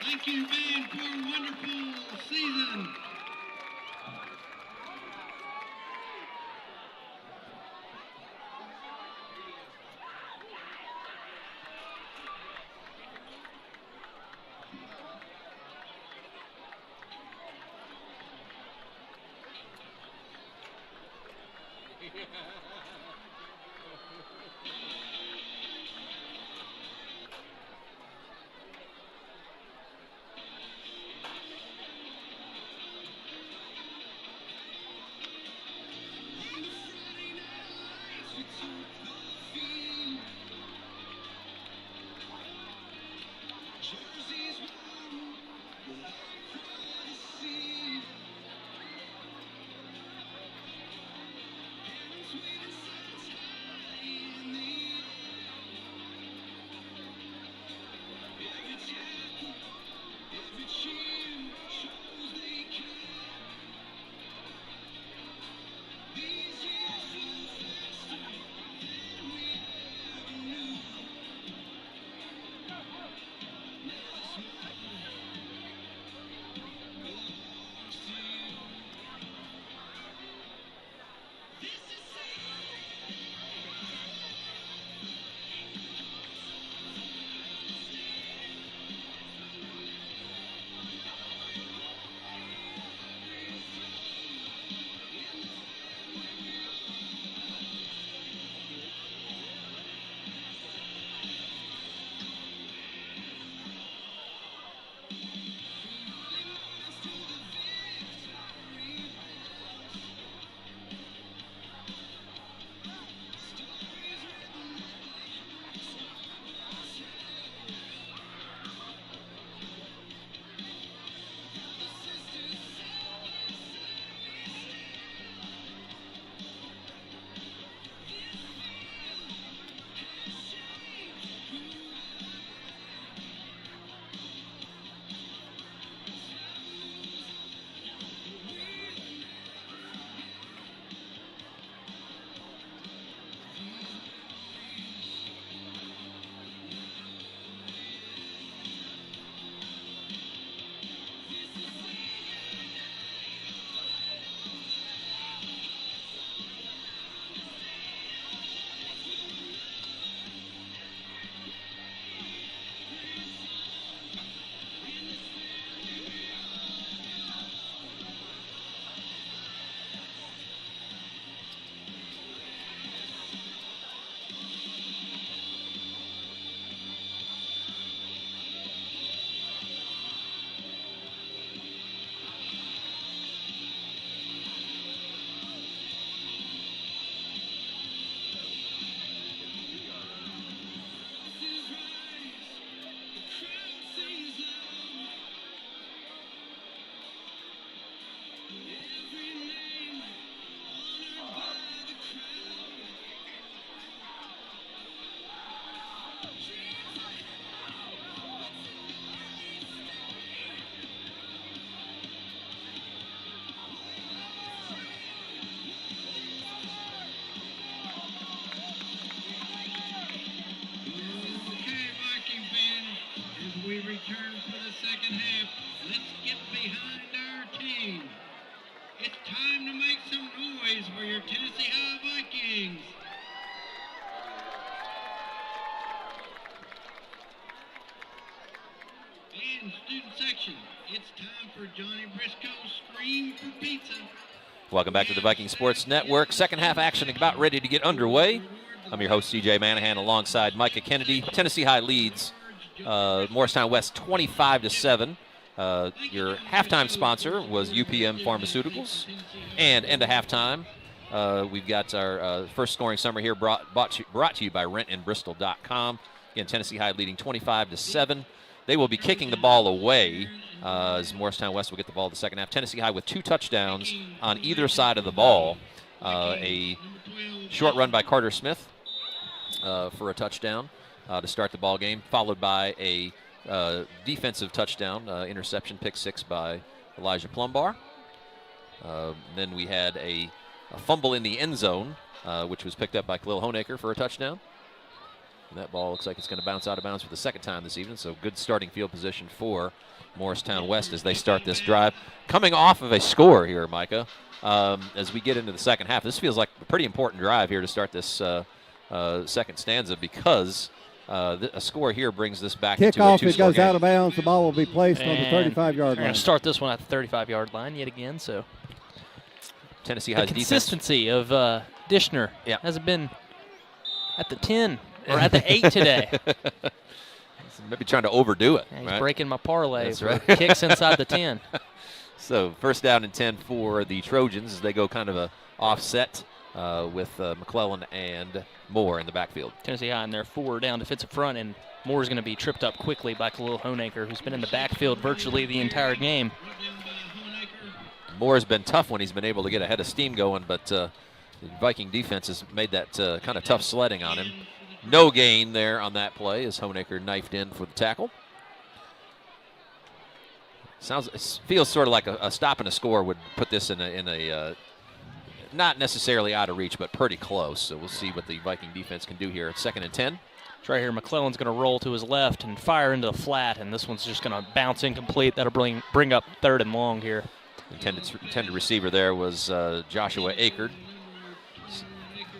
Thank you, band, for a wonderful season. Sweet second half. Let's get behind our team. It's time to make some noise for your Tennessee High Vikings. And student section, it's time for Johnny Briscoe's Scream for Pizza. Welcome back to the Viking Sports Network. Second half action about ready to get underway. I'm your host, CJ Manahan, alongside Micah Kennedy. Tennessee High leads Morristown West 25-7. Your halftime sponsor was UPM Pharmaceuticals. And end of halftime, we've got our first scoring summary here brought to you by rentinbristol.com. Again, Tennessee High leading 25-7. They will be kicking the ball away as Morristown West will get the ball in the second half. Tennessee High with 2 touchdowns on either side of the ball. A short run by Carter Smith for a touchdown to start the ball game, followed by a defensive touchdown, interception, pick 6 by Elijah Plumbar. Then we had a fumble in the end zone, which was picked up by Khalil Honaker for a touchdown. And that ball looks like it's going to bounce out of bounds for the second time this evening, so good starting field position for Morristown West as they start this drive. Coming off of a score here, Micah, as we get into the second half, this feels like a pretty important drive here to start this second stanza because a score here brings this back into a 2-score Kickoff, it goes game. out of bounds. The ball will be placed on the 35-yard We're line. going to start this one at the 35-yard line yet again. So Tennessee High's the consistency of Dishner hasn't been at the 10 or at the 8 today. Maybe trying to overdo it. Yeah, he's right? breaking my parlay That's for right. kicks inside the 10. So first down and 10 for the Trojans as they go kind of a offset with McClellan and Moore in the backfield. Tennessee High in their 4 down defensive front, and Moore's going to be tripped up quickly by Khalil Honaker, who's been in the backfield virtually the entire game. Moore's been tough when he's been able to get ahead of steam going, but the Viking defense has made that kind of tough sledding on him. No gain there on that play as Honaker knifed in for the tackle. Feels sort of like a stop and a score would put this in a not necessarily out of reach, but pretty close. So we'll see what the Viking defense can do here at 2nd and 10. It's right here. McClellan's going to roll to his left and fire into the flat, and this one's just going to bounce incomplete. That'll bring up 3rd and long here. Intended receiver there was Joshua Akerd.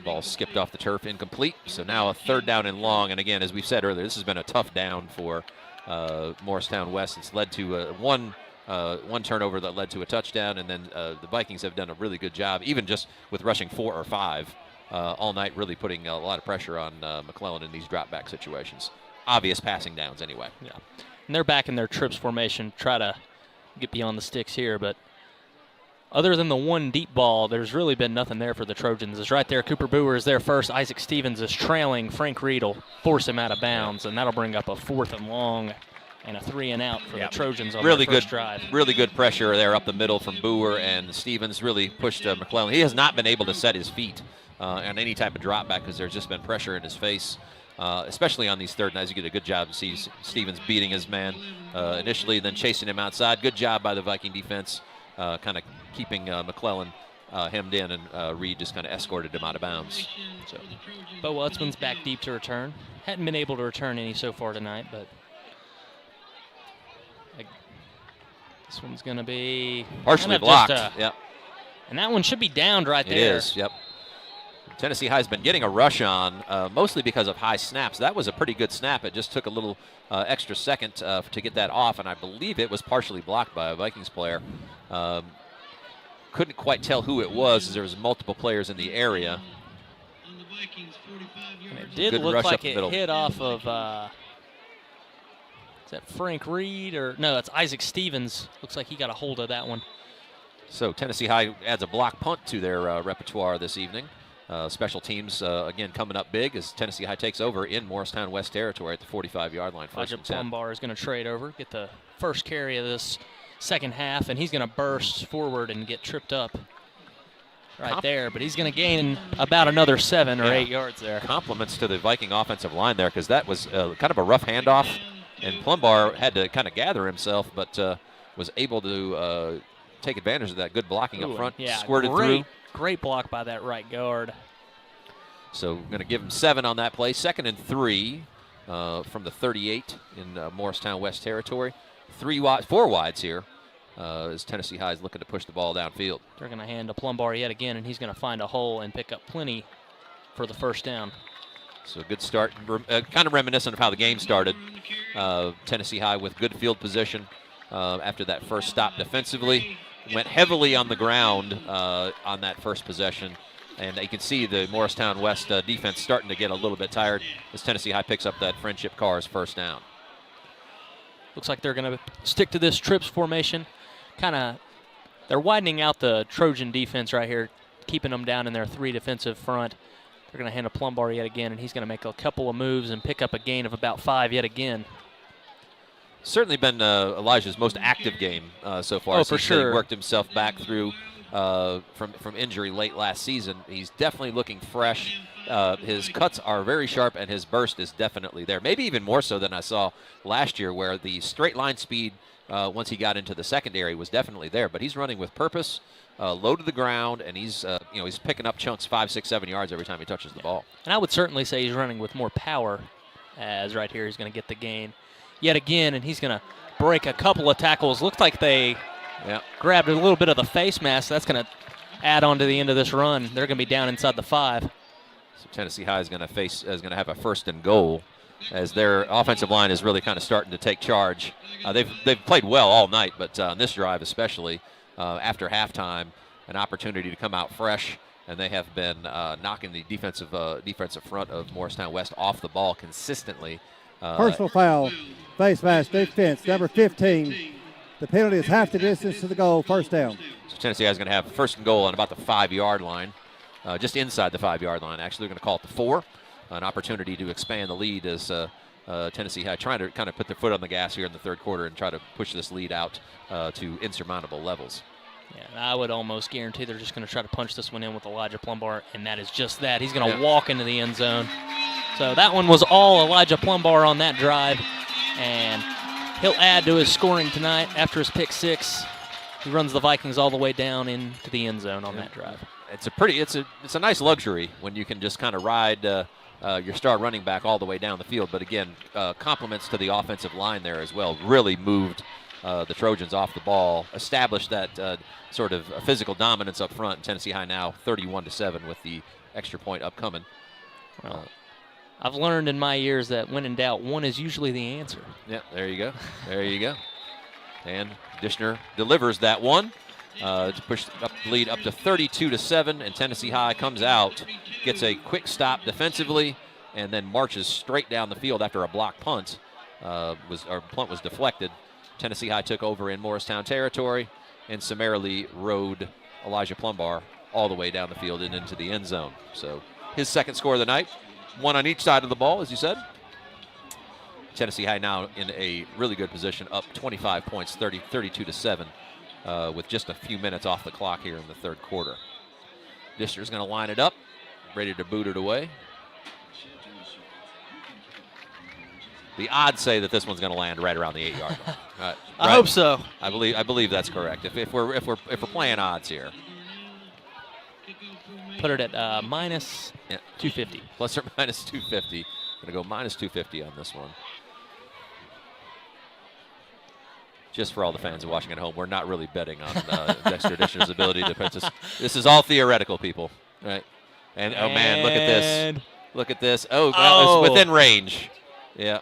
Ball skipped off the turf, incomplete. So now a 3rd down and long. And again, as we said earlier, this has been a tough down for Morristown West. It's led to one turnover that led to a touchdown, and then the Vikings have done a really good job, even just with rushing 4 or 5 all night, really putting a lot of pressure on McClellan in these drop-back situations. Obvious passing downs anyway. Yeah, and they're back in their trips formation, try to get beyond the sticks here, but other than the one deep ball, there's really been nothing there for the Trojans. It's right there. Cooper Boer is there first. Isaac Stevens is trailing. Frank Reed will force him out of bounds, and that'll bring up a 4th and long and a 3 and out for the Trojans on really their first good drive. Really good pressure there up the middle from Boer, and Stevens really pushed McClellan. He has not been able to set his feet on any type of drop back because there's just been pressure in his face, especially on these 3rd downs. You get a good job to see Stevens beating his man initially, then chasing him outside. Good job by the Viking defense. Kind of keeping McClellan hemmed in, and Reed just kind of escorted him out of bounds. So, Bo Utzman's back deep to return. Hadn't been able to return any so far tonight, but this one's going to be partially blocked. Yep. And that one should be downed right there. It is, yep. Tennessee High's been getting a rush on, mostly because of high snaps. That was a pretty good snap. It just took a little extra second to get that off, and I believe it was partially blocked by a Vikings player. Couldn't quite tell who it was, as there was multiple players in the area. And it did look like it hit off of, is that Frank Reed? Or no, that's Isaac Stevens. Looks like he got a hold of that one. So Tennessee High adds a block punt to their repertoire this evening. Special teams, again, coming up big as Tennessee High takes over in Morristown West territory at the 45-yard line. Elijah Plumbar is going to trade over, get the first carry of this second half, and he's going to burst forward and get tripped up right there. But he's going to gain about another 7 or 8 yards there. Compliments to the Viking offensive line there, because that was kind of a rough handoff, and Plumbar had to kind of gather himself, but was able to take advantage of that good blocking up front. Yeah, squirted through. Great block by that right guard. So going to give him 7 on that play. 2nd and 3 from the 38 in Morristown West territory. 4 wides here as Tennessee High is looking to push the ball downfield. They're going to hand to Plumbar yet again, and he's going to find a hole and pick up plenty for the first down. So a good start, kind of reminiscent of how the game started. Tennessee High with good field position after that first stop defensively. Went heavily on the ground on that first possession. And you can see the Morristown West defense starting to get a little bit tired as Tennessee High picks up that Friendship Cars first down. Looks like they're going to stick to this trips formation. They're widening out the Trojan defense right here, keeping them down in their 3 defensive front. They're going to hand a Plumbar yet again, and he's going to make a couple of moves and pick up a gain of about 5 yet again. Certainly been Elijah's most active game so far. Oh, for sure. He worked himself back through from injury late last season. He's definitely looking fresh. His cuts are very sharp, and his burst is definitely there. Maybe even more so than I saw last year, where the straight line speed, once he got into the secondary, was definitely there. But he's running with purpose, low to the ground, and he's he's picking up chunks 5, 6, 7 yards every time he touches the ball. And I would certainly say he's running with more power, as right here he's going to get the gain yet again, and he's going to break a couple of tackles. Looks like they grabbed a little bit of the face mask. That's going to add on to the end of this run. They're going to be down inside the 5. So Tennessee High is going to have a 1st and goal, as their offensive line is really kind of starting to take charge. They've played well all night, but on this drive especially, after halftime, an opportunity to come out fresh, and they have been knocking the defensive front of Morristown West off the ball consistently. Personal foul, face mask defense, number 15. The penalty is half the distance to the goal, first down. So Tennessee is going to have 1st and goal on about the 5-yard line, just inside the 5-yard line. Actually, they're going to call it the 4. An opportunity to expand the lead as Tennessee High trying to kind of put their foot on the gas here in the 3rd quarter and try to push this lead out to insurmountable levels. Yeah, and I would almost guarantee they're just going to try to punch this one in with Elijah Plumbar, and that is just that. He's going to walk into the end zone. So that one was all Elijah Plumbar on that drive, and he'll add to his scoring tonight after his pick 6. He runs the Vikings all the way down into the end zone on that drive. It's a nice luxury when you can just kind of ride your star running back all the way down the field. But again, compliments to the offensive line there as well. Really moved the Trojans off the ball, established that sort of physical dominance up front. Tennessee High now 31-7 with the extra point upcoming. I've learned in my years that when in doubt, 1 is usually the answer. Yeah, there you go. There you go. And Dishner delivers that one to push up the lead up to 32-7, and Tennessee High comes out, gets a quick stop defensively, and then marches straight down the field after a block punt. Punt was deflected. Tennessee High took over in Morristown territory and summarily rode Elijah Plumbar all the way down the field and into the end zone. So his 2nd score of the night, 1 on each side of the ball, as you said. Tennessee High now in a really good position, up 25 points, 32-7, with just a few minutes off the clock here in the 3rd quarter. Dishner's going to line it up, ready to boot it away. The odds say that this one's going to land right around the 8-yard line. Right. I hope so. I believe that's correct. If we're playing odds here, put it at minus 250. Plus or minus 250. Going to go minus 250 on this one. Just for all the fans watching at home, we're not really betting on Dexter Dishner's ability to put this. This is all theoretical, people. Right? And oh man, look at this! Look at this! Oh, it's within range. Yeah.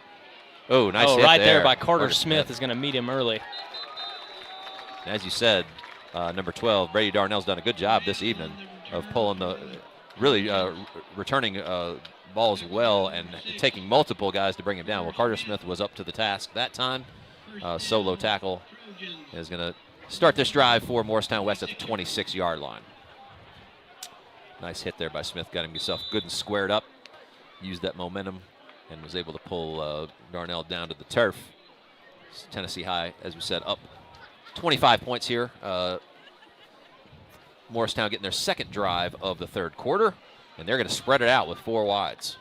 Oh, nice hit right there by Carter Smith is going to meet him early. As you said, number 12, Brady Darnell's done a good job this evening of pulling returning balls well and taking multiple guys to bring him down. Well, Carter Smith was up to the task that time. Solo tackle is going to start this drive for Morristown West at the 26-yard line. Nice hit there by Smith. Got himself good and squared up. Used that momentum and was able to pull Darnell down to the turf. Tennessee High, as we said, up 25 points here. Morristown getting their 2nd drive of the 3rd quarter, and they're going to spread it out with 4 wides.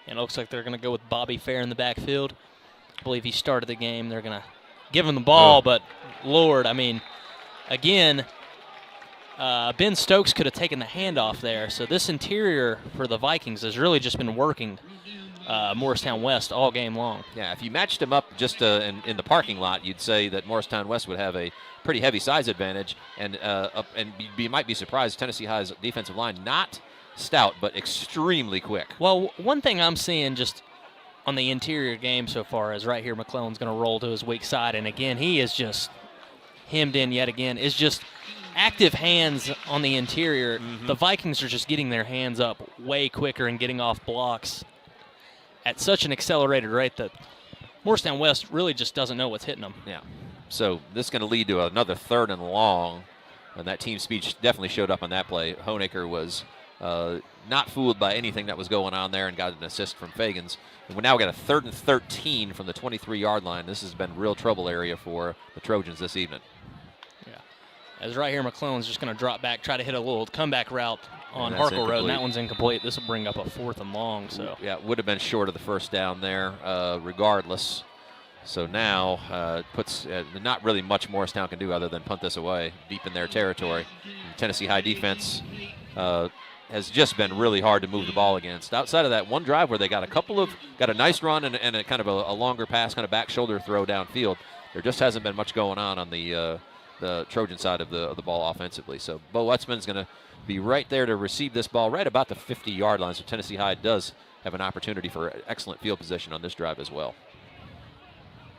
And it looks like they're going to go with Bobby Fair in the backfield. I believe he started the game. They're going to give him the ball, but Lord, I mean, again, Ben Stokes could have taken the handoff there. So this interior for the Vikings has really just been working Morristown West all game long. Yeah, if you matched them up just in the parking lot, you'd say that Morristown West would have a pretty heavy size advantage, and you might be surprised Tennessee High's defensive line, not stout, but extremely quick. Well, one thing I'm seeing just on the interior game so far is right here McClellan's going to roll to his weak side, and again, he is just hemmed in yet again. It's just active hands on the interior. The Vikings are just getting their hands up way quicker and getting off blocks at such an accelerated rate that Morristown West really just doesn't know what's hitting them. Yeah. So this is going to lead to another 3rd and long, and that team speed definitely showed up on that play. Honecker was not fooled by anything that was going on there and got an assist from Fagans. And we now got a 3rd and 13 from the 23-yard line. This has been real trouble area for the Trojans this evening. Yeah. As right here, McClellan's just going to drop back, try to hit a little comeback route on Harkle Road, and that one's incomplete. This will bring up a 4th and long. So yeah, it would have been short of the first down there regardless. So now puts not really much Morristown can do other than punt this away deep in their territory. The Tennessee High defense has just been really hard to move the ball against. Outside of that one drive where they got a nice run and a kind of a longer pass, kind of back shoulder throw downfield, there just hasn't been much going on the Trojan side of the ball offensively. So Bo Wetzman's going to be right there to receive this ball right about the 50-yard line. So Tennessee High does have an opportunity for excellent field position on this drive as well.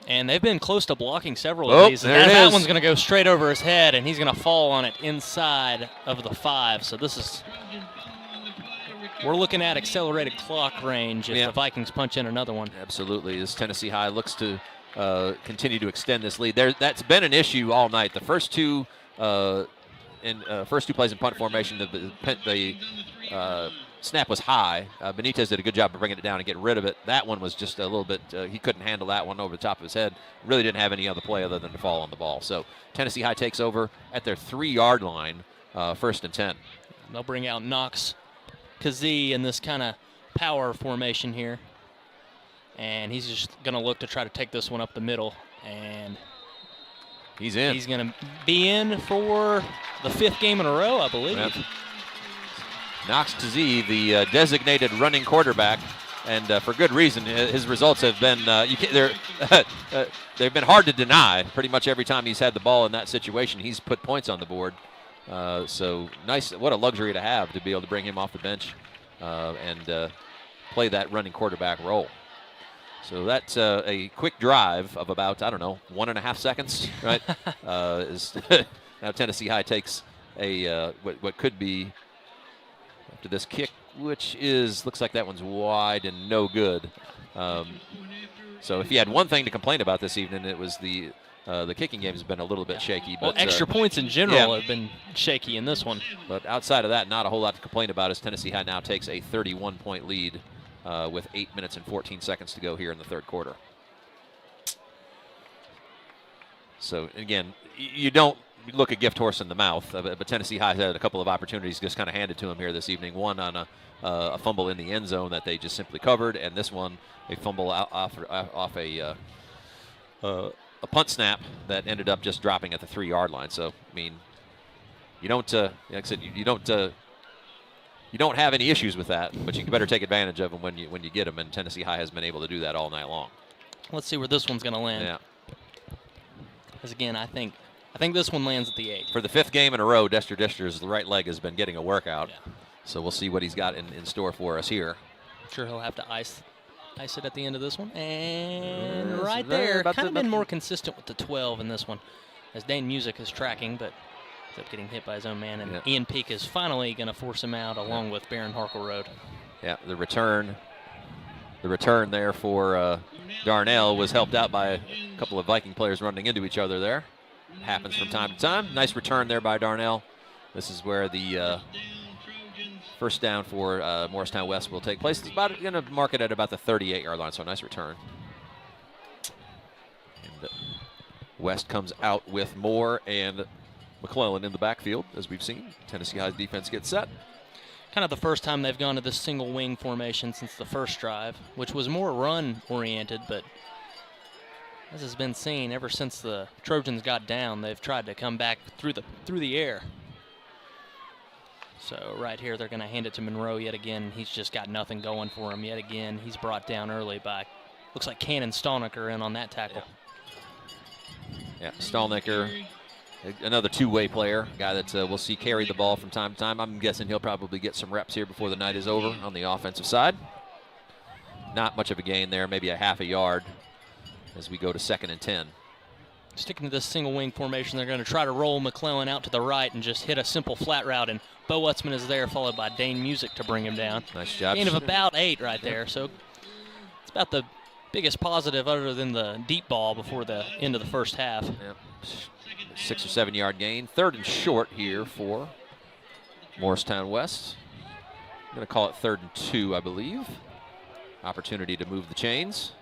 And they've been close to blocking several of these. And that one's going to go straight over his head, and he's going to fall on it inside of the 5. So this is, we're looking at accelerated clock range if the Vikings punch in another one. Absolutely. As Tennessee High looks to continue to extend this lead. That's been an issue all night. The first two plays in punt formation, the snap was high. Benitez did a good job of bringing it down and getting rid of it. That one was just a little bit, he couldn't handle that one over the top of his head. Really didn't have any other play other than to fall on the ball. So Tennessee High takes over at their 3-yard line, 1st and 10. They'll bring out Knox Kazee in this kind of power formation here. And he's just going to look to try to take this one up the middle. And he's in. He's going to be in for the 5th game in a row, I believe. Yep. Knox Kazee, the designated running quarterback, and for good reason. His results have been they've been hard to deny. Pretty much every time he's had the ball in that situation, he's put points on the board. So nice, what a luxury to have to be able to bring him off the bench and play that running quarterback role. So that's a quick drive of about, 1.5 seconds, right? Now Tennessee High takes a what could be, after this kick, which looks like that one's wide and no good. So if you had one thing to complain about this evening, it was the kicking game has been a little bit shaky. Well, but extra points in general have been shaky in this one. But outside of that, not a whole lot to complain about as Tennessee High now takes a 31-point lead with 8 minutes and 14 seconds to go here in the 3rd quarter. So, again, you don't look a gift horse in the mouth, but Tennessee High had a couple of opportunities just kind of handed to him here this evening. One on a fumble in the end zone that they just simply covered, and this one a fumble off a punt snap that ended up just dropping at the 3-yard line. So, I mean, you don't, like I said, you don't have any issues with that, but you better take advantage of them when you get them, and Tennessee High has been able to do that all night long. Let's see where this one's going to land. Yeah. Because again, I think this one lands at the 8. For the 5th game in a row, Dester's right leg has been getting a workout. Yeah. So we'll see what he's got in store for us here. I'm sure he'll have to ice it at the end of this one. And right there, kind of been more consistent with the 12 in this one, as Dane Music is tracking, but ends up getting hit by his own man. And Ian Peak is finally going to force him out along with Baron Harkle Road. Yeah, the return there for Darnell was helped out by a couple of Viking players running into each other there. It happens from time to time. Nice return there by Darnell. This is where the first down for Morristown West will take place. It's about going to mark it at about the 38-yard line, so a nice return. And West comes out with Moore and McClellan in the backfield, as we've seen. Tennessee High's defense gets set. Kind of the first time they've gone to this single wing formation since the first drive, which was more run-oriented, but as has been seen ever since the Trojans got down, they've tried to come back through the air. So right here, they're going to hand it to Monroe yet again. He's just got nothing going for him yet again. He's brought down early by, looks like Cannon Stolnicker in on that tackle. Yeah, Stolnicker, another two-way player, guy that we'll see carry the ball from time to time. I'm guessing he'll probably get some reps here before the night is over on the offensive side. Not much of a gain there, maybe a half a yard as we go to 2nd and 10. Sticking to this single wing formation, they're going to try to roll McClellan out to the right and just hit a simple flat route, and Bo Wutzman is there, followed by Dane Music to bring him down. Nice job. Gain of about 8 right there, so it's about the biggest positive other than the deep ball before the end of the first half. Yep. 6 or 7 yard gain. 3rd and short here for Morristown West. I'm going to call it 3rd and 2, I believe. Opportunity to move the chains.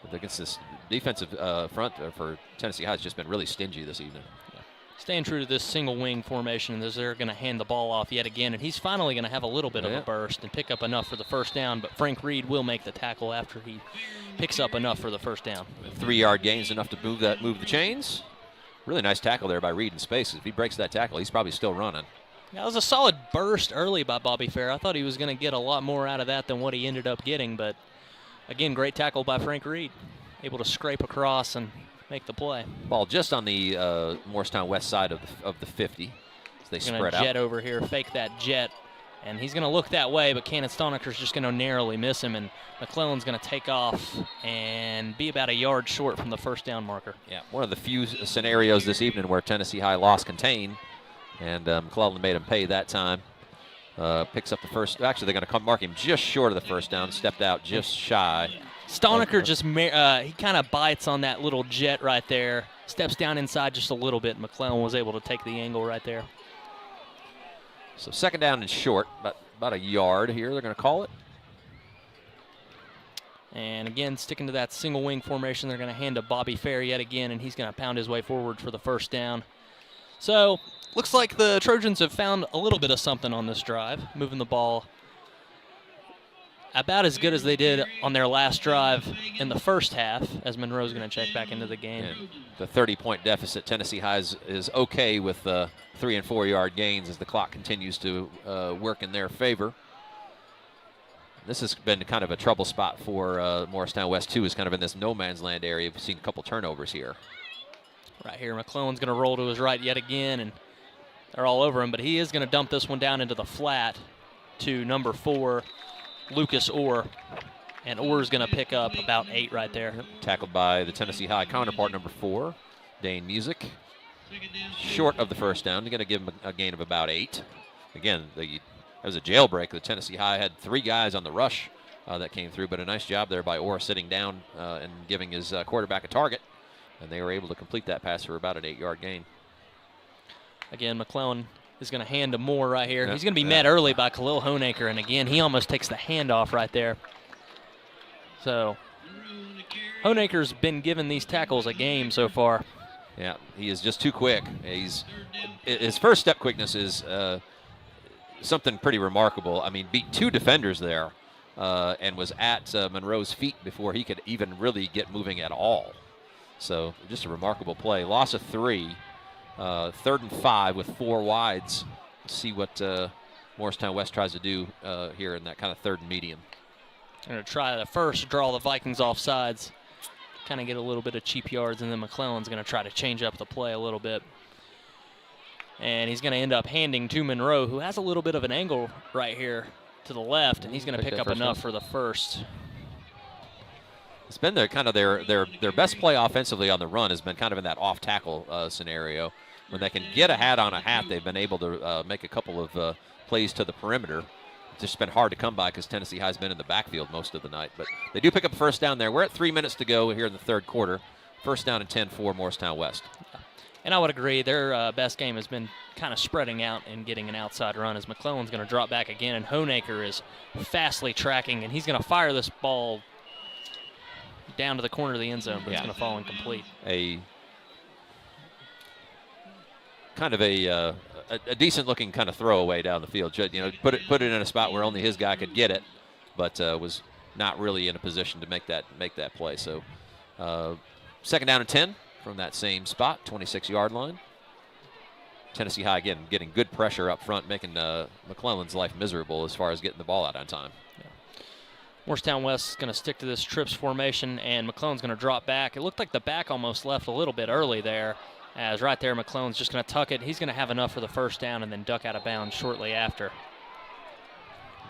But against this defensive front for Tennessee High has just been really stingy this evening. Yeah. Staying true to this single wing formation, as they're going to hand the ball off yet again, and he's finally going to have a little bit of a burst and pick up enough for the first down, but Frank Reed will make the tackle after he picks up enough for the first down. 3 yard gains enough to move the chains. Really nice tackle there by Reed in space. If he breaks that tackle, he's probably still running. That was a solid burst early by Bobby Fair. I thought he was going to get a lot more out of that than what he ended up getting, but again, great tackle by Frank Reed. Able to scrape across and make the play. Ball just on the Morristown West side of the 50 as they spread out. Jet over here, fake that jet, and he's going to look that way, but Cannon Stolnicker's just going to narrowly miss him, and McClellan's going to take off and be about a yard short from the first down marker. Yeah, one of the few scenarios this evening where Tennessee High lost contain, and McClellan made him pay that time. Picks up the first. Actually, they're going to mark him just short of the first down. Stepped out just shy. Stolnicker just he kind of bites on that little jet right there. Steps down inside just a little bit. McClellan was able to take the angle right there. So 2nd down and short, about a yard here. They're going to call it. And again, sticking to that single wing formation, they're going to hand to Bobby Fair yet again, and he's going to pound his way forward for the first down. So looks like the Trojans have found a little bit of something on this drive, moving the ball about as good as they did on their last drive in the first half, as Monroe's going to check back into the game. And the 30-point deficit, Tennessee High is okay with 3 and 4 yard gains as the clock continues to work in their favor. This has been kind of a trouble spot for Morristown West, too, is kind of in this no man's land area. We've seen a couple turnovers here. Right here, McClellan's going to roll to his right yet again, and they're all over him, but he is going to dump this one down into the flat to number 4, Lucas Orr, and Orr's going to pick up about 8 right there. Tackled by the Tennessee High counterpart, number 4, Dane Music. Short of the first down. They're going to give him a gain of about 8. Again, that was a jailbreak. The Tennessee High had 3 guys on the rush that came through, but a nice job there by Orr sitting down and giving his quarterback a target, and they were able to complete that pass for about an 8 yard gain. Again, McClellan is going to hand to Moore right here. He's going to be met early by Khalil Honaker, and again, he almost takes the handoff right there. So Honaker's been giving these tackles a game so far. Yeah, he is just too quick. His first step quickness is something pretty remarkable. I mean, beat 2 defenders there and was at Monroe's feet before he could even really get moving at all. So just a remarkable play. Loss of 3. 3rd and 5 with 4 wides. Let's see what Morristown West tries to do here in that kind of 3rd and medium. They're going to try to first draw the Vikings off sides, kind of get a little bit of cheap yards, and then McClellan's going to try to change up the play a little bit. And he's going to end up handing to Monroe, who has a little bit of an angle right here to the left, and he's going to pick up enough for the first. It's been their best play offensively on the run has been kind of in that off tackle scenario. When they can get a hat on a hat, they've been able to make a couple of plays to the perimeter. It's just been hard to come by because Tennessee High's been in the backfield most of the night. But they do pick up a first down there. We're at 3 minutes to go here in the 3rd quarter. First down and 10 for Morristown West. And I would agree, their best game has been kind of spreading out and getting an outside run as McClellan's going to drop back again, and Honaker is fastly tracking, and he's going to fire this ball down to the corner of the end zone, but it's going to fall incomplete. A kind of a decent-looking kind of throwaway down the field. You know, put it in a spot where only his guy could get it, but was not really in a position to make that play. So 2nd down and 10 from that same spot, 26-yard line. Tennessee High, again, getting good pressure up front, making McClellan's life miserable as far as getting the ball out on time. Morristown West is going to stick to this trips formation, and McClellan's going to drop back. It looked like the back almost left a little bit early there, as right there McClellan's just going to tuck it. He's going to have enough for the first down and then duck out of bounds shortly after.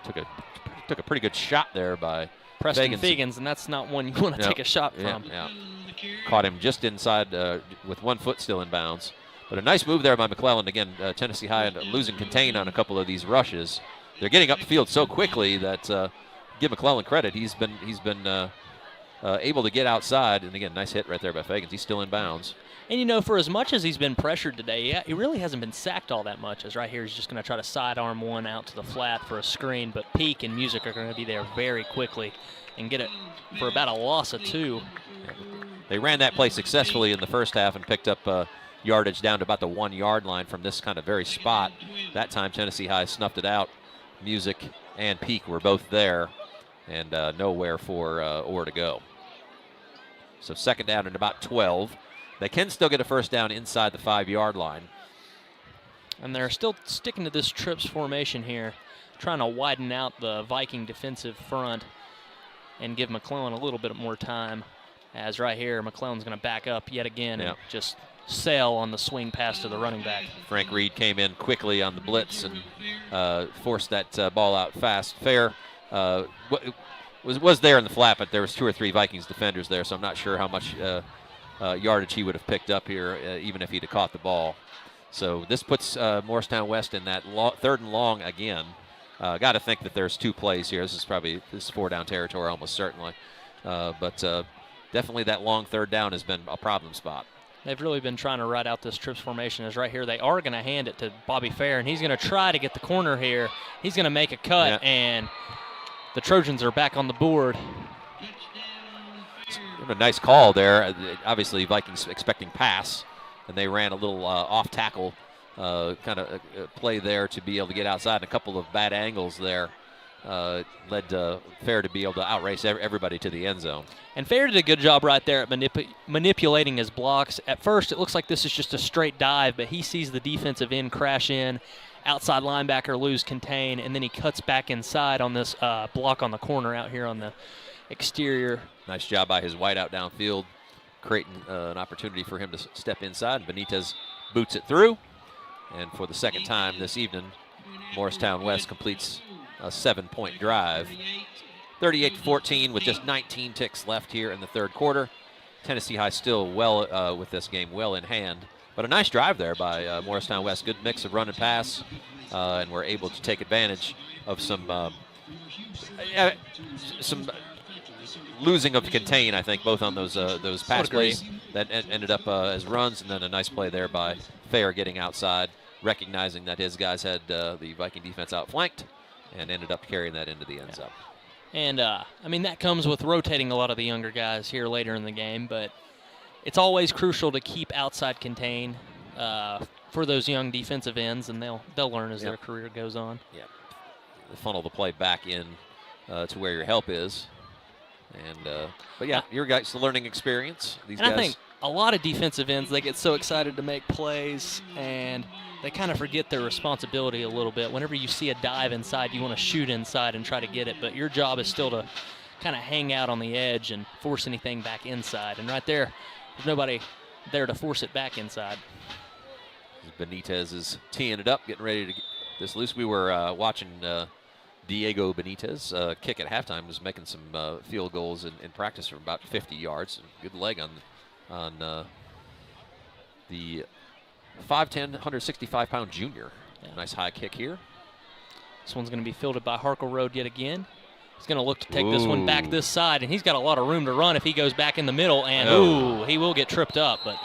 Took a pretty good shot there by Preston Fegans, and that's not one you want to take a shot from. Yeah. Caught him just inside with 1 foot still in bounds. But a nice move there by McClellan. Again, Tennessee High losing contain on a couple of these rushes. They're getting up the field so quickly that give McClellan credit. He's been able to get outside. And again, nice hit right there by Fagans. He's still in bounds. And, you know, for as much as he's been pressured today, he really hasn't been sacked all that much. As right here, he's just going to try to sidearm one out to the flat for a screen. But Peak and Music are going to be there very quickly and get it for about a loss of 2. They ran that play successfully in the first half and picked up yardage down to about the 1 yard line from this kind of very spot. That time Tennessee High snuffed it out. Music and Peak were both there, and nowhere for Orr to go. So second down and about 12. They can still get a first down inside the 5 yard line. And they're still sticking to this trips formation here, trying to widen out the Viking defensive front and give McClellan a little bit more time. As right here, McClellan's going to back up yet again and just sail on the swing pass to the running back. Frank Reed came in quickly on the blitz and forced that ball out fast. Fair was there in the flat, but there was 2 or 3 Vikings defenders there, so I'm not sure how much yardage he would have picked up here, even if he'd have caught the ball. So this puts Morristown West in that third and long again. Got to think that there's 2 plays here. This is 4 down territory almost certainly, but definitely that long third down has been a problem spot. They've really been trying to ride out this trips formation. As right here, they are going to hand it to Bobby Fair, and he's going to try to get the corner here. He's going to make a cut, and the Trojans are back on the board. A nice call there. Obviously, Vikings expecting pass, and they ran a little off tackle kind of play there to be able to get outside. And a couple of bad angles there led Fair to be able to outrace everybody to the end zone. And Fair did a good job right there at manipulating his blocks. At first, it looks like this is just a straight dive, but he sees the defensive end crash in, outside linebacker lose contain, and then he cuts back inside on this block on the corner out here on the exterior. Nice job by his wideout downfield, creating an opportunity for him to step inside. Benitez boots it through, and for the second time this evening, Morristown West completes a 7-point drive. 38-14 with just 19 ticks left here in the third quarter. Tennessee High still well with this game well in hand. But a nice drive there by Morristown West. Good mix of run and pass, and we're able to take advantage of some losing of contain, I think, both on those pass plays that ended up as runs, and then a nice play there by Fair getting outside, recognizing that his guys had the Viking defense outflanked, and ended up carrying that into the end zone. And, I mean, that comes with rotating a lot of the younger guys here later in the game, but it's always crucial to keep outside contain for those young defensive ends, and they'll learn as their career goes on. Yeah, funnel the play back in to where your help is. And but yeah, your guys, the learning experience. These guys. I think a lot of defensive ends, they get so excited to make plays, and they kind of forget their responsibility a little bit. Whenever you see a dive inside, you want to shoot inside and try to get it, but your job is still to kind of hang out on the edge and force anything back inside. And right there, there's nobody there to force it back inside. Benitez is teeing it up, getting ready to get this loose. We were watching Diego Benitez kick at halftime. Was making some field goals in practice from about 50 yards. Good leg on the 5'10", 165-pound junior. Nice high kick here. This one's going to be fielded by Harkle Road yet again. He's going to look to take this one back this side, and he's got a lot of room to run if he goes back in the middle, and he will get tripped up. But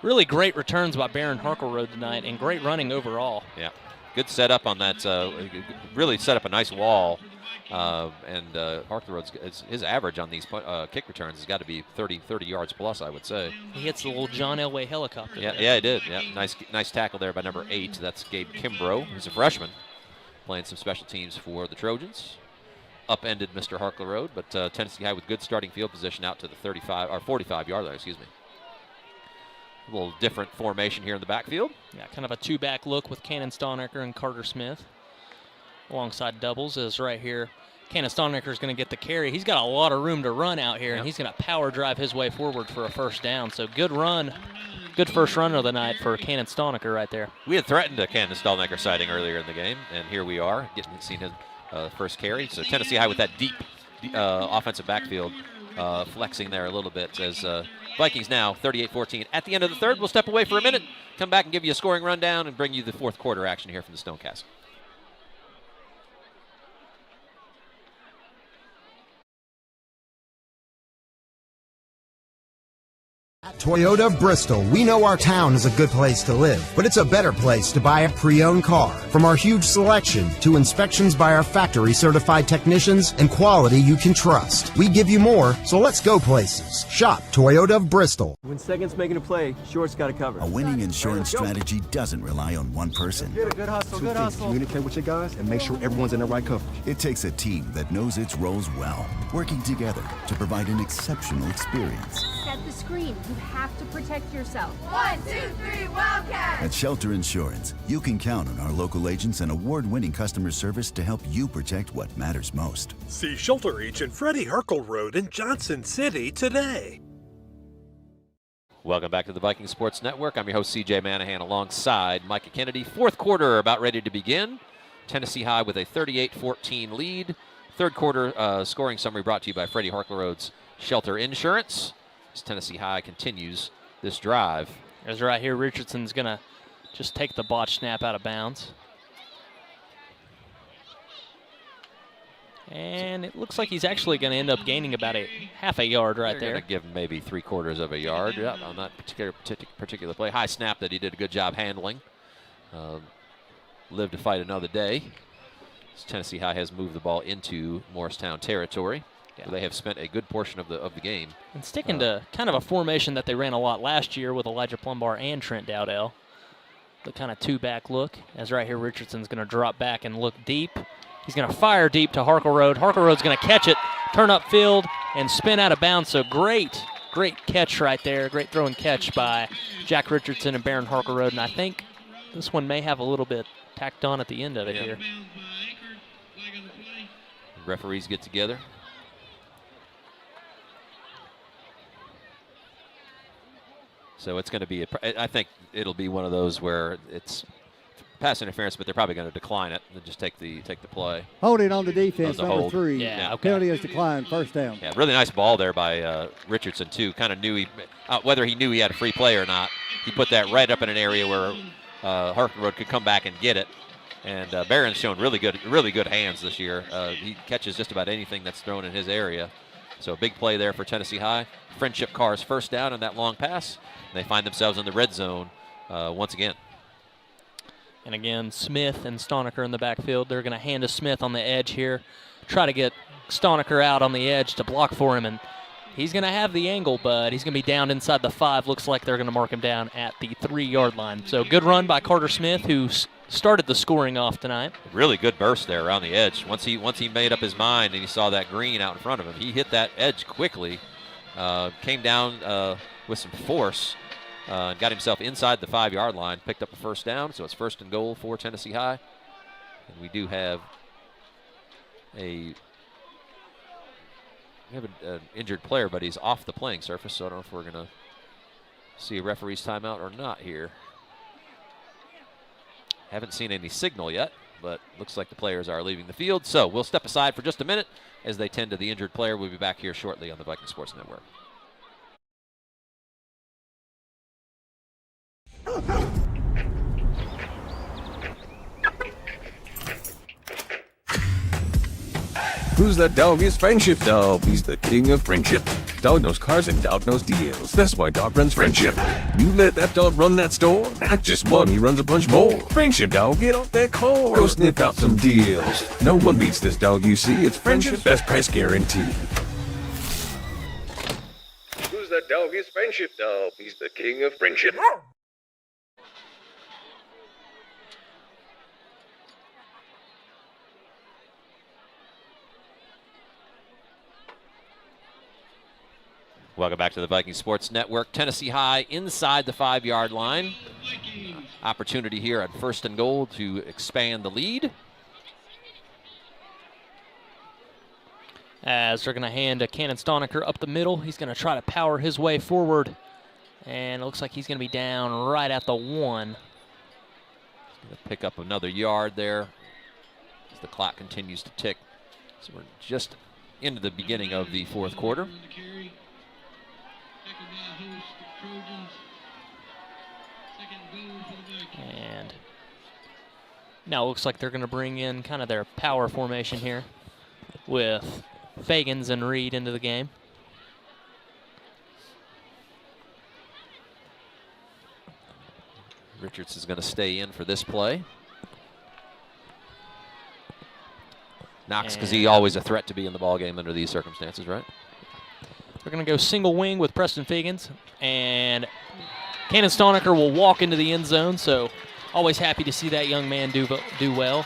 really great returns by Barron Harkle Road tonight, and great running overall. Yeah, good setup on that. Really set up a nice wall. And Harkle Road's his average on these kick returns has got to be 30 yards plus, I would say. He hits the little John Elway helicopter. Yeah, he did. Yeah, nice tackle there by number 8. That's Gabe Kimbrough. He's a freshman, playing some special teams for the Trojans. Upended Mr. Harkle Road, but Tennessee High with good starting field position out to the 45 or 45-yard line. Excuse me. A little different formation here in the backfield. Yeah, kind of a two-back look with Cannon Stonecker and Carter Smith. Alongside doubles is right here. Cannon Stonecker is going to get the carry. He's got a lot of room to run out here, and he's going to power drive his way forward for a first down. So good run, good first run of the night for Cannon Stonecker right there. We had threatened a Cannon Stonecker sighting earlier in the game, and here we are, seeing his first carry. So Tennessee High with that deep offensive backfield, flexing there a little bit as Vikings now 38-14. At the end of the third, we'll step away for a minute, come back and give you a scoring rundown and bring you the fourth quarter action here from the Stone Castle. At Toyota Bristol, we know our town is a good place to live, but it's a better place to buy a pre-owned car. From our huge selection to inspections by our factory-certified technicians and quality you can trust. We give you more, so let's go places. Shop Toyota of Bristol. When second's making a play, short's got to cover. A winning insurance strategy doesn't rely on one person. Good hustle, good hustle. Communicate with your guys and make sure everyone's in the right coverage. It takes a team that knows its roles well, working together to provide an exceptional experience. Set the screen. You have to protect yourself. 1, 2, 3, Wildcat! At Shelter Insurance, you can count on our local agents and award-winning customer service to help you protect what matters most. See Shelter Agent Freddie Herkel Road in Johnson City today. Welcome back to the Viking Sports Network. I'm your host, CJ Manahan, alongside Micah Kennedy. Fourth quarter about ready to begin. Tennessee High with a 38-14 lead. Third quarter scoring summary brought to you by Freddie Harkleroad's Shelter Insurance. As Tennessee High continues this drive. As right here, Richardson's going to just take the botch snap out of bounds. And it looks like he's actually going to end up gaining about a half a yard right there. They're going to give him maybe 3/4 of a yard on that particular play. High snap that he did a good job handling. Live to fight another day. As Tennessee High has moved the ball into Morristown territory. Yeah. They have spent a good portion of the game. And sticking to kind of a formation that they ran a lot last year with Elijah Plumbar and Trent Dowdell. The kind of two-back look. As right here, Richardson's going to drop back and look deep. He's going to fire deep to Harkleroad. Harkleroad's going to catch it, turn upfield, and spin out of bounds. So great catch right there. Great throw and catch by Jack Richardson and Baron Harkleroad. And I think this one may have a little bit tacked on at the end of it here. The referees get together. So it's going to be, I think it'll be one of those where it's pass interference, but they're probably going to decline it and just take the play. Holding on the defense, number hold. 3. Yeah, okay. Penalty is declined, first down. Yeah, really nice ball there by Richardson, too. Kind of knew whether he knew he had a free play or not, he put that right up in an area where Harkleroad could come back and get it. And Barron's shown really good hands this year. He catches just about anything that's thrown in his area. So a big play there for Tennessee High. Friendship Carr's first down on that long pass. They find themselves in the red zone once again. And again, Smith and Stonecker in the backfield. They're going to hand to Smith on the edge here. Try to get Stonecker out on the edge to block for him. And he's going to have the angle, but he's going to be down inside the 5. Looks like they're going to mark him down at the 3-yard line. So good run by Carter Smith, who started the scoring off tonight. Really good burst there around the edge. Once he made up his mind and he saw that green out in front of him, he hit that edge quickly. Came down with some force. Got himself inside the 5-yard line, picked up a first down, so it's 1st and goal for Tennessee High. And we do have an injured player, but he's off the playing surface, so I don't know if we're going to see a referee's timeout or not here. Haven't seen any signal yet, but looks like the players are leaving the field. So we'll step aside for just a minute as they tend to the injured player. We'll be back here shortly on the Viking Sports Network. Who's that dog? It's Friendship Dog. He's the king of friendship. Dog knows cars and dog knows deals. That's why dog runs Friendship. You let that dog run that store? Not just one, he runs a bunch more. Friendship Dog, get off that car. Go sniff out some deals. No one beats this dog you see. It's Friendship, best price guarantee. Who's that dog? It's Friendship Dog. He's the king of friendship. Welcome back to the Viking Sports Network. Tennessee High inside the 5-yard line. Opportunity here at 1st and goal to expand the lead. As they're going to hand a Cannon Stoniker up the middle. He's going to try to power his way forward. And it looks like he's going to be down right at the 1. He's going to pick up another yard there as the clock continues to tick. So we're just into the beginning of the 4th quarter. And now it looks like they're going to bring in kind of their power formation here with Fagans and Reed into the game. Richards is going to stay in for this play. Knox, because he's always a threat to be in the ballgame under these circumstances, right? They're going to go single wing with Preston Fagans, and Cannon Stoniker will walk into the end zone, so always happy to see that young man do well.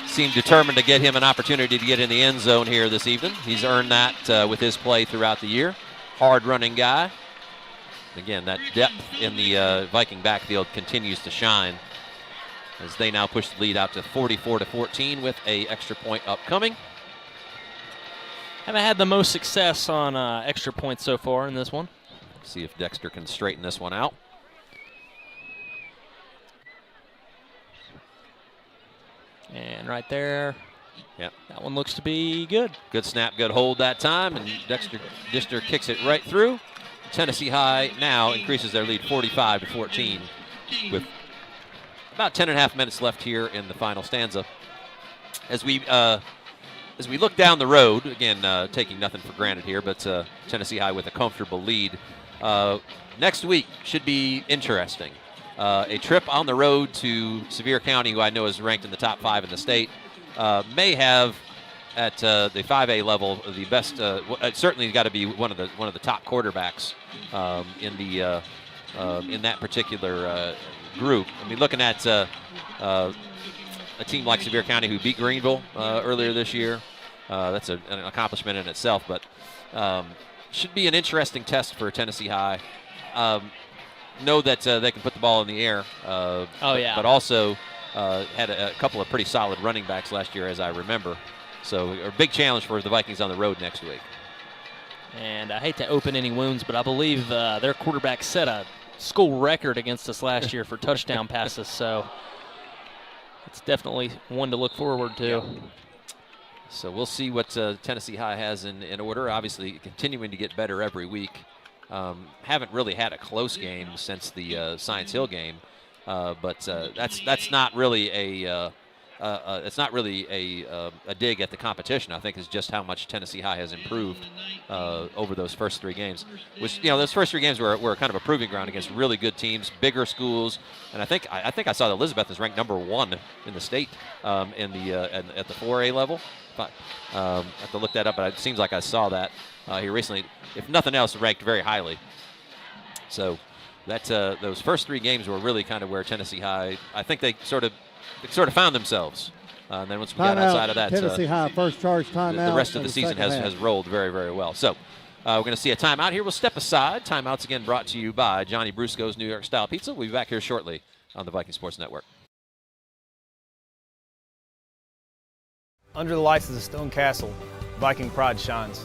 Seemed determined to get him an opportunity to get in the end zone here this evening. He's earned that with his play throughout the year. Hard-running guy. Again, that depth in the Viking backfield continues to shine as they now push the lead out to 44-14 with an extra point upcoming. Haven't had the most success on extra points so far in this one. See if Dexter can straighten this one out. And right there, yep, that one looks to be good. Good snap, good hold that time, and Dexter kicks it right through. Tennessee High now increases their lead 45-14 with about 10.5 minutes left here in the final stanza. As we look down the road, again, taking nothing for granted here, but Tennessee High with a comfortable lead. Next week should be interesting. A trip on the road to Sevier County, who I know is ranked in the top 5 in the state, may have at the 5A level the best. Certainly got to be one of the top quarterbacks in that particular group. I mean, looking at a team like Sevier County who beat Greenville earlier this year, that's an accomplishment in itself. But should be an interesting test for Tennessee High. Know that they can put the ball in the air. But also had a couple of pretty solid running backs last year, as I remember. So a big challenge for the Vikings on the road next week. And I hate to open any wounds, but I believe their quarterback set a school record against us last year for touchdown passes. So it's definitely one to look forward to. Yeah. So we'll see what Tennessee High has in order. Obviously continuing to get better every week. Haven't really had a close game since the Science Hill game, but that's not really a dig at the competition. I think it's just how much Tennessee High has improved over those first 3 games. Which those first 3 games were kind of a proving ground against really good teams, bigger schools, and I think I saw that Elizabeth is ranked number 1 in the state at the 4A level. I have to look that up, but it seems like I saw that here recently. If nothing else, ranked very highly. So that those first 3 games were really kind of where Tennessee High, I think they sort of found themselves. And then once we got outside of that, Tennessee High first charge timeout. The rest of the season has rolled very, very well. So we're going to see a timeout here. We'll step aside. Timeouts again brought to you by Johnny Brusco's New York Style Pizza. We'll be back here shortly on the Viking Sports Network. Under the lights of the Stone Castle, Viking pride shines.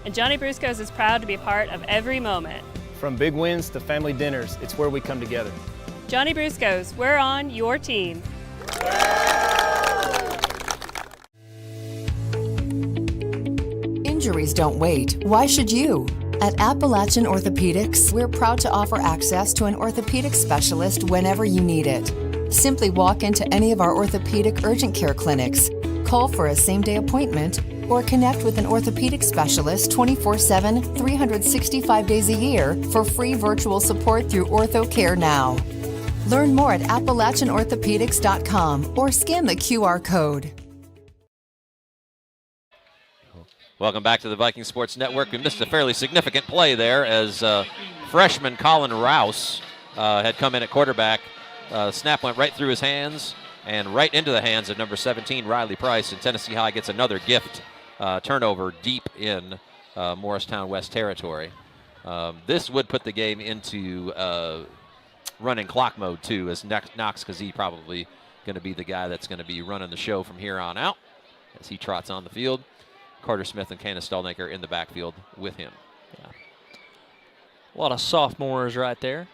And Johnny Brusco's is proud to be part of every moment. From big wins to family dinners, it's where we come together. Johnny Brusco's, we're on your team. Injuries don't wait. Why should you? At Appalachian Orthopedics, we're proud to offer access to an orthopedic specialist whenever you need it. Simply walk into any of our orthopedic urgent care clinics, call for a same-day appointment, or connect with an orthopedic specialist 24/7, 365 days a year for free virtual support through OrthoCare Now. Learn more at AppalachianOrthopedics.com or scan the QR code. Welcome back to the Viking Sports Network. We missed a fairly significant play there as freshman Colin Rouse had come in at quarterback. Snap went right through his hands and right into the hands of number 17, Riley Price, and Tennessee High gets another gift turnover deep in Morristown West territory. This would put the game into running clock mode, too, as Knox Kazee probably going to be the guy that's going to be running the show from here on out as he trots on the field. Carter Smith and Candace Stolnaker in the backfield with him. Yeah. A lot of sophomores right there.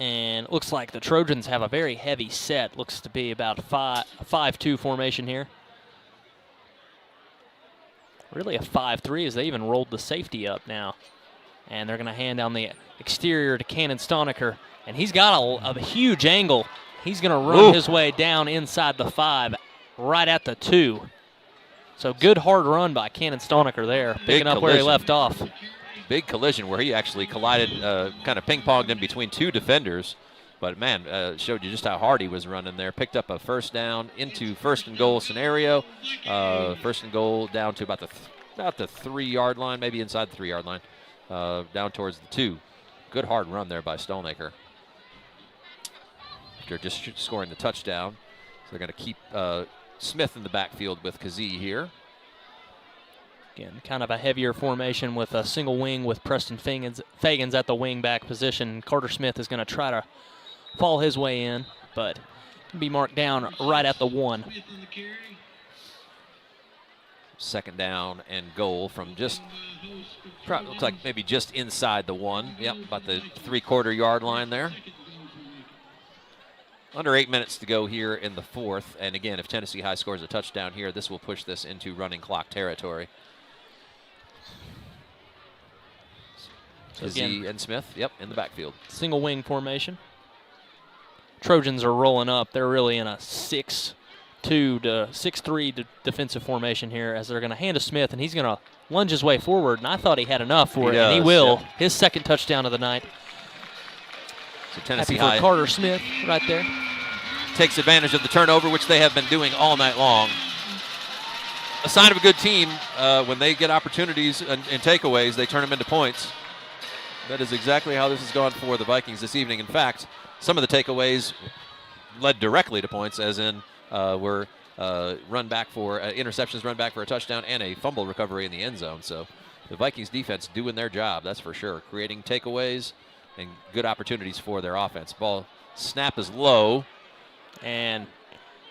And it looks like the Trojans have a very heavy set. Looks to be about a 5-2 formation here. Really a 5-3 as they even rolled the safety up now. And they're going to hand down the exterior to Cannon Stolnaker. And he's got a huge angle. He's going to run his way down inside the 5, right at the 2. So good hard run by Cannon Stolnaker there, picking up where he left off. Big collision where he actually collided, kind of ping-ponged in between 2 defenders. But, man, showed you just how hard he was running there. Picked up a first down into first and goal scenario. First and goal down to about the 3-yard line, maybe inside the 3-yard line, down towards the 2. Good hard run there by Stolnaker. After just scoring the touchdown. So they're going to keep Smith in the backfield with Kazee here. Again, kind of a heavier formation with a single wing with Preston Fagans at the wing back position. Carter Smith is going to try to fall his way in, but be marked down right at the 1. Second down and goal from just, looks like maybe just inside the 1. Yep, about the 3/4 yard line there. Under 8 minutes to go here in the 4th. And again, if Tennessee High scores a touchdown here, this will push this into running clock territory. Kazee and Smith, yep, in the backfield. Single wing formation. Trojans are rolling up. They're really in a 6-2 to 6-3 defensive formation here as they're going to hand to Smith, and he's going to lunge his way forward. And I thought he had enough for it, and he will. Yeah. His second touchdown of the night. So Tennessee Happy for Carter Smith right there. Takes advantage of the turnover, which they have been doing all night long. A sign of a good team, when they get opportunities and takeaways, they turn them into points. That is exactly how this has gone for the Vikings this evening. In fact, some of the takeaways led directly to points, as in were interceptions run back for a touchdown and a fumble recovery in the end zone. So the Vikings defense doing their job, that's for sure, creating takeaways and good opportunities for their offense. Ball snap is low. And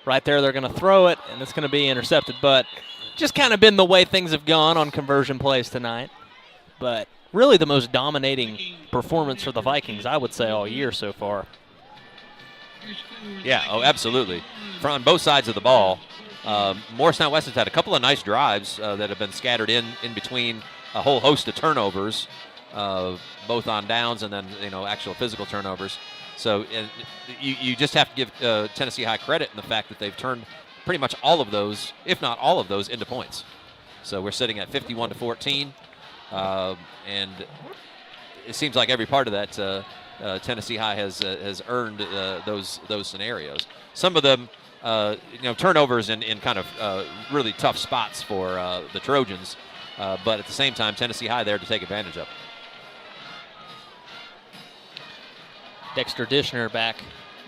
right there they're going to throw it, and it's going to be intercepted. But just kind of been the way things have gone on conversion plays tonight. But really the most dominating performance for the Vikings, I would say, all year so far. Yeah, oh, absolutely. From both sides of the ball. Morristown West has had a couple of nice drives that have been scattered in between a whole host of turnovers, both on downs and then actual physical turnovers. So you just have to give Tennessee High credit in the fact that they've turned pretty much all of those, if not all of those, into points. So we're sitting at 51-14, and it seems like every part of that Tennessee High has earned those scenarios. Some of them, turnovers in kind of really tough spots for the Trojans, but at the same time, Tennessee High there to take advantage of. Dexter Dishner back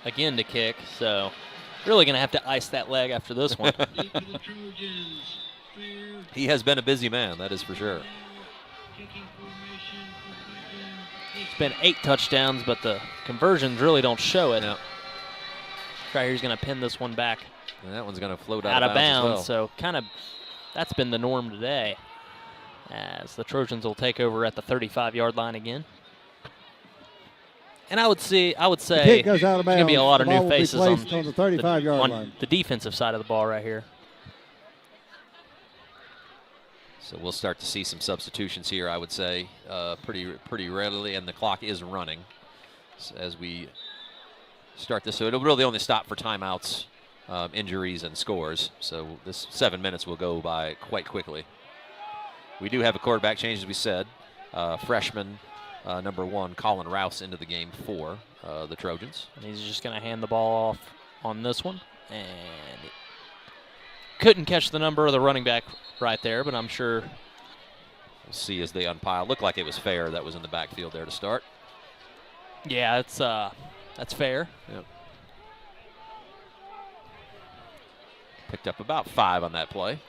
again to kick, so really going to have to ice that leg after this one. He has been a busy man, that is for sure. It's been 8 touchdowns, but the conversions really don't show it. No. Right here, he's going to pin this one back. And that one's going to float out of bounds as well. So kind of that's been the norm today, as the Trojans will take over at the 35-yard line again. And I would say the goes out of bounds. There's going to be a lot of new faces on the 35-yard line. The defensive side of the ball right here. So we'll start to see some substitutions here, I would say, pretty readily, and the clock is running as we start this. So it'll really only stop for timeouts, injuries, and scores. So this 7 minutes will go by quite quickly. We do have a quarterback change, as we said. Freshman number 1, Colin Rouse, into the game for the Trojans. And he's just going to hand the ball off on this one. And couldn't catch the number of the running back right there, but I'm sure we'll see as they unpile. Looked like it was Fair that was in the backfield there to start. Yeah, that's fair. Yep. Picked up about 5 on that play.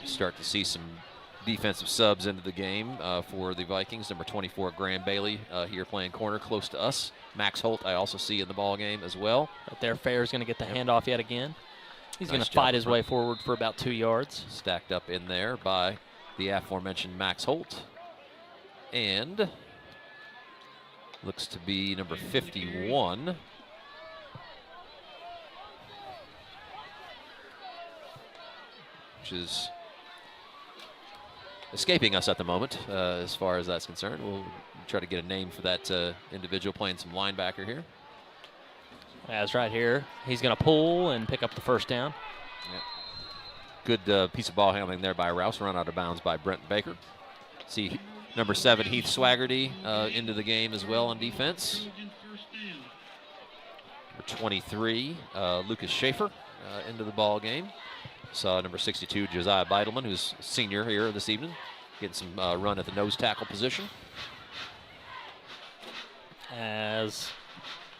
Start to see some defensive subs into the game for the Vikings. Number 24, Graham Bailey, here playing corner close to us. Max Holt, I also see in the ball game as well. Right there, Fair's going to get the handoff yet again. He's going to fight his way forward for about 2 yards. Stacked up in there by the aforementioned Max Holt. And looks to be number 51. Which is escaping us at the moment as far as that's concerned. We'll try to get a name for that individual playing some linebacker here. As right here, he's going to pull and pick up the first down. Yep. Good piece of ball handling there by Rouse, run out of bounds by Brent Baker. See number 7, Heath Swaggerty, into the game as well on defense. Number 23, Lucas Schaefer, into the ball game. Saw number 62, Josiah Beidelman, who's senior here this evening, getting some run at the nose tackle position. As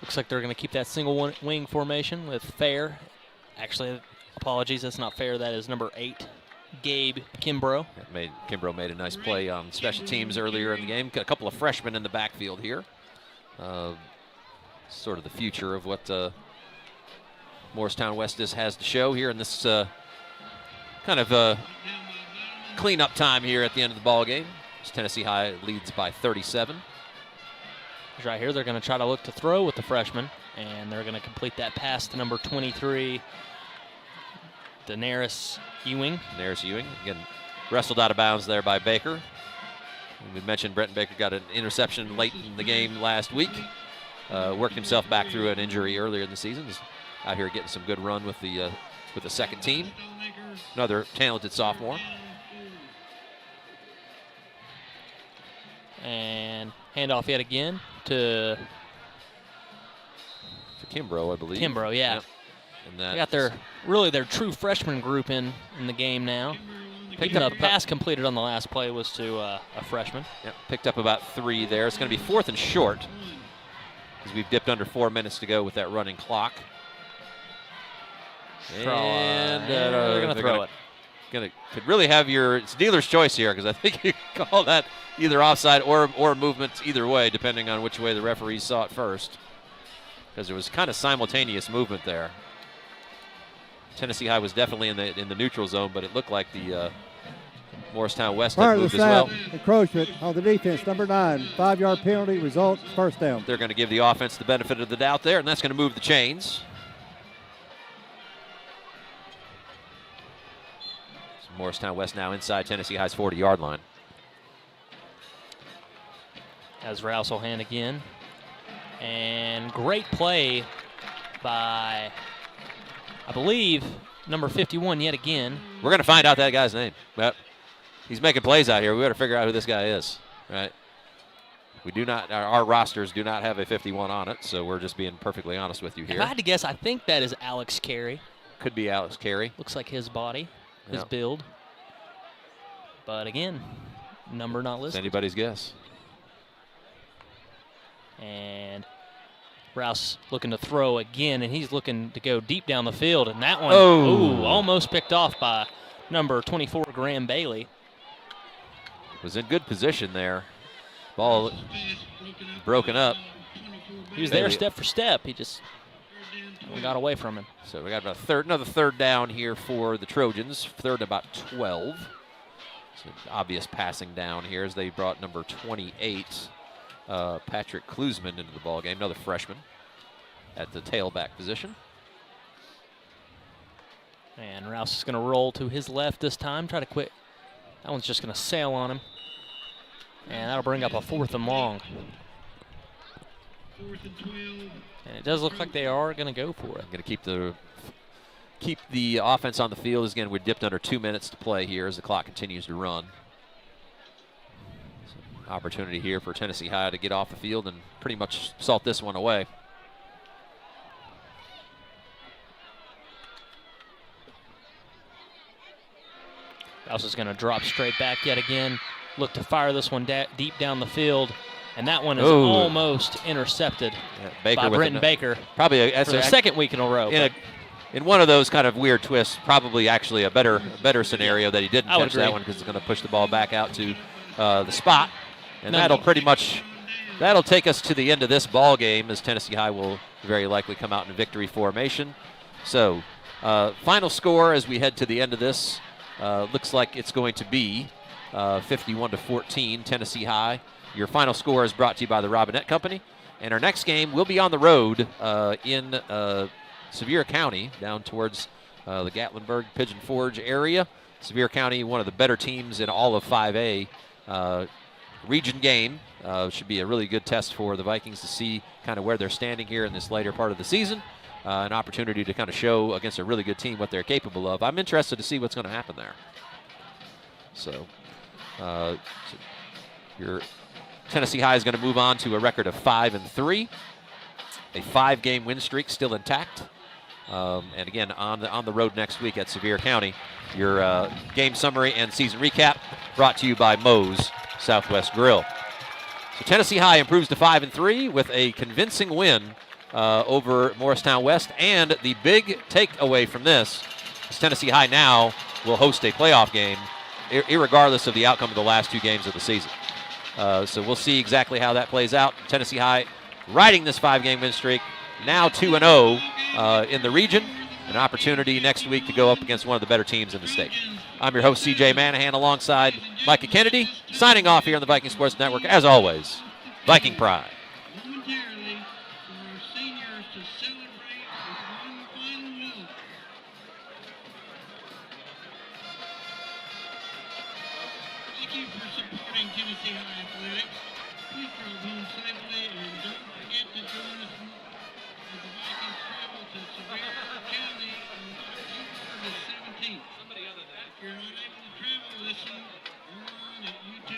looks like they're going to keep that single wing formation with Fair. Actually, apologies, that's not Fair. That is number 8, Gabe Kimbrough. Kimbrough made a nice play on special teams earlier in the game. Got a couple of freshmen in the backfield here. Sort of the future of what Morristown West has to show here in this kind of cleanup time here at the end of the ball game. Tennessee High leads by 37. Right here, they're going to try to look to throw with the freshman, and they're going to complete that pass to number 23, Daenerys Ewing. Daenerys Ewing, again, wrestled out of bounds there by Baker. We mentioned Brenton Baker got an interception late in the game last week. Worked himself back through an injury earlier in the season. He's out here getting some good run with the second team. Another talented sophomore. And handoff yet again to Kimbrough, I believe. Kimbrough, yeah. Yep. And they got their true freshman group in the game now. Picked up a pass completed on the last play was to a freshman. Yep, picked up about 3 there. It's going to be 4th and short because we've dipped under 4 minutes to go with that running clock. And they're going to throw it. Could really have it's dealer's choice here because I think you call that either offside or movement either way, depending on which way the referees saw it first. Because there was kind of simultaneous movement there. Tennessee High was definitely in the neutral zone, but it looked like the Morristown West had moved as well. Encroachment on the defense, number 9, 5-yard penalty, result first down. They're going to give the offense the benefit of the doubt there, and that's going to move the chains. Morristown West now inside Tennessee High's 40-yard line. As Rouse will hand again. And great play by, I believe, number 51 yet again. We're going to find out that guy's name. Yep. He's making plays out here. We better figure out who this guy is, right? We do not, our rosters do not have a 51 on it, so we're just being perfectly honest with you here. If I had to guess, I think that is Alex Carey. Could be Alex Carey. Looks like his body. His build. But again, number not listed. It's anybody's guess. And Rouse looking to throw again, and he's looking to go deep down the field. And that one, almost picked off by number 24, Graham Bailey. Was in good position there. Ball broken up. He was there step for step. He just got away from him. So we got about another third down here for the Trojans. 3rd and about 12. So obvious passing down here as they brought number 28, Patrick Klusman, into the ball game. Another freshman at the tailback position. And Rouse is going to roll to his left this time. Try to quit. That one's just going to sail on him. And that'll bring up a 4th and long. 4th and 12. And it does look like they are going to go for it. Going to keep the offense on the field. Again, we're dipped under 2 minutes to play here as the clock continues to run. So, opportunity here for Tennessee High to get off the field and pretty much salt this one away. Rouse is going to drop straight back yet again. Look to fire this one deep down the field. And that one is almost intercepted by Brenton Baker. Probably for the second week in a row. In one of those kind of weird twists, probably actually a better scenario that he didn't catch that one because it's going to push the ball back out to the spot. And that'll take us to the end of this ball game, as Tennessee High will very likely come out in victory formation. So final score as we head to the end of this looks like it's going to be 51-14 Tennessee High. Your final score is brought to you by the Robinette Company. And our next game will be on the road in Sevier County, down towards the Gatlinburg, Pigeon Forge area. Sevier County, one of the better teams in all of 5A. Region game should be a really good test for the Vikings to see kind of where they're standing here in this later part of the season. An opportunity to kind of show against a really good team what they're capable of. I'm interested to see what's going to happen there. So your Tennessee High is going to move on to a record of 5-3. A 5-game win streak still intact. And again, on the road next week at Sevier County. Your game summary and season recap brought to you by Moe's Southwest Grill. So Tennessee High improves to 5-3 with a convincing win over Morristown West. And the big takeaway from this is Tennessee High now will host a playoff game, irregardless of the outcome of the last 2 games of the season. So we'll see exactly how that plays out. Tennessee High riding this 5-game win streak, now 2-0 in the region. An opportunity next week to go up against one of the better teams in the state. I'm your host, CJ Manahan, alongside Micah Kennedy, signing off here on the Viking Sports Network. As always, Viking Pride. Momentarily for our seniors to celebrate with one final note. Thank you for supporting Tennessee High Athletics. Please drive home safely and don't forget to join us as the Vikings travel to Sevier County on October the 17th. If you're not able to travel, listen online at YouTube.